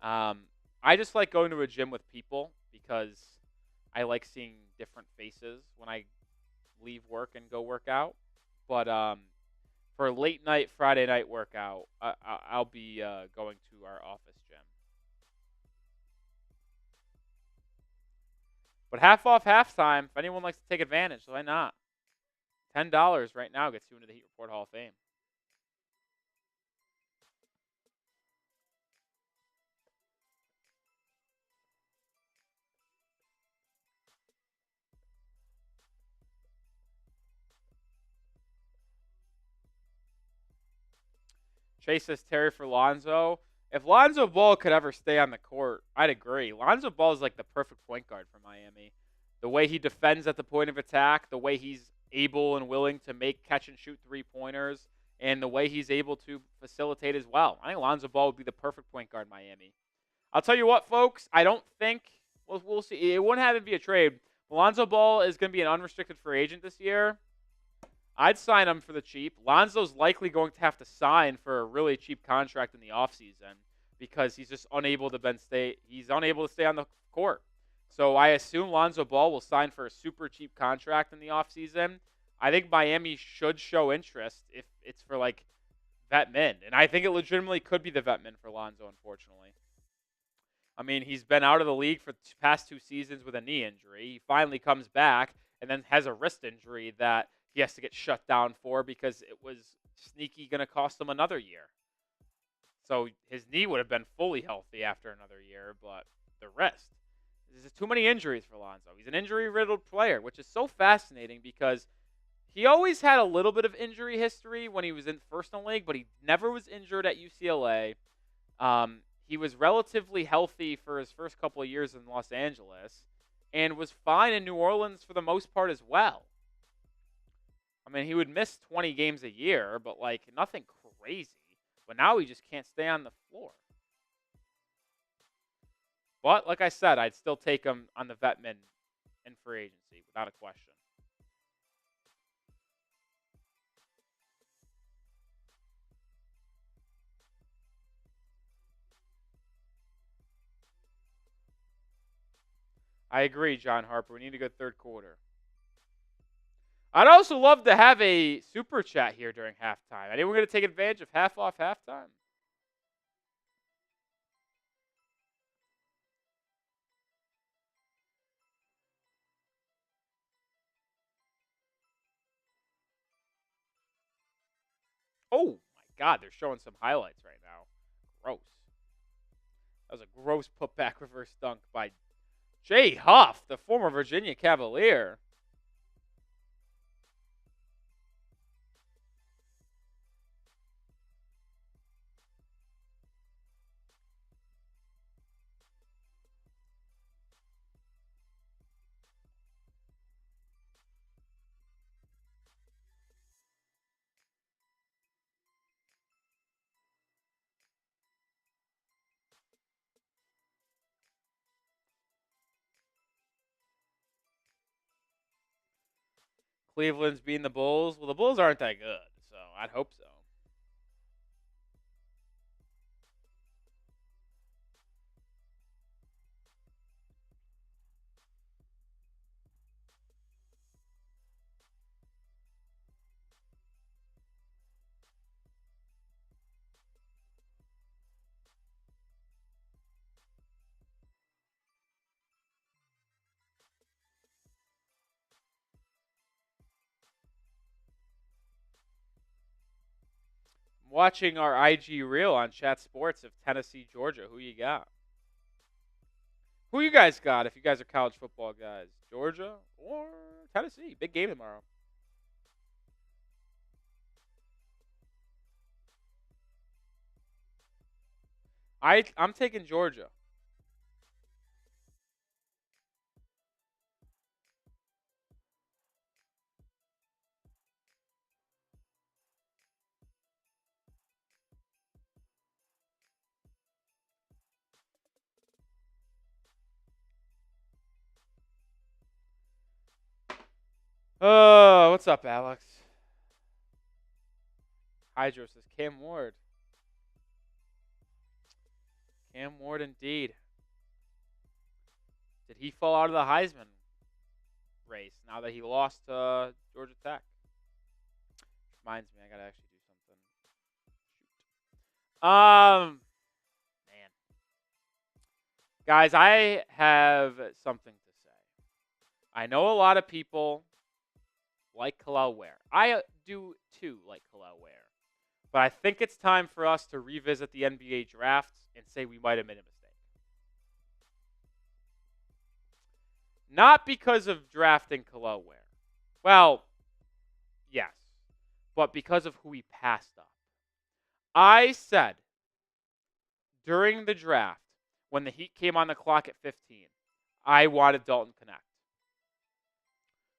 I just like going to a gym with people because I like seeing different faces when I leave work and go work out. But for a late night Friday night workout, I'll be going to our office gym. But half off halftime, if anyone likes to take advantage, why not? $10 right now gets you into the Heat Report Hall of Fame. Chase says Terry for Lonzo. If Lonzo Ball could ever stay on the court, I'd agree. Lonzo Ball is like the perfect point guard for Miami. The way he defends at the point of attack, the way he's able and willing to make catch and shoot 3-pointers, and the way he's able to facilitate as well. I think Lonzo Ball would be the perfect point guard in Miami. I'll tell you what, folks. I don't think we'll see. It wouldn't have to be a trade. Lonzo Ball is going to be an unrestricted free agent this year. I'd sign him for the cheap. Lonzo's likely going to have to sign for a really cheap contract in the offseason because he's just unable to stay on the court. So I assume Lonzo Ball will sign for a super cheap contract in the offseason. I think Miami should show interest if it's for like vet min. And I think it legitimately could be the vet min for Lonzo, unfortunately. I mean, he's been out of the league for the past 2 seasons with a knee injury. He finally comes back and then has a wrist injury that he has to get shut down for because it was sneaky going to cost him another year. So his knee would have been fully healthy after another year, but the wrist. There's too many injuries for Lonzo. He's an injury-riddled player, which is so fascinating because He always had a little bit of injury history when he was first in the league, but he never was injured at UCLA. He was relatively healthy for his first couple of years in Los Angeles and was fine in New Orleans for the most part as well. I mean, he would miss 20 games a year, but like nothing crazy. But now he just can't stay on the floor. But like I said, I'd still take him on the vet min in free agency without a question. I agree, John Harper. We need a good third quarter. I'd also love to have a super chat here during halftime. Anyone going to take advantage of half off halftime? Oh, my God. They're showing some highlights right now. Gross. That was a gross putback reverse dunk by Jay Huff, the former Virginia Cavalier. Cleveland's beating the Bulls. Well, the Bulls aren't that good, so I'd hope so. I'm watching our IG reel on Chat Sports of Tennessee, Georgia. Who you got? Who you guys got if you guys are college football guys? Georgia or Tennessee? Big game tomorrow. I'm taking Georgia. Oh, what's up, Alex? Hydro says Cam Ward. Cam Ward indeed. Did he fall out of the Heisman race now that he lost to Georgia Tech? Reminds me, I gotta actually do something. Shoot. Man. Guys, I have something to say. I know a lot of people like Kel'el Ware. I do too like Kel'el Ware. But I think it's time for us to revisit the NBA draft and say we might have made a mistake. Not because of drafting Kel'el Ware. Well, yes. But because of who he passed up. I said during the draft, when the Heat came on the clock at 15, I wanted Dalton Knecht,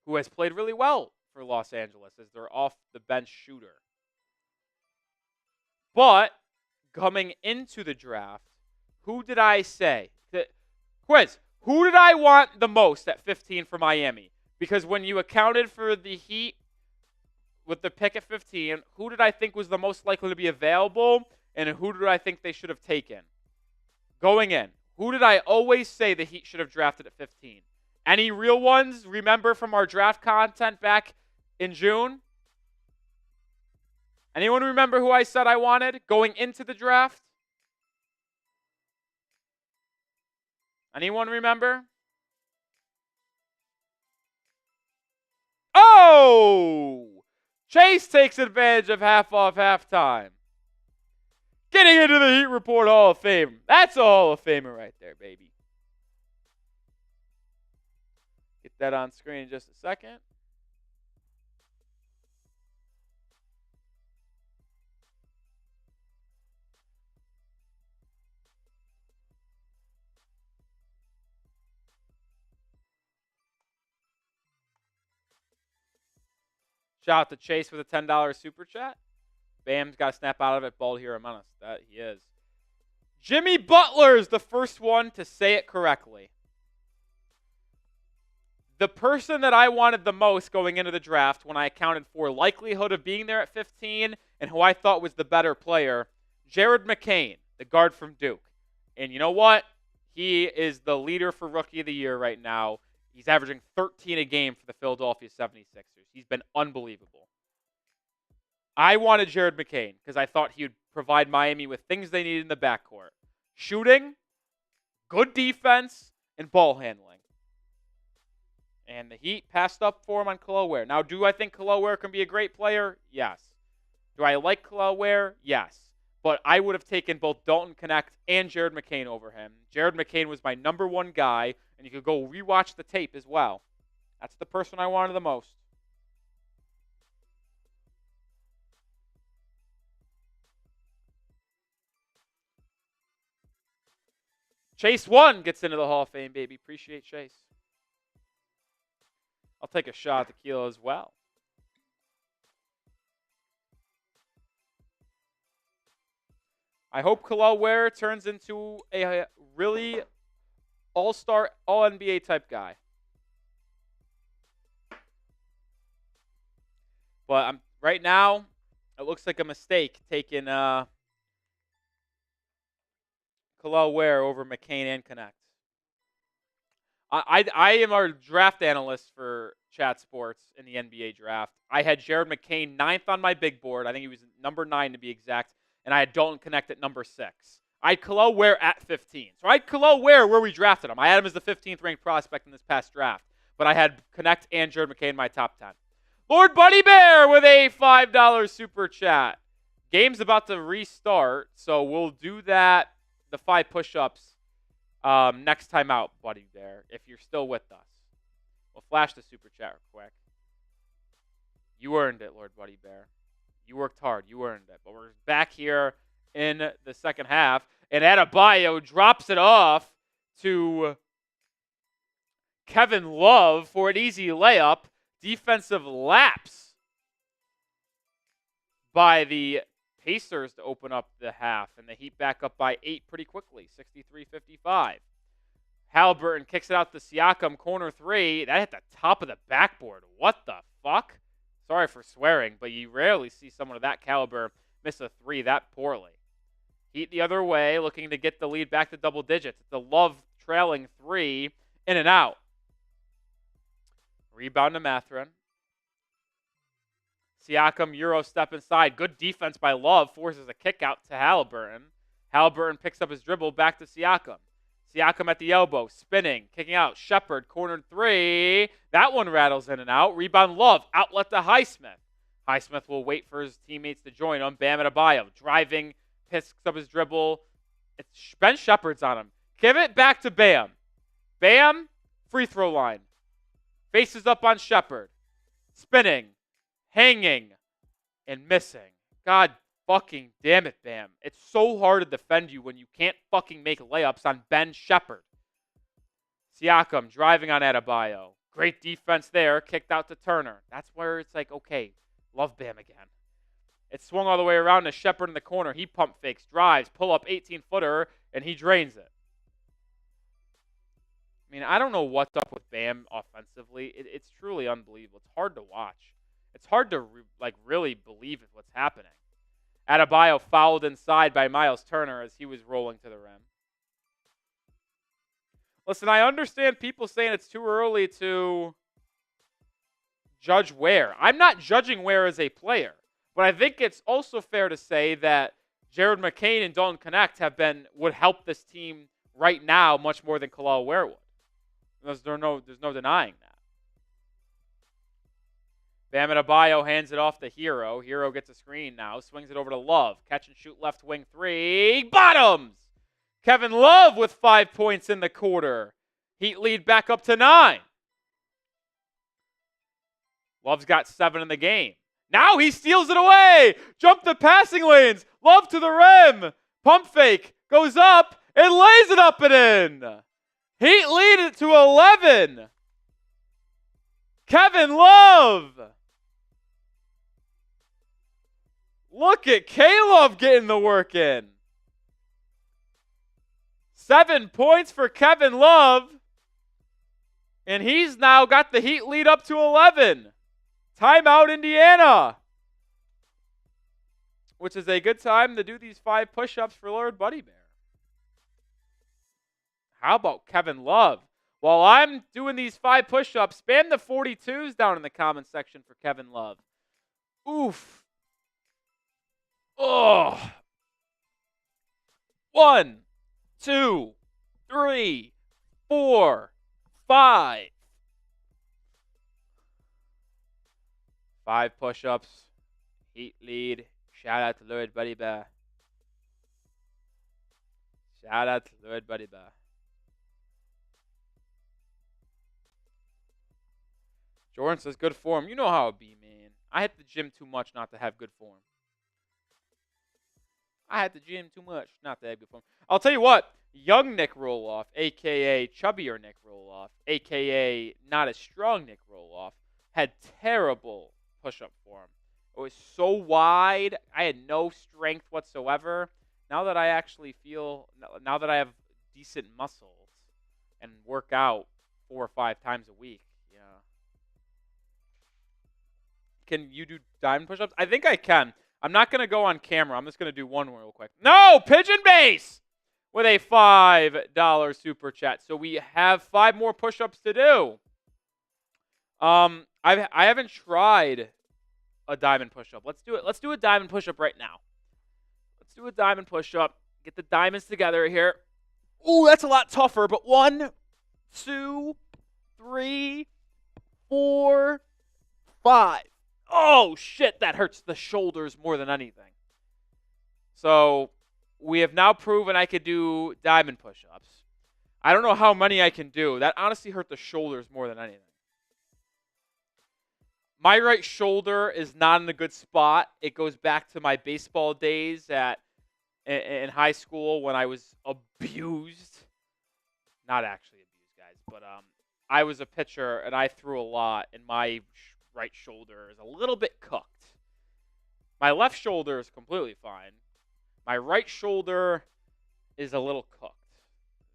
who has played really well for Los Angeles as their off-the-bench shooter. But coming into the draft, who did I say? Quiz, who did I want the most at 15 for Miami? Because when you accounted for the Heat with the pick at 15, who did I think was the most likely to be available, and who did I think they should have taken? Going in, who did I always say the Heat should have drafted at 15? Any real ones? Remember from our draft content back in June? Anyone remember who I said I wanted going into the draft? Anyone remember? Oh! Chase takes advantage of half off halftime. Getting into the Heat Report Hall of Fame. That's a Hall of Famer right there, baby. Get that on screen in just a second. Shout out to Chase with a $10 super chat. Bam's got to snap out of it. Bald here among us. That he is. Jimmy Butler is the first one to say it correctly. The person that I wanted the most going into the draft when I accounted for likelihood of being there at 15 and who I thought was the better player, Jared McCain, the guard from Duke. And you know what? He is the leader for Rookie of the Year right now. He's averaging 13 a game for the Philadelphia 76ers. He's been unbelievable. I wanted Jared McCain because I thought he would provide Miami with things they needed in the backcourt. Shooting, good defense, and ball handling. And the Heat passed up for him on Kelowna Ware. Now, do I think Kelowna Ware can be a great player? Yes. Do I like Kelowna Ware? Yes. But I would have taken both Dalton Connect and Jared McCain over him. Jared McCain was my number one guy, and you could go rewatch the tape as well. That's the person I wanted the most. Chase 1 gets into the Hall of Fame, baby. Appreciate Chase. I'll take a shot at tequila as well. I hope Kelowna Ware turns into a really all-star, all-NBA type guy. But right now, it looks like a mistake taking Kelowna Ware over McCain and Connect. I am our draft analyst for Chat Sports in the NBA draft. I had Jared McCain 9th on my big board. I think he was number 9 to be exact. And I had Dalton Connect at number 6. I had Kelowna Ware at 15. So I had Kelowna Ware where we drafted him. I had him as the 15th ranked prospect in this past draft. But I had Connect and Jared McCain in my top 10. Lord Buddy Bear with a $5 super chat. Game's about to restart, so we'll do that, the 5 push-ups, next time out, Buddy Bear, if you're still with us. We'll flash the super chat real quick. You earned it, Lord Buddy Bear. You worked hard. You earned it. But we're back here in the second half, and Adebayo drops it off to Kevin Love for an easy layup. Defensive lapse by the Pacers to open up the half, and the Heat back up by 8 pretty quickly, 63-55. Halliburton kicks it out to Siakam, corner 3. That hit the top of the backboard. What the fuck? Sorry for swearing, but you rarely see someone of that caliber miss a 3 that poorly. Heat the other way, looking to get the lead back to double digits. It's a Love trailing 3, in and out. Rebound to Mathurin. Siakam, Euro step inside. Good defense by Love. Forces a kick out to Halliburton. Halliburton picks up his dribble back to Siakam. Siakam at the elbow. Spinning. Kicking out. Shepherd. Cornered 3. That one rattles in and out. Rebound Love. Outlet to Neismith. Neismith will wait for his teammates to join him. Bam Adebayo. Driving. Picks up his dribble. It's Ben Shepherd's on him. Give it back to Bam. Bam. Free throw line. Faces up on Shepherd. Spinning. Hanging. And missing. God fucking damn it, Bam. It's so hard to defend you when you can't fucking make layups on Ben Shepherd. Siakam driving on Adebayo. Great defense there. Kicked out to Turner. That's where it's like, okay, love Bam again. It swung all the way around to Shepherd in the corner. He pump fakes, drives, pull up 18-footer, and he drains it. I mean, I don't know what's up with Bam offensively. It's truly unbelievable. It's hard to watch. It's hard to really believe what's happening. Adebayo fouled inside by Miles Turner as he was rolling to the rim. Listen, I understand people saying it's too early to judge Ware. I'm not judging Ware as a player, but I think it's also fair to say that Jared McCain and Dalton Connect would help this team right now much more than Kelowna Ware would. There's no denying that. Bam Adebayo hands it off to Hero. Hero gets a screen now. Swings it over to Love. Catch and shoot left wing 3. Bottoms! Kevin Love with 5 points in the quarter. Heat lead back up to 9. Love's got 7 in the game. Now he steals it away. Jump the passing lanes. Love to the rim. Pump fake. Goes up and lays it up and in. Heat lead it to 11. Kevin Love. Look at Caleb getting the work in. 7 points for Kevin Love. And he's now got the Heat lead up to 11. Timeout, Indiana. Which is a good time to do these 5 push-ups for Lord Buddy Bear. How about Kevin Love? While I'm doing these 5 push-ups, spam the 42s down in the comment section for Kevin Love. Oof. Oh. 1, 2, 3, 4, 5. 5 push-ups. Heat lead. Shout out to Lord Buddy Bear. Shout out to Lord Buddy Bear. Jordan says good form. You know how it be, man. I hit the gym too much not to have good form. I hit the gym too much not to have good form. I'll tell you what. Young Nic Rohloff, a.k.a. chubbier Nic Rohloff, a.k.a. not as strong Nic Rohloff, had terrible push-up form. It was so wide. I had no strength whatsoever. Now that I actually now that I have decent muscles and work out 4 or 5 times a week, yeah. Can you do diamond push-ups? I think I can. I'm not going to go on camera. I'm just going to do one real quick. No! Pigeon Base! With a $5 super chat. So we have 5 more push-ups to do. I haven't tried a diamond push-up. Let's do it. Let's do a diamond push-up right now. Let's do a diamond push-up. Get the diamonds together here. Ooh, that's a lot tougher. But 1, 2, 3, 4, 5. Oh, shit. That hurts the shoulders more than anything. So we have now proven I could do diamond push-ups. I don't know how many I can do. That honestly hurt the shoulders more than anything. My right shoulder is not in a good spot. It goes back to my baseball days in high school when I was abused. Not actually abused, guys, but I was a pitcher and I threw a lot, and my right shoulder is a little bit cooked. My left shoulder is completely fine. My right shoulder is a little cooked.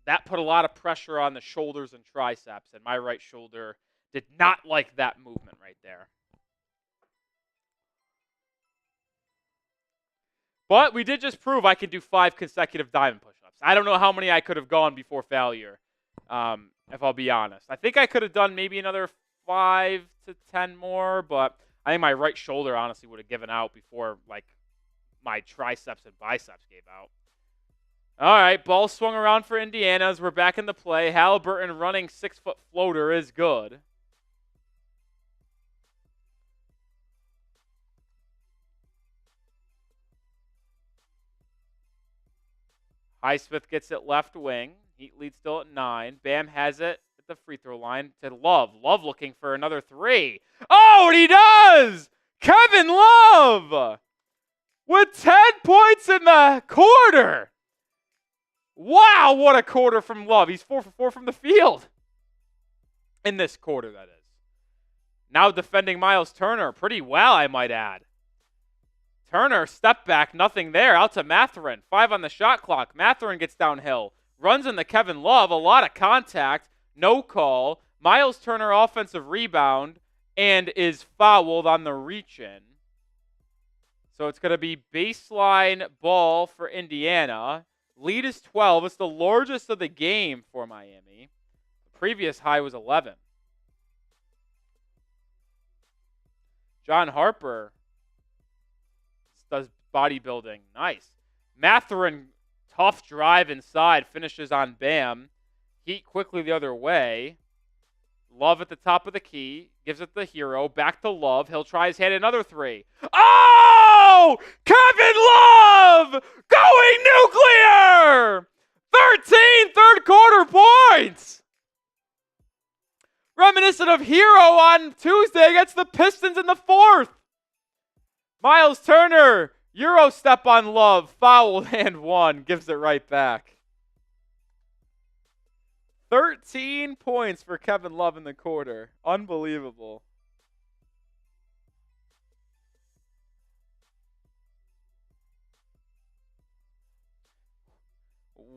That put a lot of pressure on the shoulders and triceps, and my right shoulder did not like that movement right there. But we did just prove I can do 5 consecutive diamond push-ups. I don't know how many I could have gone before failure, if I'll be honest. I think I could have done maybe another 5 to 10 more, but I think my right shoulder honestly would have given out before like my triceps and biceps gave out. All right, ball swung around for Indiana as we're back in the play. Halliburton running 6-foot floater is good. Neismith gets it left wing. Heat lead still at 9. Bam has it at the free throw line to Love. Love looking for another 3. Oh, and he does! Kevin Love with 10 points in the quarter. Wow, what a quarter from Love. He's 4 for 4 from the field. In this quarter, that is. Now defending Miles Turner pretty well, I might add. Turner, step back, nothing there. Out to Mathurin. 5 on the shot clock. Mathurin gets downhill. Runs into Kevin Love. A lot of contact. No call. Miles Turner offensive rebound and is fouled on the reach-in. So it's going to be baseline ball for Indiana. Lead is 12. It's the largest of the game for Miami. The previous high was 11. John Harper does bodybuilding. Nice. Mathurin, tough drive inside, finishes on Bam. Heat quickly the other way. Love at the top of the key. Gives it the hero. Back to Love. He'll try his hand another 3. Oh! Kevin Love! Going nuclear! 13 third quarter points! Reminiscent of Hero on Tuesday against the Pistons in the 4th. Miles Turner, Euro step on Love, fouled and 1, gives it right back. 13 points for Kevin Love in the quarter. Unbelievable.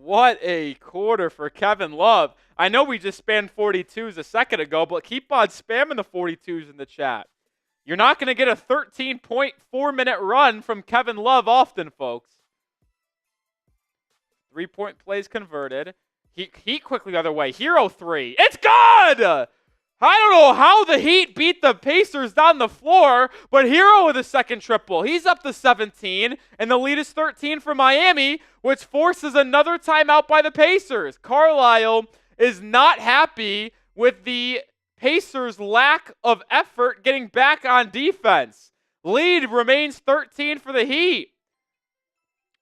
What a quarter for Kevin Love. I know we just spammed 42s a second ago, but keep on spamming the 42s in the chat. You're not going to get a 13.4-minute run from Kevin Love often, folks. 3-point plays converted. Heat quickly the other way. Hero 3. It's good! I don't know how the Heat beat the Pacers down the floor, but Hero with a second triple. He's up to 17, and the lead is 13 for Miami, which forces another timeout by the Pacers. Carlisle is not happy with the Pacers' lack of effort getting back on defense. Lead remains 13 for the Heat.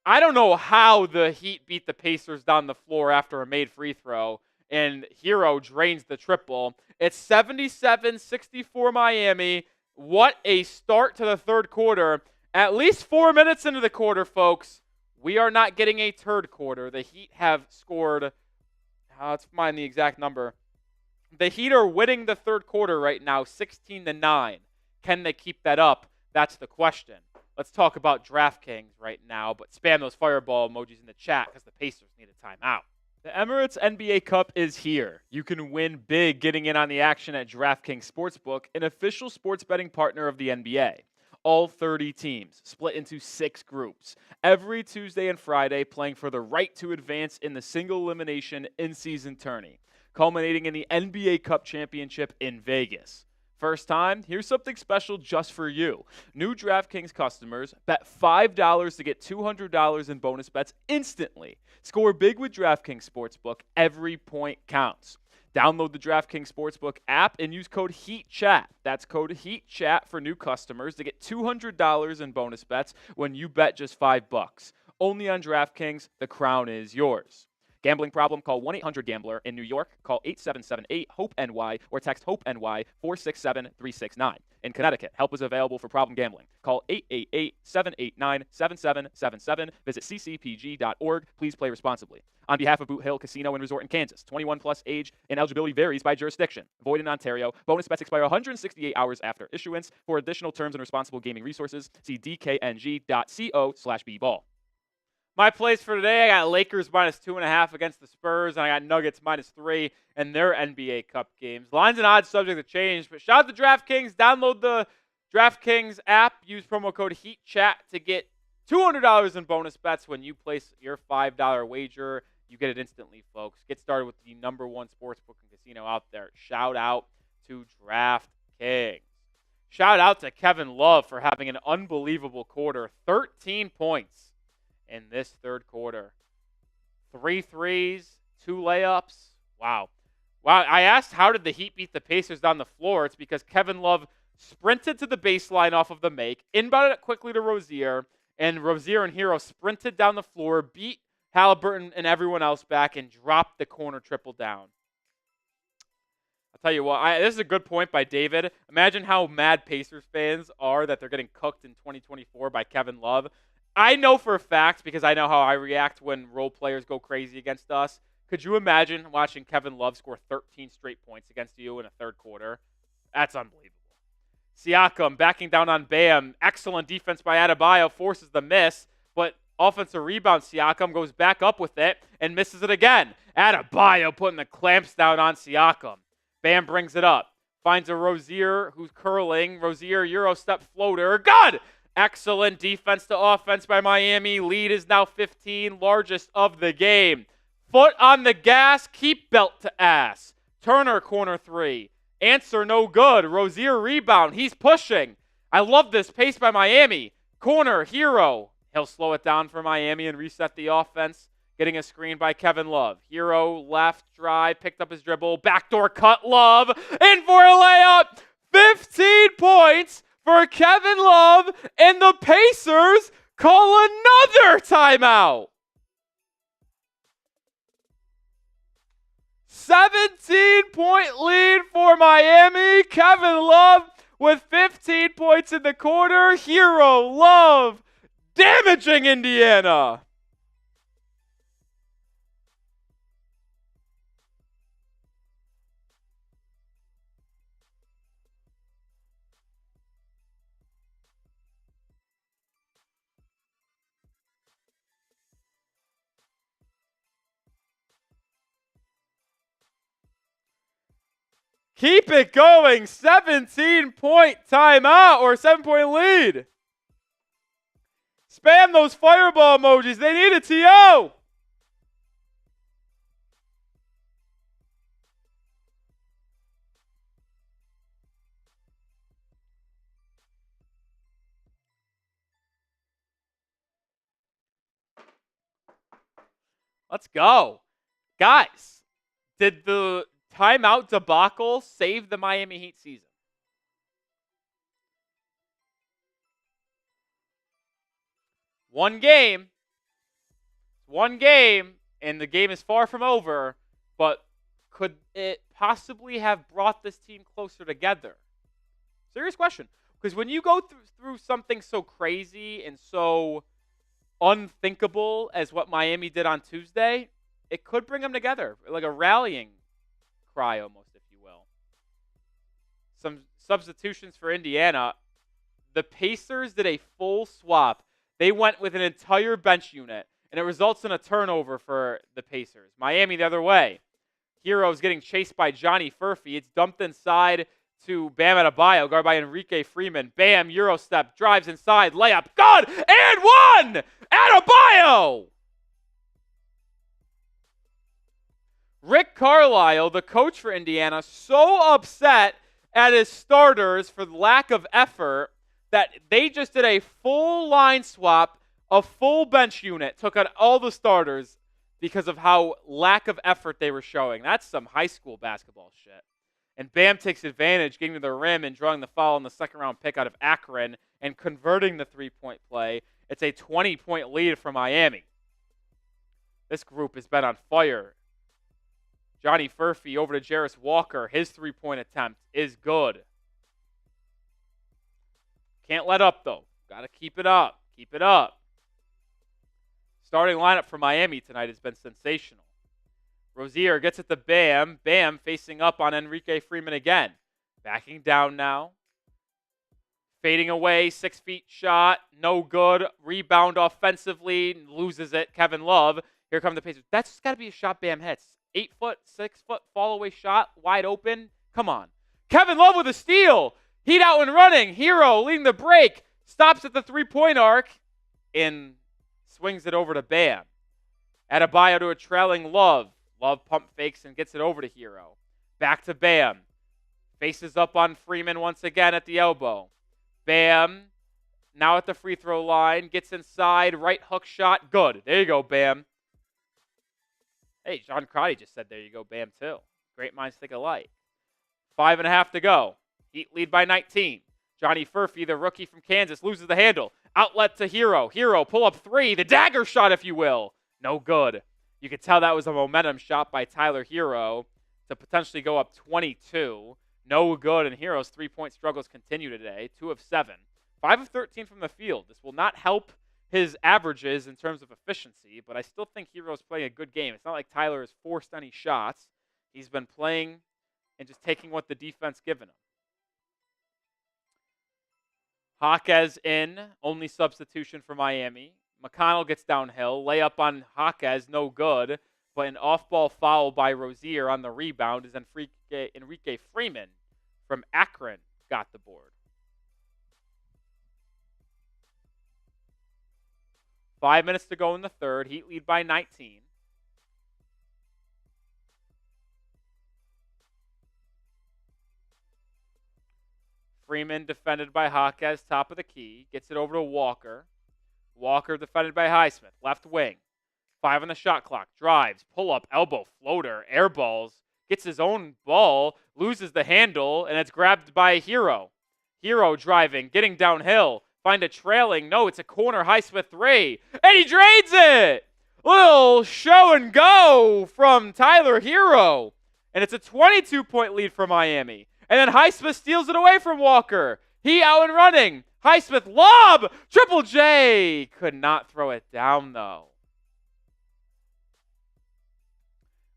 I don't know how the Heat beat the Pacers down the floor after a made free throw, and Hero drains the triple. It's 77-64 Miami. What a start to the third quarter. At least 4 minutes into the quarter, folks. We are not getting a third quarter. The Heat have scored, let's find the exact number. The Heat are winning the third quarter right now, 16-9. Can they keep that up? That's the question. Let's talk about DraftKings right now, but spam those fireball emojis in the chat because the Pacers need a timeout. The Emirates NBA Cup is here. You can win big getting in on the action at DraftKings Sportsbook, an official sports betting partner of the NBA. All 30 teams, split into 6 groups, every Tuesday and Friday playing for the right to advance in the single elimination in-season tourney, culminating in the NBA Cup Championship in Vegas. First time, here's something special just for you. New DraftKings customers bet $5 to get $200 in bonus bets instantly. Score big with DraftKings Sportsbook. Every point counts. Download the DraftKings Sportsbook app and use code HEATCHAT. That's code HEATCHAT for new customers to get $200 in bonus bets when you bet just $5. Only on DraftKings, the crown is yours. Gambling problem? Call 1-800-GAMBLER. In New York, call 8778-HOPE-NY or text HOPE-NY 467-369. In Connecticut, help is available for problem gambling. Call 888-789-7777. Visit ccpg.org. Please play responsibly. On behalf of Boot Hill Casino and Resort in Kansas, 21 plus age and eligibility varies by jurisdiction. Void in Ontario. Bonus bets expire 168 hours after issuance. For additional terms and responsible gaming resources, see dkng.co/bball. My plays for today, I got Lakers -2.5 against the Spurs, and I got Nuggets -3 in their NBA Cup games. Lines and odds subject to change, but shout out to DraftKings. Download the DraftKings app. Use promo code HEATCHAT to get $200 in bonus bets when you place your $5 wager. You get it instantly, folks. Get started with the #1 sportsbook and casino out there. Shout out to DraftKings. Shout out to Kevin Love for having an unbelievable quarter. 13 points in this third quarter. 3 threes, 2 layups. Wow. I asked how did the Heat beat the Pacers down the floor. It's because Kevin Love sprinted to the baseline off of the make, inbounded it quickly to Rozier, and Rozier and Hero sprinted down the floor, beat Halliburton and everyone else back, and dropped the corner triple down. I'll tell you what, this is a good point by David. Imagine how mad Pacers fans are that they're getting cooked in 2024 by Kevin Love. I know for a fact, because I know how I react when role players go crazy against us. Could you imagine watching Kevin Love score 13 straight points against you in a third quarter? That's unbelievable. Siakam backing down on Bam. Excellent defense by Adebayo, forces the miss, but offensive rebound. Siakam goes back up with it and misses it again. Adebayo putting the clamps down on Siakam. Bam brings it up. Finds a Rozier who's curling. Rozier Euro step floater. Good! Excellent defense to offense by Miami. Lead is now 15, largest of the game. Foot on the gas, keep belt to ass. Turner, corner 3. Answer no good. Rozier rebound. He's pushing. I love this pace by Miami. Corner, Hero. He'll slow it down for Miami and reset the offense. Getting a screen by Kevin Love. Hero, left, drive, picked up his dribble. Backdoor cut, Love. In for a layup. 15 points for Kevin Love, and the Pacers call another timeout. 17-point lead for Miami. Kevin Love with 15 points in the quarter. Hero, Love, damaging Indiana. Keep it going. 17-point timeout or 7-point lead. Spam those fireball emojis. They need a TO. Let's go. Guys, did the timeout debacle save the Miami Heat season? One game, and the game is far from over, but could it possibly have brought this team closer together? Serious question. Because when you go through something so crazy and so unthinkable as what Miami did on Tuesday, it could bring them together, like a rallying cry almost, if you will. Some substitutions for Indiana. The Pacers did a full swap. They went with an entire bench unit, and it results in a turnover for the Pacers. Miami the other way. Hero's getting chased by Johnny Furphy. It's dumped inside to Bam Adebayo, guarded by Enrique Freeman. Bam, Euro step, drives inside, layup, good, and one! Adebayo! Rick Carlisle, the coach for Indiana, so upset at his starters for the lack of effort that they just did a full line swap, a full bench unit, took out all the starters because of how lack of effort they were showing. That's some high school basketball shit. And Bam takes advantage, getting to the rim and drawing the foul in the second-round pick out of Akron and converting the three-point play. It's a 20-point lead for Miami. This group has been on fire. Johnny Furphy over to Jarris Walker. His three-point attempt is good. Can't let up, though. Got to keep it up. Keep it up. Starting lineup for Miami tonight has been sensational. Rozier gets it to Bam. Bam facing up on Enrique Freeman again. Backing down now. Fading away. 6 feet shot. No good. Rebound offensively. Loses it. Kevin Love. Here come the Pacers. That's just got to be a shot Bam hits. 8 foot, 6 foot fall away shot. Wide open. Come on. Kevin Love with a steal. Heat out and running. Hero leading the break. Stops at the 3-point arc. And swings it over to Bam. Adebayo to a trailing Love. Love pump fakes and gets it over to Hero. Back to Bam. Faces up on Freeman once again at the elbow. Bam. Now at the free throw line. Gets inside. Right hook shot. Good. There you go, Bam. Hey, John Crotty just said there you go, Bam, too. Great minds think alike. 5.5 to go. Heat lead by 19. Johnny Furphy, the rookie from Kansas, loses the handle. Outlet to Hero. Hero, pull up 3. The dagger shot, if you will. No good. You could tell that was a momentum shot by Tyler Hero to potentially go up 22. No good, and Hero's three-point struggles continue today. 2 of 7. 5 of 13 from the field. This will not help his averages in terms of efficiency, but I still think Hero's playing a good game. It's not like Tyler has forced any shots. He's been playing and just taking what the defense given him. Jaquez in, only substitution for Miami. McConnell gets downhill. Layup on Jaquez, no good. But an off-ball foul by Rozier on the rebound is Enrique Freeman from Akron got the board. 5 minutes to go in the third. Heat lead by 19. Freeman defended by Jaquez, top of the key. Gets it over to Walker. Walker defended by Neismith, left wing. 5 on the shot clock. Drives, pull up, elbow, floater, air balls. Gets his own ball, loses the handle, and it's grabbed by Hero. Hero driving, getting downhill. Find a trailing. No, it's a corner Neismith 3. And he drains it! Little show and go from Tyler Hero. And it's a 22-point lead for Miami. And then Neismith steals it away from Walker. He out and running. Neismith lob! Triple J! Could not throw it down, though.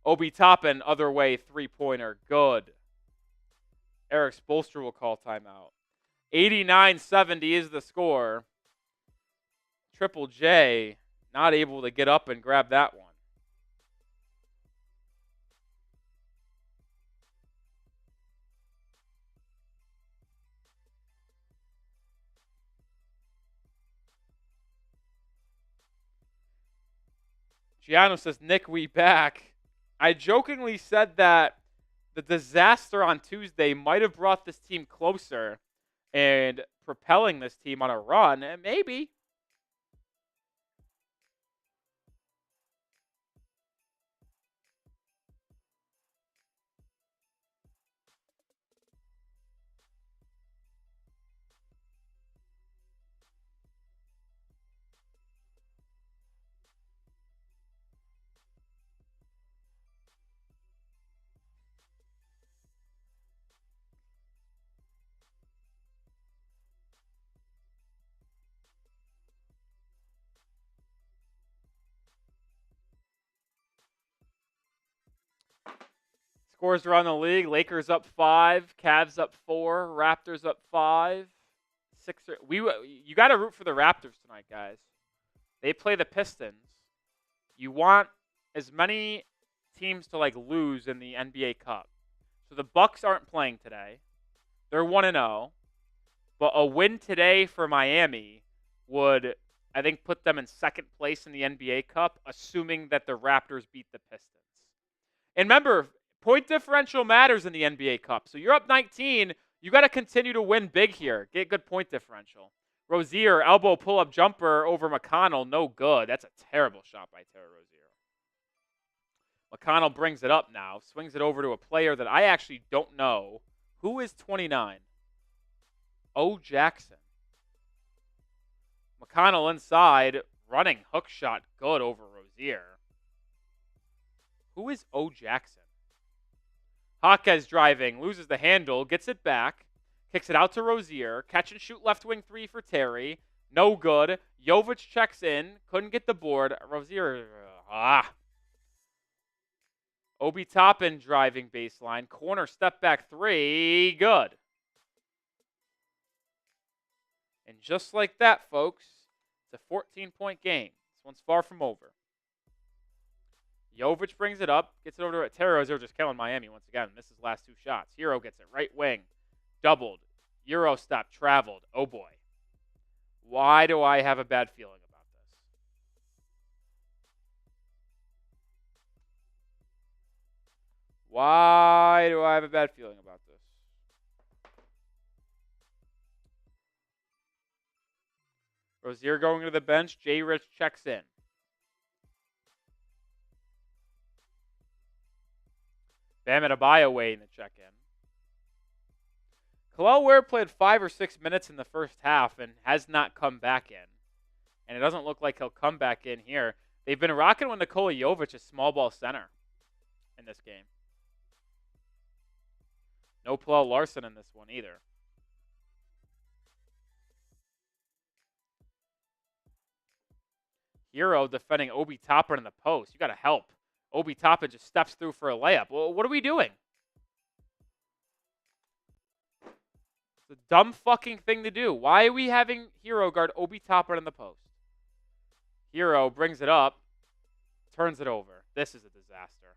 Obi Toppin, other way, three-pointer. Good. Eric Spoelstra will call timeout. 89-70 is the score. Triple J not able to get up and grab that one. Giano says, Nick, we back. I jokingly said that the disaster on Tuesday might have brought this team closer and propelling this team on a run. And maybe. Scores around the league. Lakers up 5, Cavs up 4, Raptors up 5, Sixers. You got to root for the Raptors tonight, guys. They play the Pistons. You want as many teams to lose in the NBA Cup. So the Bucks aren't playing today. They're 1-0, but a win today for Miami would, I think, put them in second place in the NBA Cup, assuming that the Raptors beat the Pistons. And remember, point differential matters in the NBA Cup. So you're up 19. You got to continue to win big here. Get good point differential. Rozier, elbow pull-up jumper over McConnell. No good. That's a terrible shot by Terry Rozier. McConnell brings it up now. Swings it over to a player that I actually don't know. Who is 29? O. Jackson. McConnell inside. Running hook shot. Good over Rozier. Who is O. Jackson? Jaquez driving, loses the handle, gets it back, kicks it out to Rozier, catch and shoot left wing 3 for Terry, no good. Jovic checks in, couldn't get the board. Rozier, Obi Toppin driving baseline, corner step back 3, good. And just like that, folks, it's a 14-point game. This one's far from over. Jovic brings it up, gets it over to Terry Rozier, just killing Miami once again. Misses last 2 shots. Hero gets it, right wing, doubled, Euro step, traveled. Oh boy. Why do I have a bad feeling about this? Why do I have a bad feeling about this? Rozier going to the bench. J. Rich checks in. Bam Adebayo waiting to check in. Kel'el Ware played 5 or 6 minutes in the first half and has not come back in. And it doesn't look like he'll come back in here. They've been rocking with Nikola Jovic as small ball center in this game. No Plau Larson in this one either. Hero defending Obi Toppin in the post. You got to help. Obi Toppin just steps through for a layup. Well, what are we doing? It's a dumb fucking thing to do. Why are we having Hero guard Obi Toppin in the post? Hero brings it up, turns it over. This is a disaster.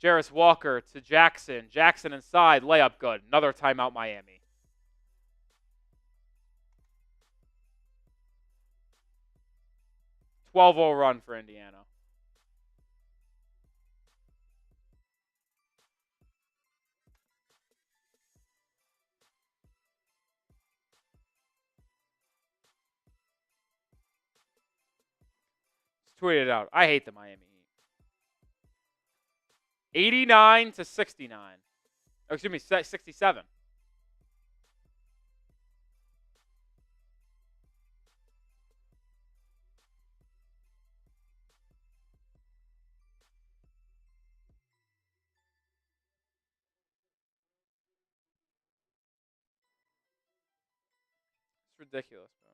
Jarris Walker to Jackson. Jackson inside, layup good. Another timeout, Miami. $12-0 run for Indiana. Just tweet it out. I hate the Miami Heat. 89-69. Oh, excuse me, 67. It's ridiculous, man.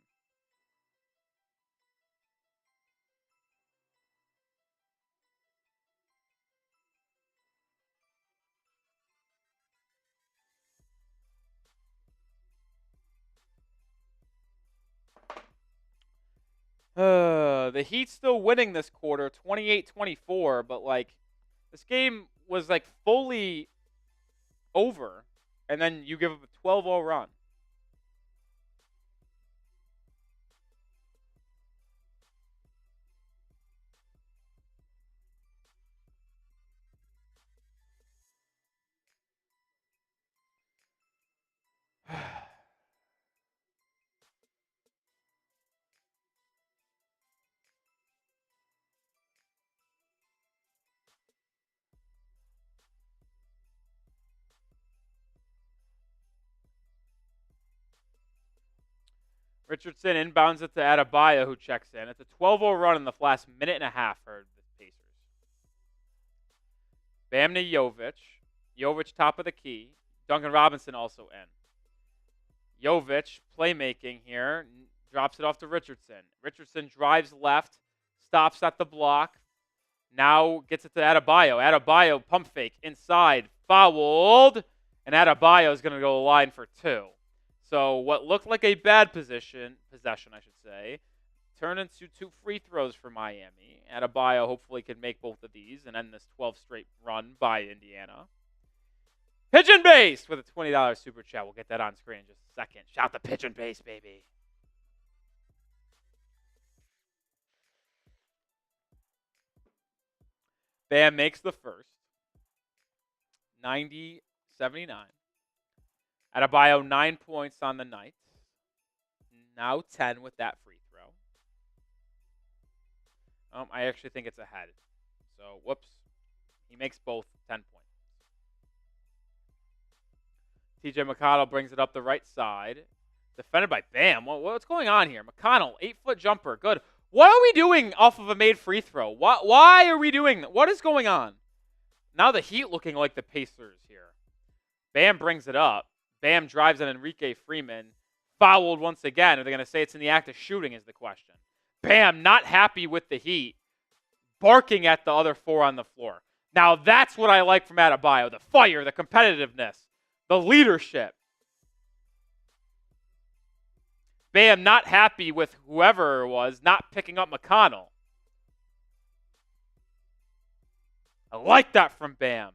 The Heat still winning this quarter, 28-24, but this game was fully over, and then you give up a 12-0 run. Richardson inbounds it to Adebayo, who checks in. It's a 12-0 run in the last minute and a half for the Pacers. Bam to Jovic. Jovic top of the key. Duncan Robinson also in. Jovic, playmaking here, drops it off to Richardson. Richardson drives left, stops at the block. Now gets it to Adebayo. Adebayo, pump fake, inside, fouled. And Adebayo is going to go to the line for 2. So what looked like a bad possession, I should say, turned into 2 free throws for Miami. Adebayo hopefully can make both of these and end this 12 straight run by Indiana. Pigeon Base with a $20 super chat. We'll get that on screen in just a second. Shout the Pigeon Base, baby. Bam makes the first. 90-79. Adebayo 9 points on the night. Now 10 with that free throw. I actually think it's ahead. So, whoops. He makes both 10 points. TJ McConnell brings it up the right side. Defended by Bam. What's going on here? McConnell, 8-foot jumper. Good. What are we doing off of a made free throw? Why are we doing that? What is going on? Now the Heat looking like the Pacers here. Bam brings it up. Bam drives on Enrique Freeman. Fouled once again. Are they going to say it's in the act of shooting is the question. Bam not happy with the Heat. Barking at the other 4 on the floor. Now that's what I like from Adebayo. The fire, the competitiveness, the leadership. Bam not happy with whoever it was not picking up McConnell. I like that from Bam.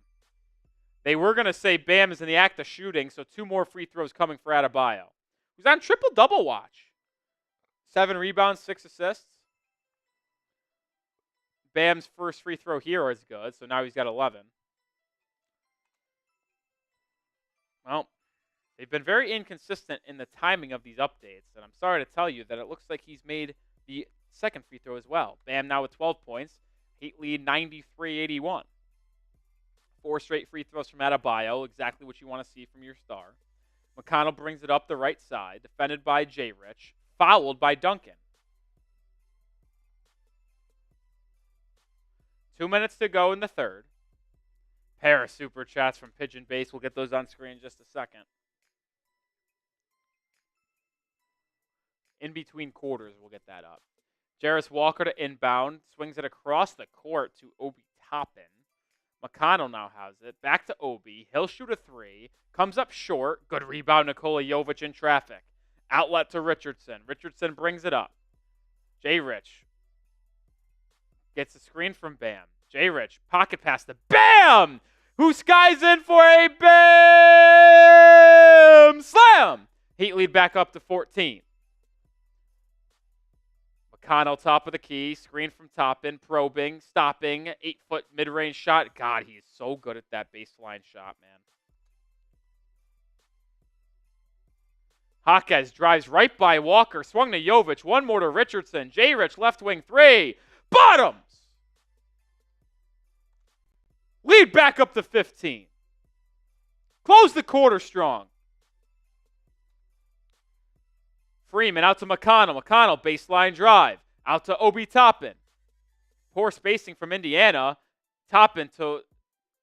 They were going to say Bam is in the act of shooting, so 2 more free throws coming for Adebayo. Who's on triple-double watch. 7 rebounds, 6 assists. Bam's first free throw here is good, so now he's got 11. Well, they've been very inconsistent in the timing of these updates, and I'm sorry to tell you that it looks like he's made the second free throw as well. Bam now with 12 points. Heat lead 93-81. 4 straight free throws from Adebayo, exactly what you want to see from your star. McConnell brings it up the right side, defended by J. Rich, fouled by Duncan. 2 minutes to go in the third. Pair of super chats from Pigeon Base. We'll get those on screen in just a second. In between quarters, we'll get that up. Jarris Walker to inbound. Swings it across the court to Obi Toppin. McConnell now has it. Back to Obi. He'll shoot a 3. Comes up short. Good rebound, Nikola Jovic in traffic. Outlet to Richardson. Richardson brings it up. J. Rich gets a screen from Bam. J. Rich, pocket pass to Bam! Who skies in for a Bam! Slam! Heat lead back up to 14. McConnell top of the key. Screen from Toppin. Probing. Stopping. 8-foot mid-range shot. God, he is so good at that baseline shot, man. Jaquez drives right by Walker. Swung to Jovic. 1 more to Richardson. J. Rich left wing 3. Bottoms! Lead back up to 15. Close the quarter strong. Freeman out to McConnell. McConnell baseline drive. Out to Obi Toppin. Poor spacing from Indiana. Toppin to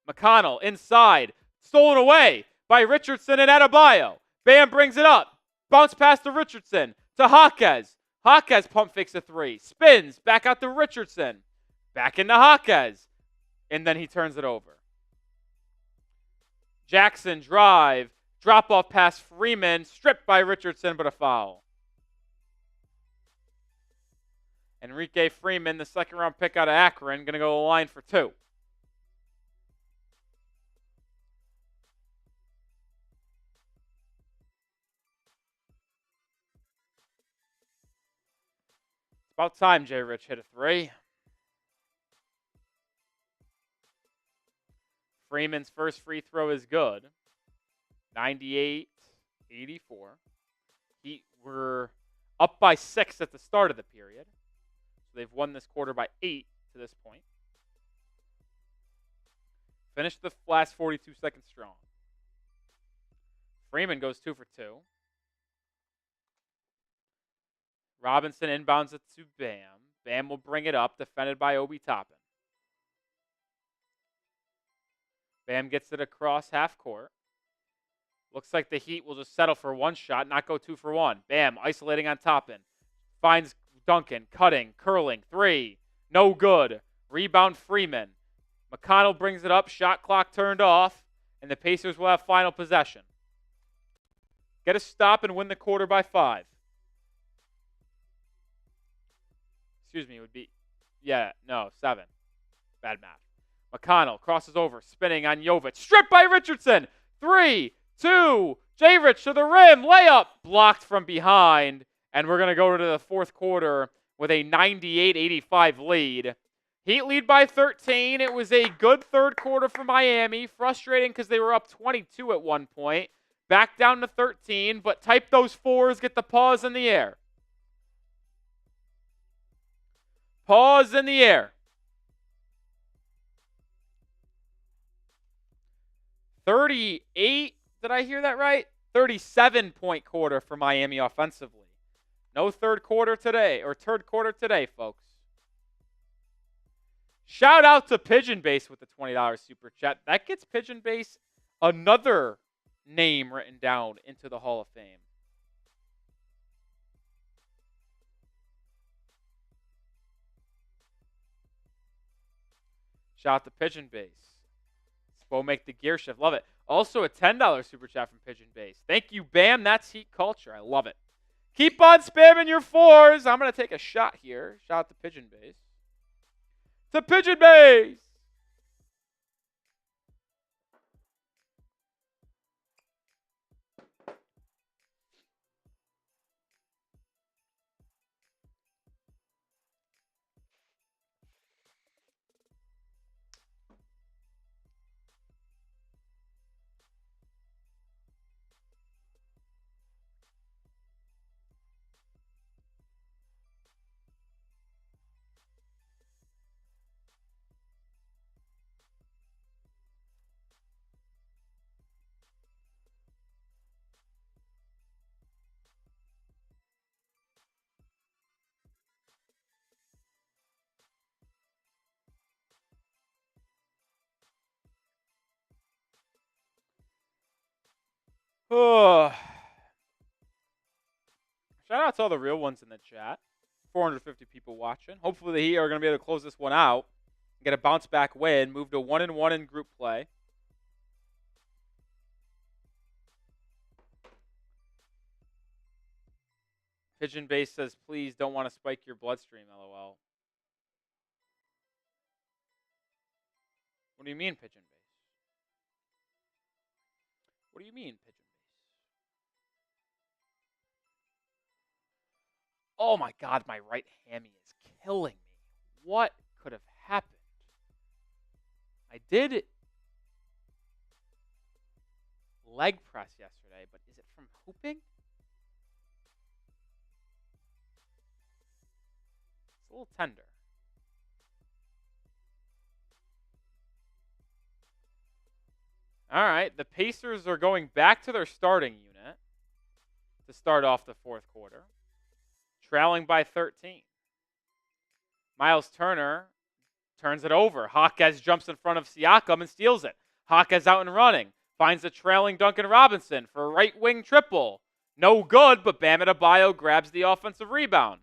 McConnell inside. Stolen away by Richardson and Adebayo. Bam brings it up. Bounce pass to Richardson. To Jaquez. Jaquez pump fakes a 3. Spins. Back out to Richardson. Back into Jaquez. And then he turns it over. Jackson drive. Drop off pass Freeman. Stripped by Richardson, but a foul. Enrique Freeman, the second round pick out of Akron, going to go to the line for 2. It's about time J. Rich hit a 3. Freeman's first free throw is good. 98-84. Heat were up by 6 at the start of the period. So they've won this quarter by 8 to this point. Finished the last 42 seconds strong. Freeman goes 2 for 2. Robinson inbounds it to Bam. Bam will bring it up, defended by Obi Toppin. Bam gets it across half court. Looks like the Heat will just settle for one shot, not go 2 for 1. Bam, isolating on Toppin. Finds Duncan, cutting, curling, 3. No good. Rebound Freeman. McConnell brings it up, shot clock turned off, and the Pacers will have final possession. Get a stop and win the quarter by 5. Excuse me, it would be, 7. Bad math. McConnell crosses over, spinning on Jovic. Stripped by Richardson. 3, 2, Jovic to the rim, layup. Blocked from behind, and we're going to go to the fourth quarter with a 98-85 lead. Heat lead by 13. It was a good third quarter for Miami. Frustrating because they were up 22 at one point. Back down to 13, but type those fours, get the paws in the air. Paws in the air. 38, did I hear that right? 37-point quarter for Miami offensively. No third quarter today, folks. Shout out to Pigeon Base with the $20 super chat. That gets Pigeon Base another name written down into the Hall of Fame. Shout out to Pigeon Base. Spo make the gear shift. Love it. Also a $10 super chat from Pigeon Base. Thank you, Bam. That's Heat culture. I love it. Keep on spamming your fours. I'm going to take a shot here. Shout out to Pigeon Base. To Pigeon Base. Oh. Shout out to all the real ones in the chat. 450 people watching. Hopefully the Heat are going to be able to close this one out. Get a bounce back win. Move to 1-1 in group play. Pigeon Base says, please don't want to spike your bloodstream, LOL. What do you mean, Pigeon Base? What do you mean, Pigeon Base? Oh my God, my right hammy is killing me. What could have happened? I did leg press yesterday, but is it from hooping? It's a little tender. All right, the Pacers are going back to their starting unit to start off the fourth quarter. Trailing by 13. Miles Turner turns it over. Hawkes jumps in front of Siakam and steals it. Hawkes out and running. Finds the trailing Duncan Robinson for a right wing triple. No good, but Bam Adebayo grabs the offensive rebound.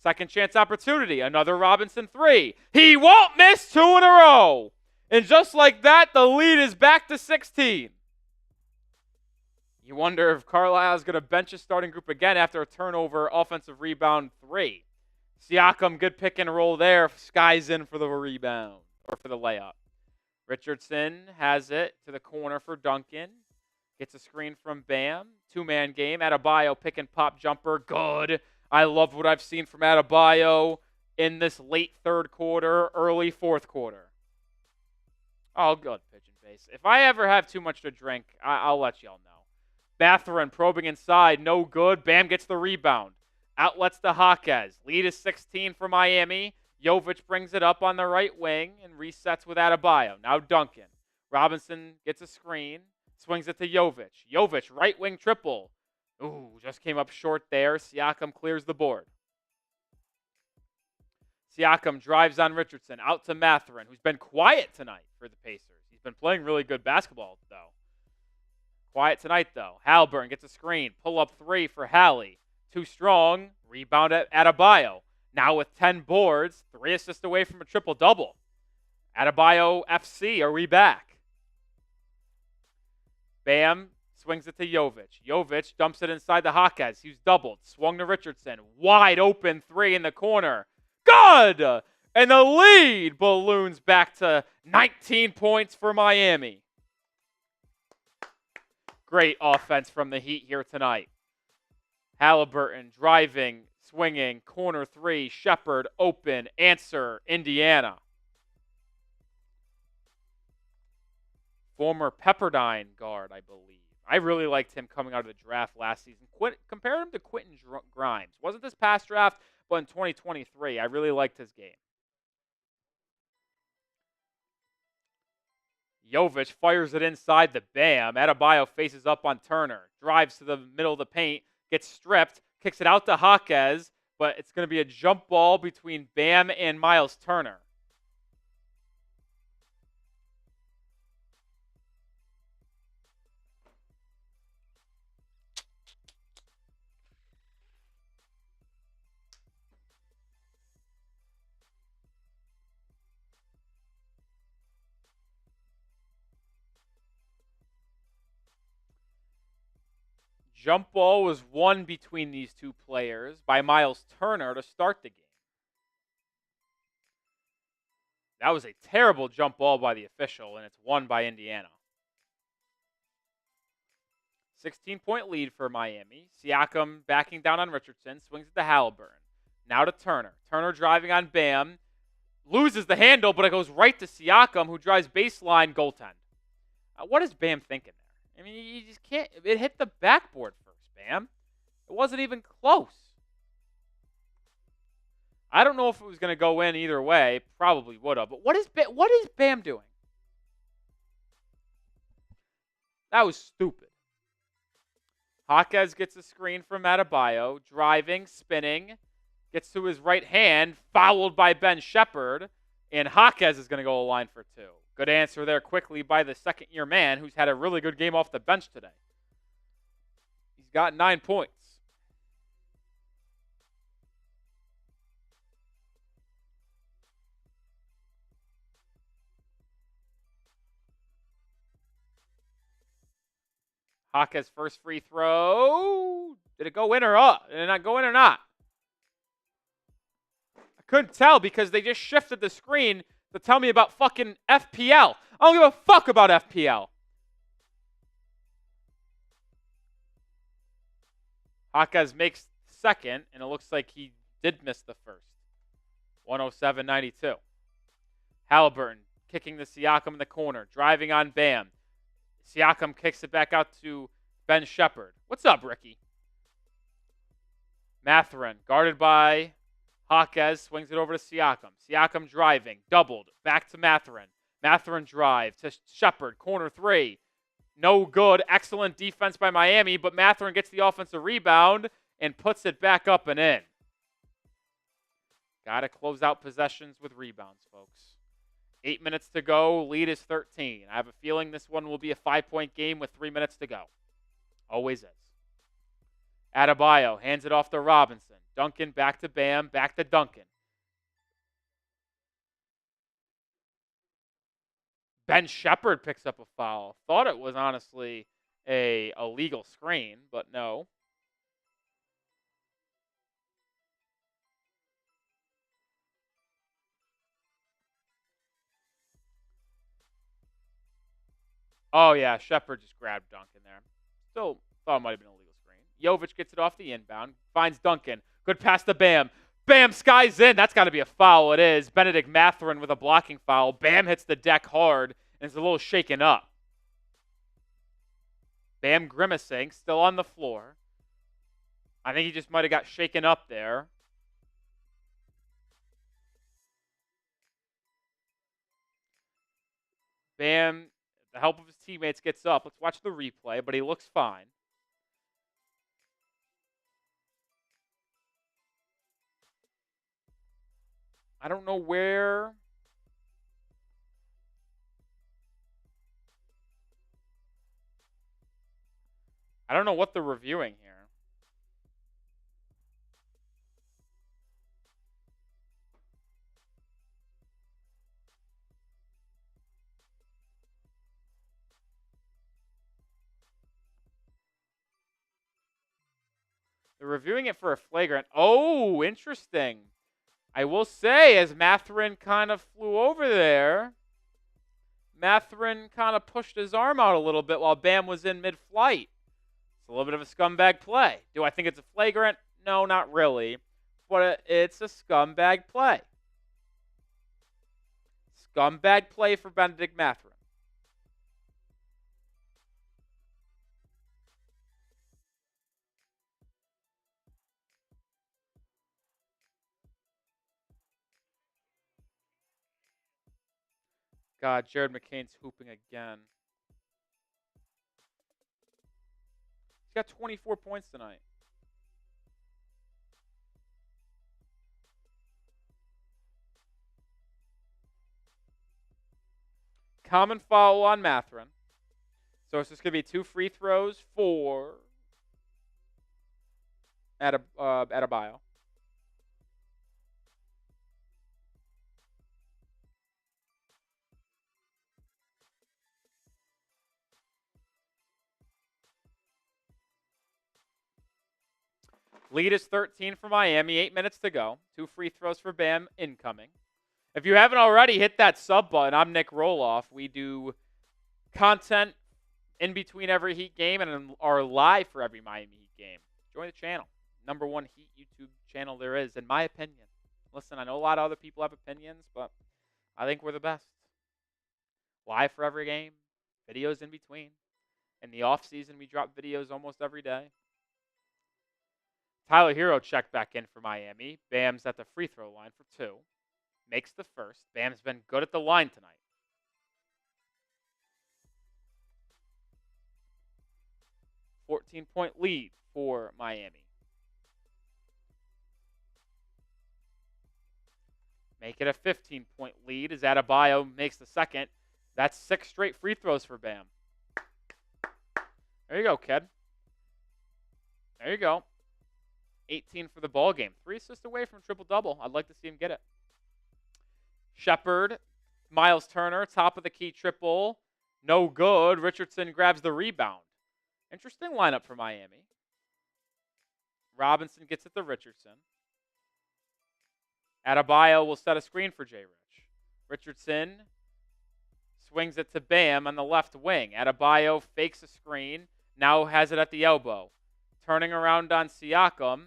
Second chance opportunity. Another Robinson 3. He won't miss 2 in a row. And just like that, the lead is back to 16. You wonder if Carlisle is going to bench his starting group again after a turnover offensive rebound 3. Siakam, good pick and roll there. Skies in for the rebound, or for the layup. Richardson has it to the corner for Duncan. Gets a screen from Bam. Two-man game. Adebayo pick and pop jumper. Good. I love what I've seen from Adebayo in this late third quarter, early fourth quarter. Oh, good, Pigeon Base. If I ever have too much to drink, I'll let y'all know. Mathurin probing inside, no good. Bam gets the rebound. Outlets to Hawkes. Lead is 16 for Miami. Jovic brings it up on the right wing and resets with Adebayo. Now Duncan. Robinson gets a screen. Swings it to Jovic. Jovic, right wing triple. Ooh, just came up short there. Siakam clears the board. Siakam drives on Richardson, out to Mathurin, who's been quiet tonight for the Pacers. He's been playing really good basketball, though. Quiet tonight, though. Haliburton gets a screen. Pull up three for Hallie. Too strong. Rebound at Adebayo. Now with 10 boards, 3 assists away from a triple-double. Adebayo FC, are we back? Bam swings it to Jovic. Jovic dumps it inside the Hawkeyes. He's doubled. Swung to Richardson. Wide open 3 in the corner. Good! And the lead balloons back to 19 points for Miami. Great offense from the Heat here tonight. Haliburton driving, swinging, corner 3, Shepard open, answer, Indiana. Former Pepperdine guard, I believe. I really liked him coming out of the draft last season. Compare him to Quentin Grimes. Wasn't this past draft, but in 2023, I really liked his game. Jovic fires it inside the Bam. Adebayo faces up on Turner. Drives to the middle of the paint. Gets stripped. Kicks it out to Hawkes. But it's going to be a jump ball between Bam and Miles Turner. Jump ball was won between these two players by Miles Turner to start the game. That was a terrible jump ball by the official, and it's won by Indiana. 16-point lead for Miami. Siakam backing down on Richardson, swings it to Haliburton. Now to Turner. Turner driving on Bam. Loses the handle, but it goes right to Siakam, who drives baseline, goaltend. What is Bam thinking there? I mean, you just can't. It hit the backboard first, Bam. It wasn't even close. I don't know if it was going to go in either way. Probably would have. But what is Bam doing? That was stupid. Hawkes gets a screen from Adebayo. Driving, spinning. Gets to his right hand. Fouled by Ben Shepard. And Hawkes is going to go a line for 2. Good answer there quickly by the second-year man, who's had a really good game off the bench today. He's got 9 points. Hawkes' first free throw. Did it go in or up? Did it not go in or not? I couldn't tell because they just shifted the screen to tell me about fucking FPL. I don't give a fuck about FPL. Hawkes makes second, and it looks like he did miss the first. 107-92. Haliburton kicking the Siakam in the corner, driving on Bam. Siakam kicks it back out to Ben Shepard. What's up, Ricky? Mathurin, guarded by Hawkes, swings it over to Siakam. Siakam driving, doubled, back to Mathurin. Mathurin drive to Shepard, corner 3. No good, excellent defense by Miami, but Mathurin gets the offensive rebound and puts it back up and in. Got to close out possessions with rebounds, folks. 8 minutes to go, lead is 13. I have a feeling this one will be a 5-point game with 3 minutes to go. Always is. Adebayo hands it off to Robinson. Duncan back to Bam, back to Duncan. Ben Shepard picks up a foul. Thought it was honestly a legal screen, but no. Oh, yeah, Shepard just grabbed Duncan there. Still thought it might have been a legal screen. Jovic gets it off the inbound, finds Duncan. Good pass to Bam. Bam, skies in. That's got to be a foul. It is. Benedict Mathurin with a blocking foul. Bam hits the deck hard and is a little shaken up. Bam grimacing, still on the floor. I think he just might have got shaken up there. Bam, with the help of his teammates, gets up. Let's watch the replay, but he looks fine. I don't know where. I don't know what they're reviewing here. They're reviewing it for a flagrant. Oh, interesting. I will say, as Mathurin kind of flew over there, Mathurin kind of pushed his arm out a little bit while Bam was in mid-flight. It's a little bit of a scumbag play. Do I think it's a flagrant? No, not really. But it's a scumbag play. Scumbag play for Benedict Mathurin. God, Jared McCain's hooping again. He's got 24 points tonight. Common foul on Mathurin. So it's just going to be 2 free throws for Adebayo. Lead is 13 for Miami. 8 minutes to go. 2 free throws for Bam incoming. If you haven't already, hit that sub button. I'm Nic Rohloff. We do content in between every Heat game and are live for every Miami Heat game. Join the channel. #1 Heat YouTube channel there is, in my opinion. Listen, I know a lot of other people have opinions, but I think we're the best. Live for every game. Videos in between. In the off season, we drop videos almost every day. Tyler Hero checked back in for Miami. Bam's at the free throw line for 2. Makes the first. Bam's been good at the line tonight. .14 lead for Miami. Make it a 15-point lead as Adebayo makes the second. That's 6 straight free throws for Bam. There you go, kid. There you go. 18 for the ball game. 3 assists away from triple-double. I'd like to see him get it. Shepard, Miles Turner, top of the key triple. No good. Richardson grabs the rebound. Interesting lineup for Miami. Robinson gets it to Richardson. Adebayo will set a screen for J. Rich. Richardson swings it to Bam on the left wing. Adebayo fakes a screen. Now has it at the elbow. Turning around on Siakam.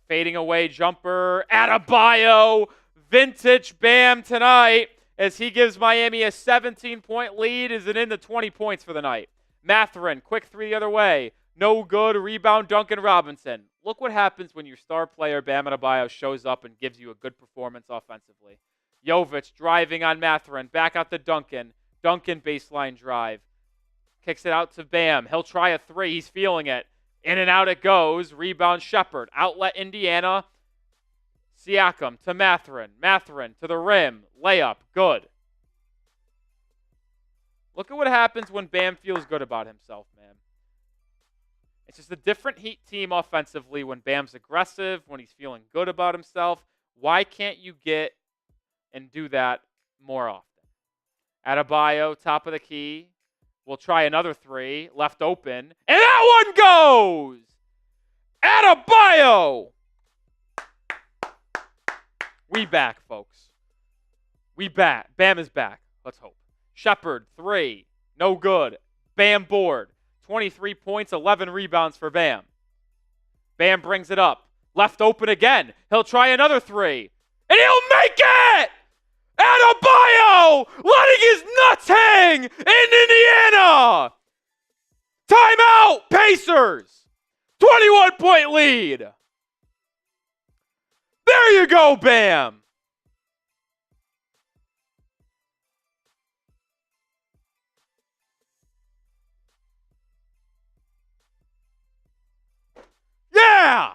Fading away jumper. Adebayo. Vintage Bam tonight as he gives Miami a 17-point lead. Is it into 20 points for the night? Mathurin, quick 3 the other way. No good. Rebound, Duncan Robinson. Look what happens when your star player, Bam Adebayo, shows up and gives you a good performance offensively. Jovic driving on Mathurin. Back out to Duncan. Duncan baseline drive. Kicks it out to Bam. He'll try a 3. He's feeling it. In and out it goes. Rebound Shepard. Outlet Indiana. Siakam to Mathurin. Mathurin to the rim. Layup. Good. Look at what happens when Bam feels good about himself, man. It's just a different Heat team offensively when Bam's aggressive, when he's feeling good about himself. Why can't you get and do that more often? Adebayo, top of the key. We'll try another 3. Left open. And that one goes! Adebayo! We back, folks. We back. Bam is back. Let's hope. Shepard, 3. No good. Bam board. 23 points, 11 rebounds for Bam. Bam brings it up. Left open again. He'll try another 3. And he'll make it! Adebayo letting his nuts hang in Indiana! Timeout, Pacers! 21-point lead. There you go, Bam! Yeah!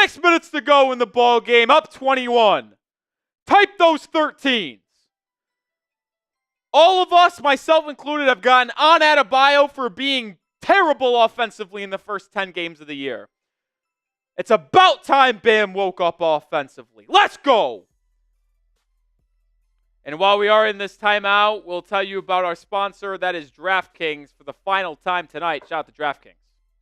6 minutes to go in the ball game, up 21. Type those 13s. All of us, myself included, have gotten on Adebayo for being terrible offensively in the first 10 games of the year. It's about time Bam woke up offensively. Let's go! And while we are in this timeout, we'll tell you about our sponsor, that is DraftKings, for the final time tonight. Shout out to DraftKings.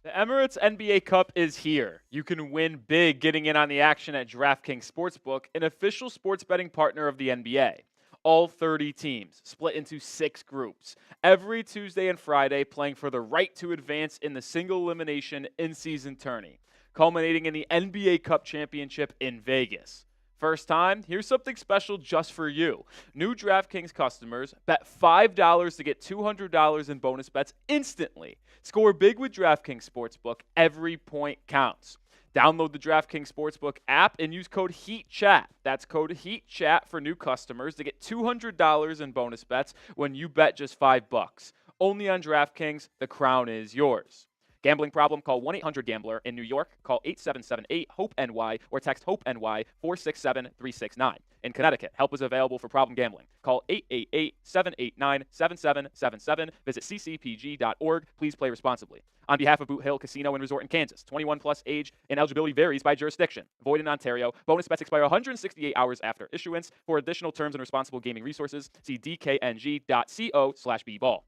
The Emirates NBA Cup is here. You can win big getting in on the action at DraftKings Sportsbook, an official sports betting partner of the NBA. All 30 teams, split into 6 groups, every Tuesday and Friday playing for the right to advance in the single elimination in-season tourney, culminating in the NBA Cup Championship in Vegas. First time, here's something special just for you. New DraftKings customers bet $5 to get $200 in bonus bets instantly. Score big with DraftKings Sportsbook. Every point counts. Download the DraftKings Sportsbook app and use code HEATCHAT. That's code HEATCHAT for new customers to get $200 in bonus bets when you bet just $5. Only on DraftKings, the crown is yours. Gambling problem? Call 1-800-GAMBLER. In New York, call 877-8-HOPE-NY or text HOPE-NY 467-369. In Connecticut, help is available for problem gambling. Call 888-789-7777. Visit ccpg.org. Please play responsibly. On behalf of Boot Hill Casino and Resort in Kansas, 21 plus age and eligibility varies by jurisdiction. Void in Ontario. Bonus bets expire 168 hours after issuance. For additional terms and responsible gaming resources, see dkng.co/bball.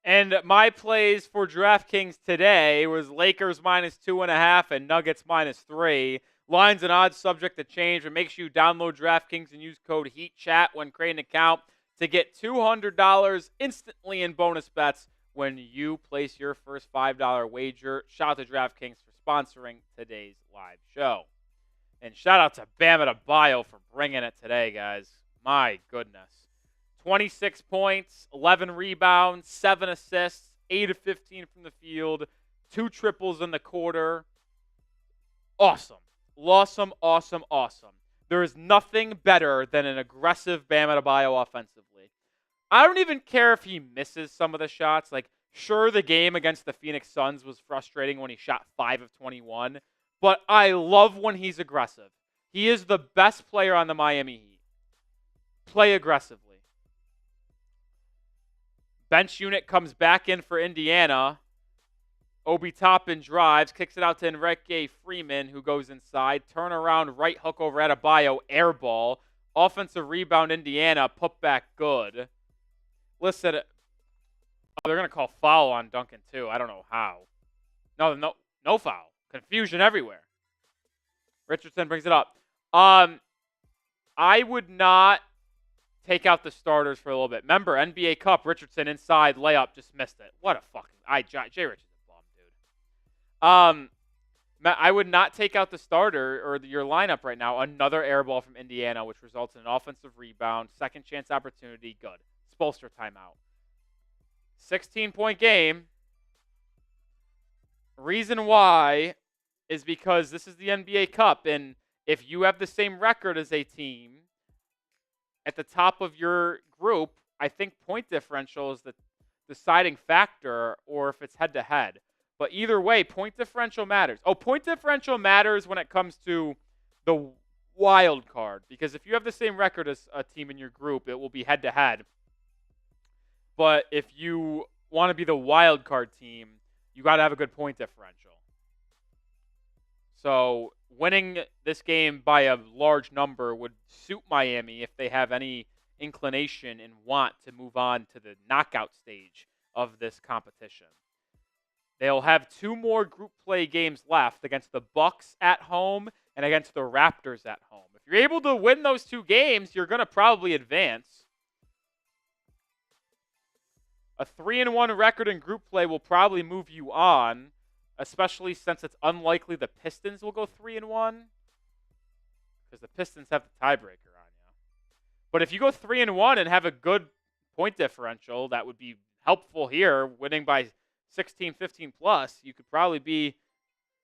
And my plays for DraftKings today was Lakers -2.5 and Nuggets -3. Lines and odds subject to change, but make sure you download DraftKings and use code HEATCHAT when creating an account to get $200 instantly in bonus bets when you place your first $5 wager. Shout out to DraftKings for sponsoring today's live show. And shout out to Bam Adebayo for bringing it today, guys. My goodness. 26 points, 11 rebounds, 7 assists, 8 of 15 from the field, 2 triples in the quarter. Awesome. Awesome, awesome, awesome. There is nothing better than an aggressive Bam Adebayo offensively. I don't even care if he misses some of the shots. Like, sure, the game against the Phoenix Suns was frustrating when he shot 5 of 21, but I love when he's aggressive. He is the best player on the Miami Heat. Play aggressively. Bench unit comes back in for Indiana. Obi Toppin drives, kicks it out to Enrique Freeman, who goes inside. Turnaround, right hook over Adebayo, air ball. Offensive rebound, Indiana, put back good. Listen, they're going to call foul on Duncan, too. I don't know how. No foul. Confusion everywhere. Richardson brings it up. I would not take out the starters for a little bit. Remember, NBA Cup, Richardson inside, layup, just missed it. What a fucking... Jay Richardson's a bum, dude. I would not take out the starter or your lineup right now. Another air ball from Indiana, which results in an offensive rebound. Second chance opportunity, good. Spoelstra timeout. 16-point game. Reason why is because this is the NBA Cup, and if you have the same record as a team at the top of your group, I think point differential is the deciding factor, or if it's head-to-head. But either way, point differential matters. Oh, point differential matters when it comes to the wild card, because if you have the same record as a team in your group, it will be head-to-head. But if you want to be the wild card team, you got to have a good point differential. So winning this game by a large number would suit Miami if they have any inclination and want to move on to the knockout stage of this competition. They'll have 2 more group play games left against the Bucks at home and against the Raptors at home. If you're able to win those 2 games, you're going to probably advance. A 3-1 record in group play will probably move you on, especially since it's unlikely the Pistons will go 3-1, because the Pistons have the tiebreaker on you. But if you go 3-1 and have a good point differential, that would be helpful here, winning by 16, 15 plus. You could probably be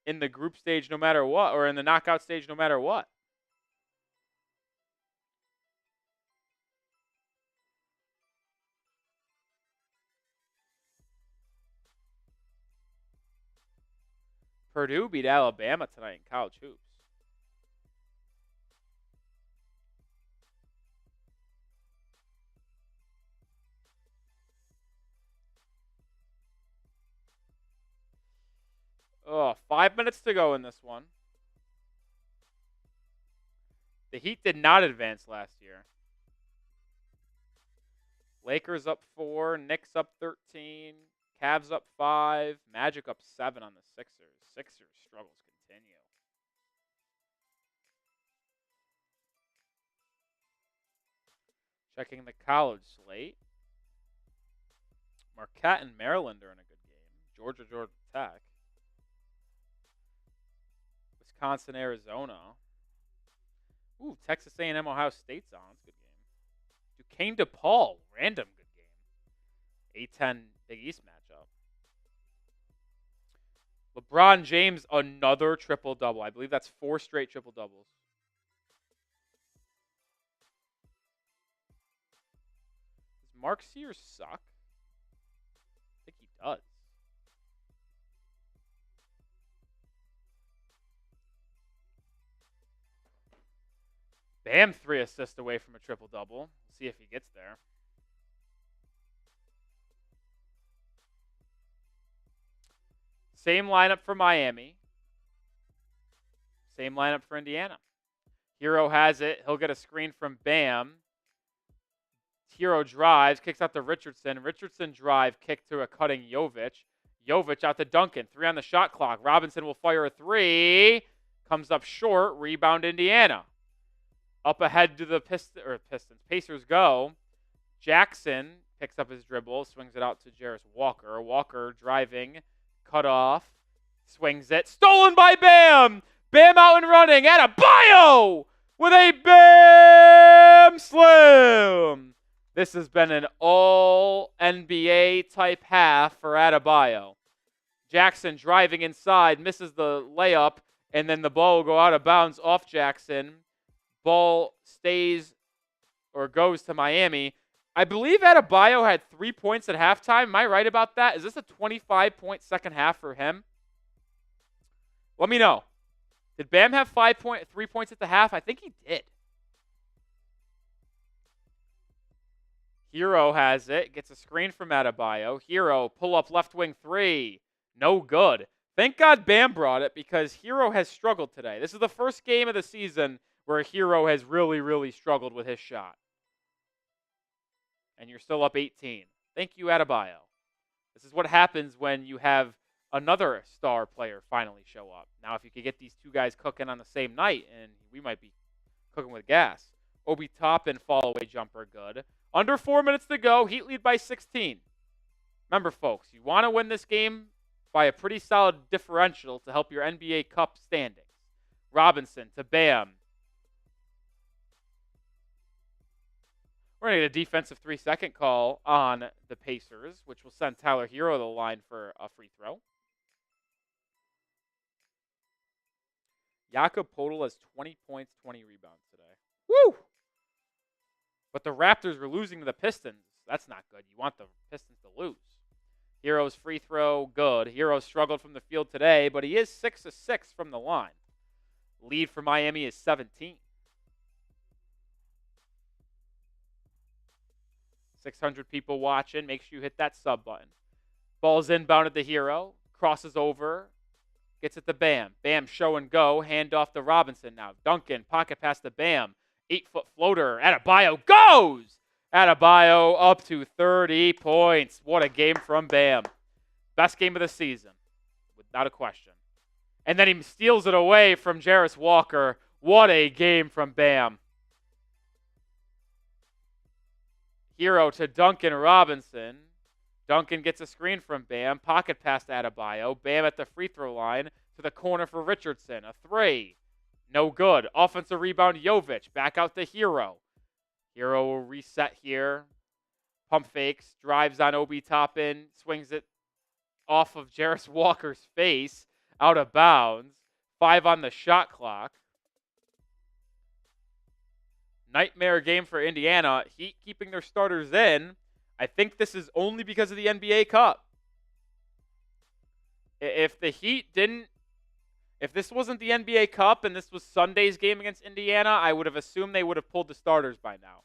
in the group stage no matter what, or in the knockout stage no matter what. Purdue beat Alabama tonight in college hoops. Oh, 5 minutes to go in this one. The Heat did not advance last year. Lakers up 4, Knicks up 13, Cavs up 5, Magic up 7 on the Sixers. Sixers struggles continue. Checking the college slate. Marquette and Maryland are in a good game. Georgia Tech. Wisconsin, Arizona. Ooh, Texas A&M, Ohio State's on. It's a good game. Duquesne DePaul, random good game. A-10 Big East matchup. LeBron James, another triple-double. I believe that's 4 straight triple-doubles. Does Mark Sears suck? I think he does. Bam, 3 assists away from a triple-double. We'll see if he gets there. Same lineup for Miami. Same lineup for Indiana. Hero has it. He'll get a screen from Bam. Hero drives, kicks out to Richardson. Richardson drive, kick to a cutting Jovic. Jovic out to Duncan. 3 on the shot clock. Robinson will fire a 3. Comes up short. Rebound Indiana. Up ahead to the Pistons. Pacers go. Jackson picks up his dribble, swings it out to Jarris Walker. Walker driving, cut off, swings it. Stolen by Bam! Bam out and running. Adebayo with a Bam Slam! This has been an all-NBA type half for Adebayo. Jackson driving inside, misses the layup, and then the ball will go out of bounds off Jackson. Ball stays or goes to Miami. I believe Adebayo had 3 points at halftime. Am I right about that? Is this a 25-point second half for him? Let me know. Did Bam have 3 points at the half? I think he did. Hero has it. Gets a screen from Adebayo. Hero, pull up left wing 3. No good. Thank God Bam brought it because Hero has struggled today. This is the first game of the season where Hero has really, really struggled with his shot. And you're still up 18. Thank you, Adebayo. This is what happens when you have another star player finally show up. Now, if you could get these 2 guys cooking on the same night, and we might be cooking with gas. Obi Toppin fall-away jumper good. Under 4 minutes to go. Heat lead by 16. Remember, folks, you want to win this game by a pretty solid differential to help your NBA Cup standings. Robinson to Bam. We're going to get a defensive 3-second call on the Pacers, which will send Tyler Hero to the line for a free throw. Jakob Poeltl has 20 points, 20 rebounds today. Woo! But the Raptors were losing to the Pistons. That's not good. You want the Pistons to lose. Hero's free throw, good. Hero struggled from the field today, but he is 6 of 6 from the line. Lead for Miami is 17. 600 people watching. Make sure you hit that sub button. Ball's inbounded to Hero. Crosses over. Gets it to Bam. Bam show and go. Hand off to Robinson now. Duncan. Pocket pass to Bam. 8-foot floater. Adebayo goes! Adebayo up to 30 points. What a game from Bam. Best game of the season. Without a question. And then he steals it away from Jarris Walker. What a game from Bam. Hero to Duncan Robinson. Duncan gets a screen from Bam. Pocket pass to Adebayo. Bam at the free throw line to the corner for Richardson. A 3. No good. Offensive rebound, Jovic. Back out to Hero. Hero will reset here. Pump fakes. Drives on Obi Toppin. Swings it off of Jarris Walker's face. Out of bounds. 5 on the shot clock. Nightmare game for Indiana. Heat keeping their starters in. I think this is only because of the NBA Cup. If the Heat didn't, if this wasn't the NBA Cup and this was Sunday's game against Indiana, I would have assumed they would have pulled the starters by now.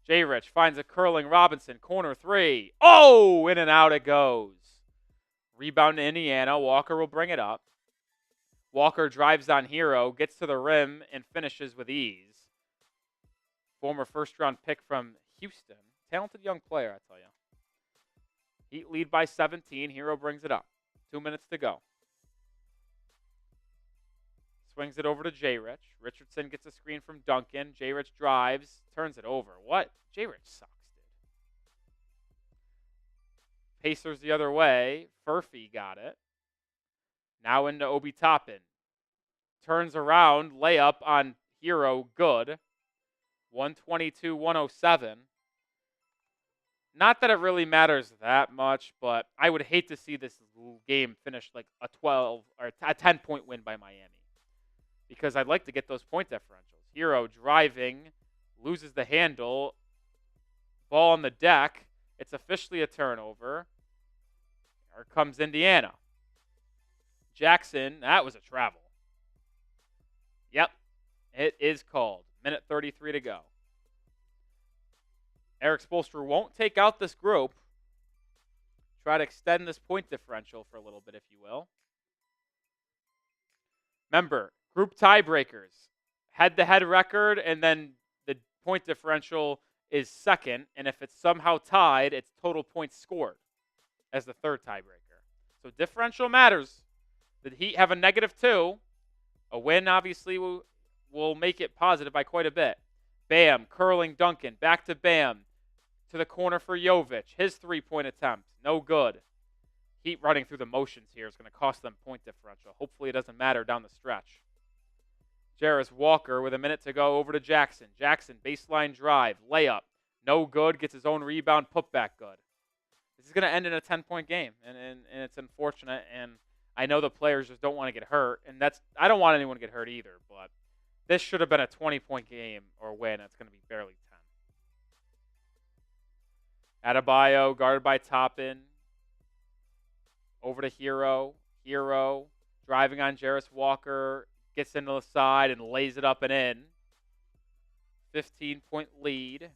J. Rich finds a curling Robinson. Corner 3. Oh, in and out it goes. Rebound to Indiana. Walker will bring it up. Walker drives on Hero, gets to the rim, and finishes with ease. Former first-round pick from Houston. Talented young player, I tell you. Heat lead by 17. Hero brings it up. 2 minutes to go. Swings it over to J-Rich. Richardson gets a screen from Duncan. J-Rich drives, turns it over. What? J-Rich sucks, dude. Pacers the other way. Furphy got it. Now into Obi Toppin. Turns around. Layup on Hero. Good. 122-107. Not that it really matters that much, but I would hate to see this game finish like a 12 or a 10-point win by Miami, because I'd like to get those point differentials. Hero driving, loses the handle, ball on the deck. It's officially a turnover. Here comes Indiana. Jackson, that was a travel. Yep, it is called. Minute 33 to go. Eric Spoelstra won't take out this group. Try to extend this point differential for a little bit, if you will. Remember, group tiebreakers. Head-to-head record, and then the point differential is second. And if it's somehow tied, it's total points scored as the third tiebreaker. So differential matters. The Heat have a -2. A win, obviously, will make it positive by quite a bit. Bam, curling Duncan. Back to Bam. To the corner for Jovic. His three-point attempt. No good. Heat running through the motions here is going to cost them point differential. Hopefully it doesn't matter down the stretch. Jarris Walker with a minute to go over to Jackson. Jackson, baseline drive. Layup. No good. Gets his own rebound. Put back good. This is going to end in a 10-point game. And it's unfortunate. And I know the players just don't want to get hurt. And I don't want anyone to get hurt either. But this should have been a 20-point game or win. It's going to be barely 10. Adebayo, guarded by Toppin. Over to Hero. Hero, driving on Jarris Walker. Gets into the side and lays it up and in. 15-point lead.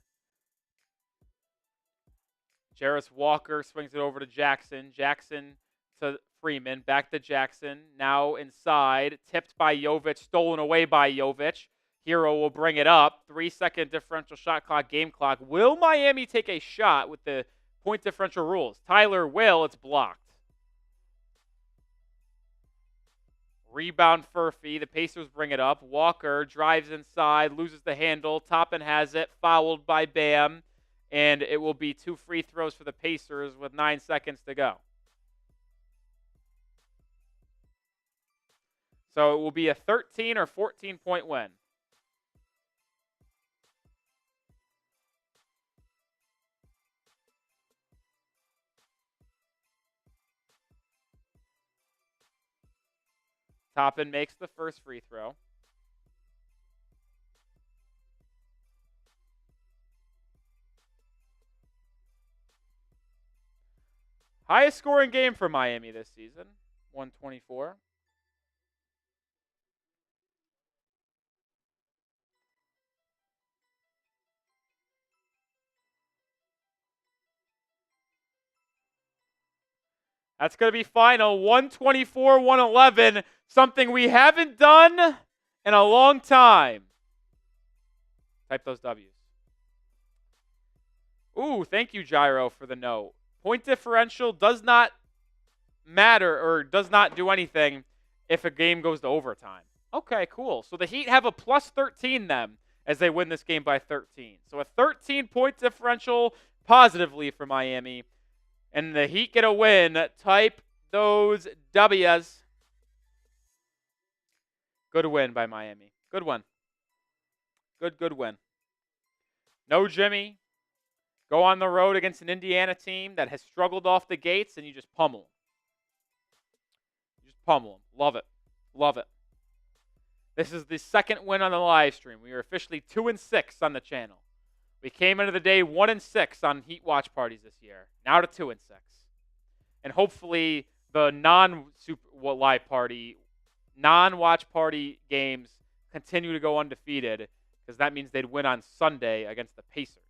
Jarris Walker swings it over to Jackson. Jackson to Freeman. Back to Jackson. Now inside. Tipped by Jovic. Stolen away by Jovic. Hero will bring it up. 3-second differential shot clock, game clock. Will Miami take a shot with the point differential rules? Tyler will. It's blocked. Rebound Furphy. The Pacers bring it up. Walker drives inside, loses the handle. Toppin has it. Fouled by Bam. And it will be 2 free throws for the Pacers with 9 seconds to go. So it will be a 13 or 14-point win. Toppin makes the first free throw. Highest scoring game for Miami this season, 124. That's going to be final, 124-111, something we haven't done in a long time. Type those W's. Ooh, thank you, Gyro, for the note. Point differential does not matter or does not do anything if a game goes to overtime. Okay, cool. So the Heat have a plus 13 then as they win this game by 13. So a 13-point differential positively for Miami. And the Heat get a win. Type those W's. Good win by Miami. Good one. Good win. No Jimmy. Go on the road against an Indiana team that has struggled off the gates, and you just pummel them. You just pummel them. Love it. Love it. This is the second win on the live stream. We are officially 2-6 on the channel. We came into the day 1-6 on Heat watch parties this year. Now to 2-6. And hopefully the non-watch party games continue to go undefeated, because that means they'd win on Sunday against the Pacers.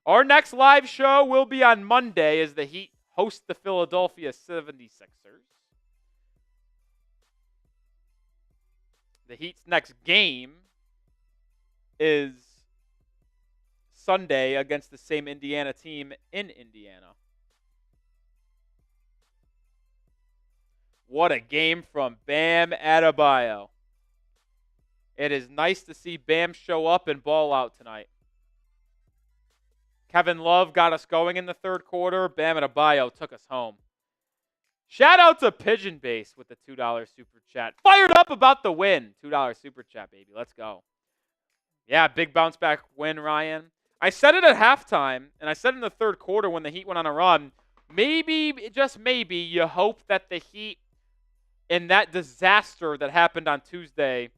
Our next live show will be on Monday as the Heat host the Philadelphia 76ers. The Heat's next game is Sunday against the same Indiana team in Indiana. What a game from Bam Adebayo. It is nice to see Bam show up and ball out tonight. Kevin Love got us going in the third quarter. Bam Adebayo took us home. Shout out to Pigeon Base with the $2 super chat. Fired up about the win. $2 super chat, baby. Let's go. Yeah, big bounce back win, Ryan. I said it at halftime, and I said in the third quarter when the Heat went on a run, maybe, just maybe, you hope that the Heat in that disaster that happened on Tuesday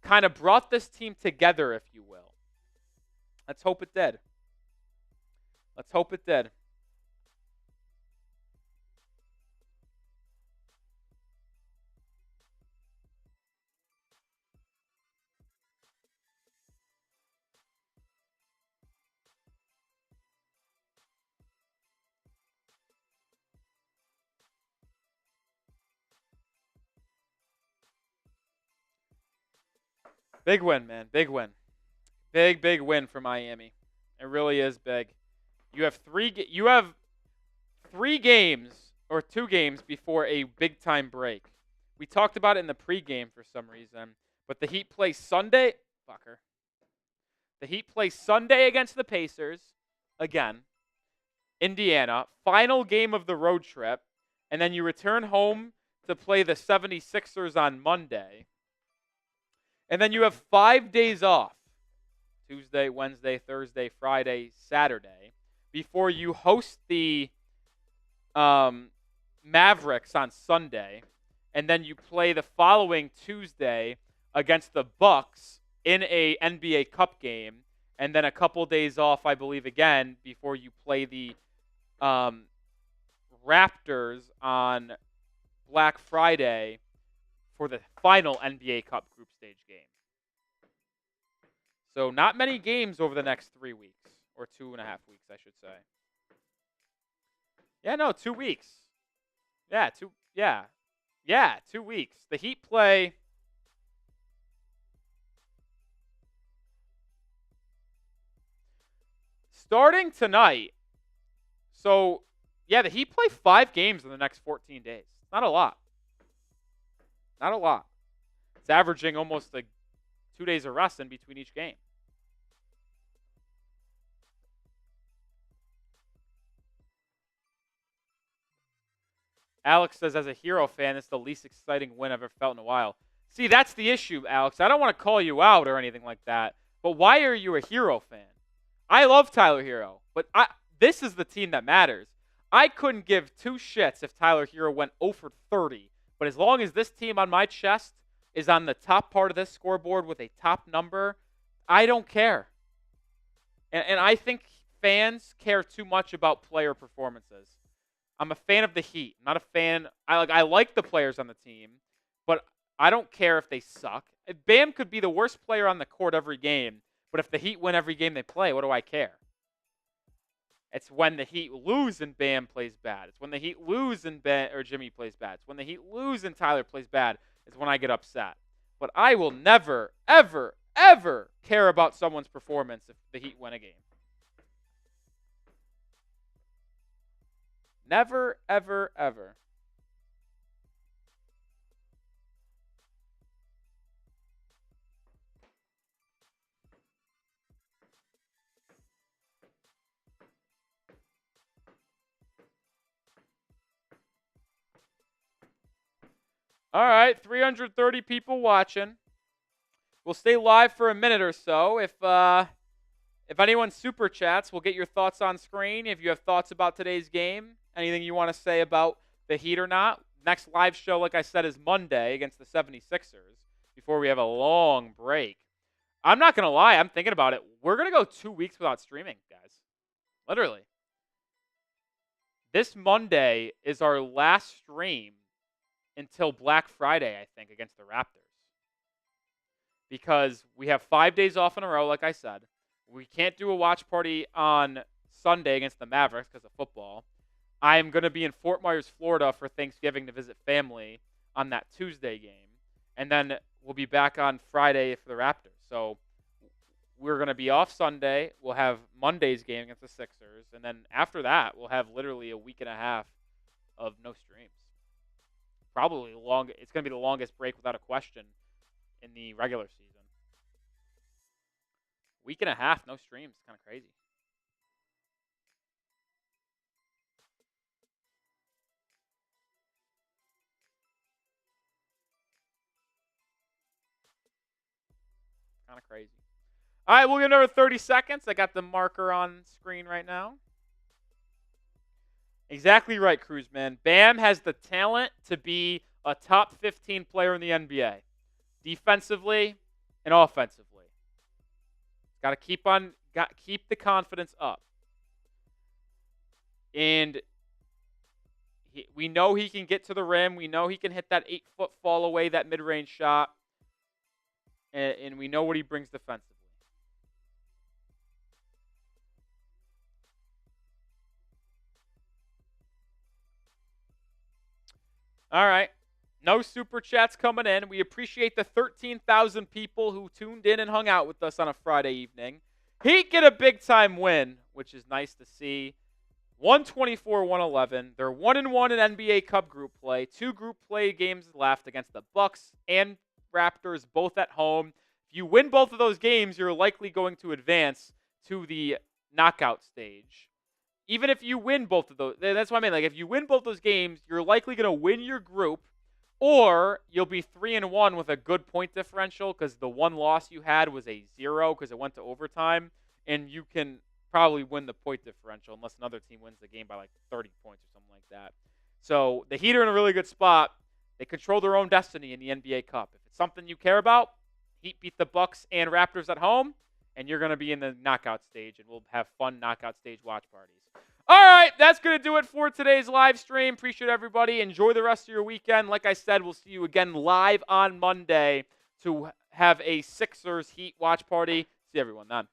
kind of brought this team together, if you will. Let's hope it did. Let's hope it did. Big win, man. Big win. Big win for Miami. It really is big. You have three games or 2 games before a big-time break. We talked about it in the pregame for some reason, but the Heat play Sunday. Fucker. The Heat play Sunday against the Pacers, again, Indiana, final game of the road trip, and then you return home to play the 76ers on Monday. And then you have 5 days off, Tuesday, Wednesday, Thursday, Friday, Saturday, before you host the Mavericks on Sunday, and then you play the following Tuesday against the Bucks in a NBA Cup game, and then a couple days off, I believe, again, before you play the Raptors on Black Friday for the final NBA Cup group stage game. So not many games over the next 3 weeks, or 2.5 weeks, I should say. Yeah, no, 2 weeks. Yeah, 2 weeks. The Heat play starting tonight. So, yeah, the Heat play 5 games in the next 14 days. Not a lot. Not a lot. It's averaging almost like 2 days of rest in between each game. Alex says, as a Hero fan, it's the least exciting win I've ever felt in a while. See, that's the issue, Alex. I don't want to call you out or anything like that, but why are you a Hero fan? I love Tyler Hero, but this is the team that matters. I couldn't give 2 shits if Tyler Hero went 0 for 30, but as long as this team on my chest is on the top part of this scoreboard with a top number, I don't care. And I think fans care too much about player performances. I'm a fan of the Heat. I'm not a fan. I like the players on the team, but I don't care if they suck. Bam could be the worst player on the court every game, but if the Heat win every game they play, what do I care? It's when the Heat lose and Bam plays bad. It's when the Heat lose and Jimmy plays bad. It's when the Heat lose and Tyler plays bad. It's when I get upset. But I will never, ever, ever care about someone's performance if the Heat win a game. Never, ever, ever. All right, 330 people watching. We'll stay live for a minute or so. If anyone super chats, we'll get your thoughts on screen. If you have thoughts about today's game, anything you want to say about the Heat or not. Next live show, like I said, is Monday against the 76ers before we have a long break. I'm not going to lie. I'm thinking about it. We're going to go 2 weeks without streaming, guys. Literally. This Monday is our last stream until Black Friday, I think, against the Raptors. Because we have 5 days off in a row, like I said. We can't do a watch party on Sunday against the Mavericks because of football. I am going to be in Fort Myers, Florida for Thanksgiving to visit family on that Tuesday game. And then we'll be back on Friday for the Raptors. So we're going to be off Sunday. We'll have Monday's game against the Sixers. And then after that, we'll have literally a week and a half of no streams. Probably long. It's going to be the longest break without a question in the regular season. Week and a half, no streams. Kind of crazy. Kind of crazy. All right, we'll get another 30 seconds. I got the marker on screen right now. Exactly right, Cruzman. Bam has the talent to be a top 15 player in the NBA, defensively and offensively. Got to keep the confidence up. And we know he can get to the rim. We know he can hit that 8-foot fall away, that mid-range shot. And we know what he brings defensively. All right. No super chats coming in. We appreciate the 13,000 people who tuned in and hung out with us on a Friday evening. Heat get a big-time win, which is nice to see. 124-111. They're 1-1 in NBA Cup group play. 2 group play games left against the Bucks and Raptors, both at home. If you win both of those games, you're likely going to advance to the knockout stage. Even if you win both of those, that's what I mean. Like, if you win both those games, you're likely going to win your group, or you'll be 3-1 with a good point differential because the one loss you had was a 0 because it went to overtime, and you can probably win the point differential unless another team wins the game by like 30 points or something like that. So the Heat are in a really good spot. They control their own destiny in the NBA Cup. If it's something you care about, Heat beat the Bucks and Raptors at home, and you're going to be in the knockout stage, and we'll have fun knockout stage watch parties. All right, that's going to do it for today's live stream. Appreciate everybody. Enjoy the rest of your weekend. Like I said, we'll see you again live on Monday to have a Sixers Heat watch party. See everyone then.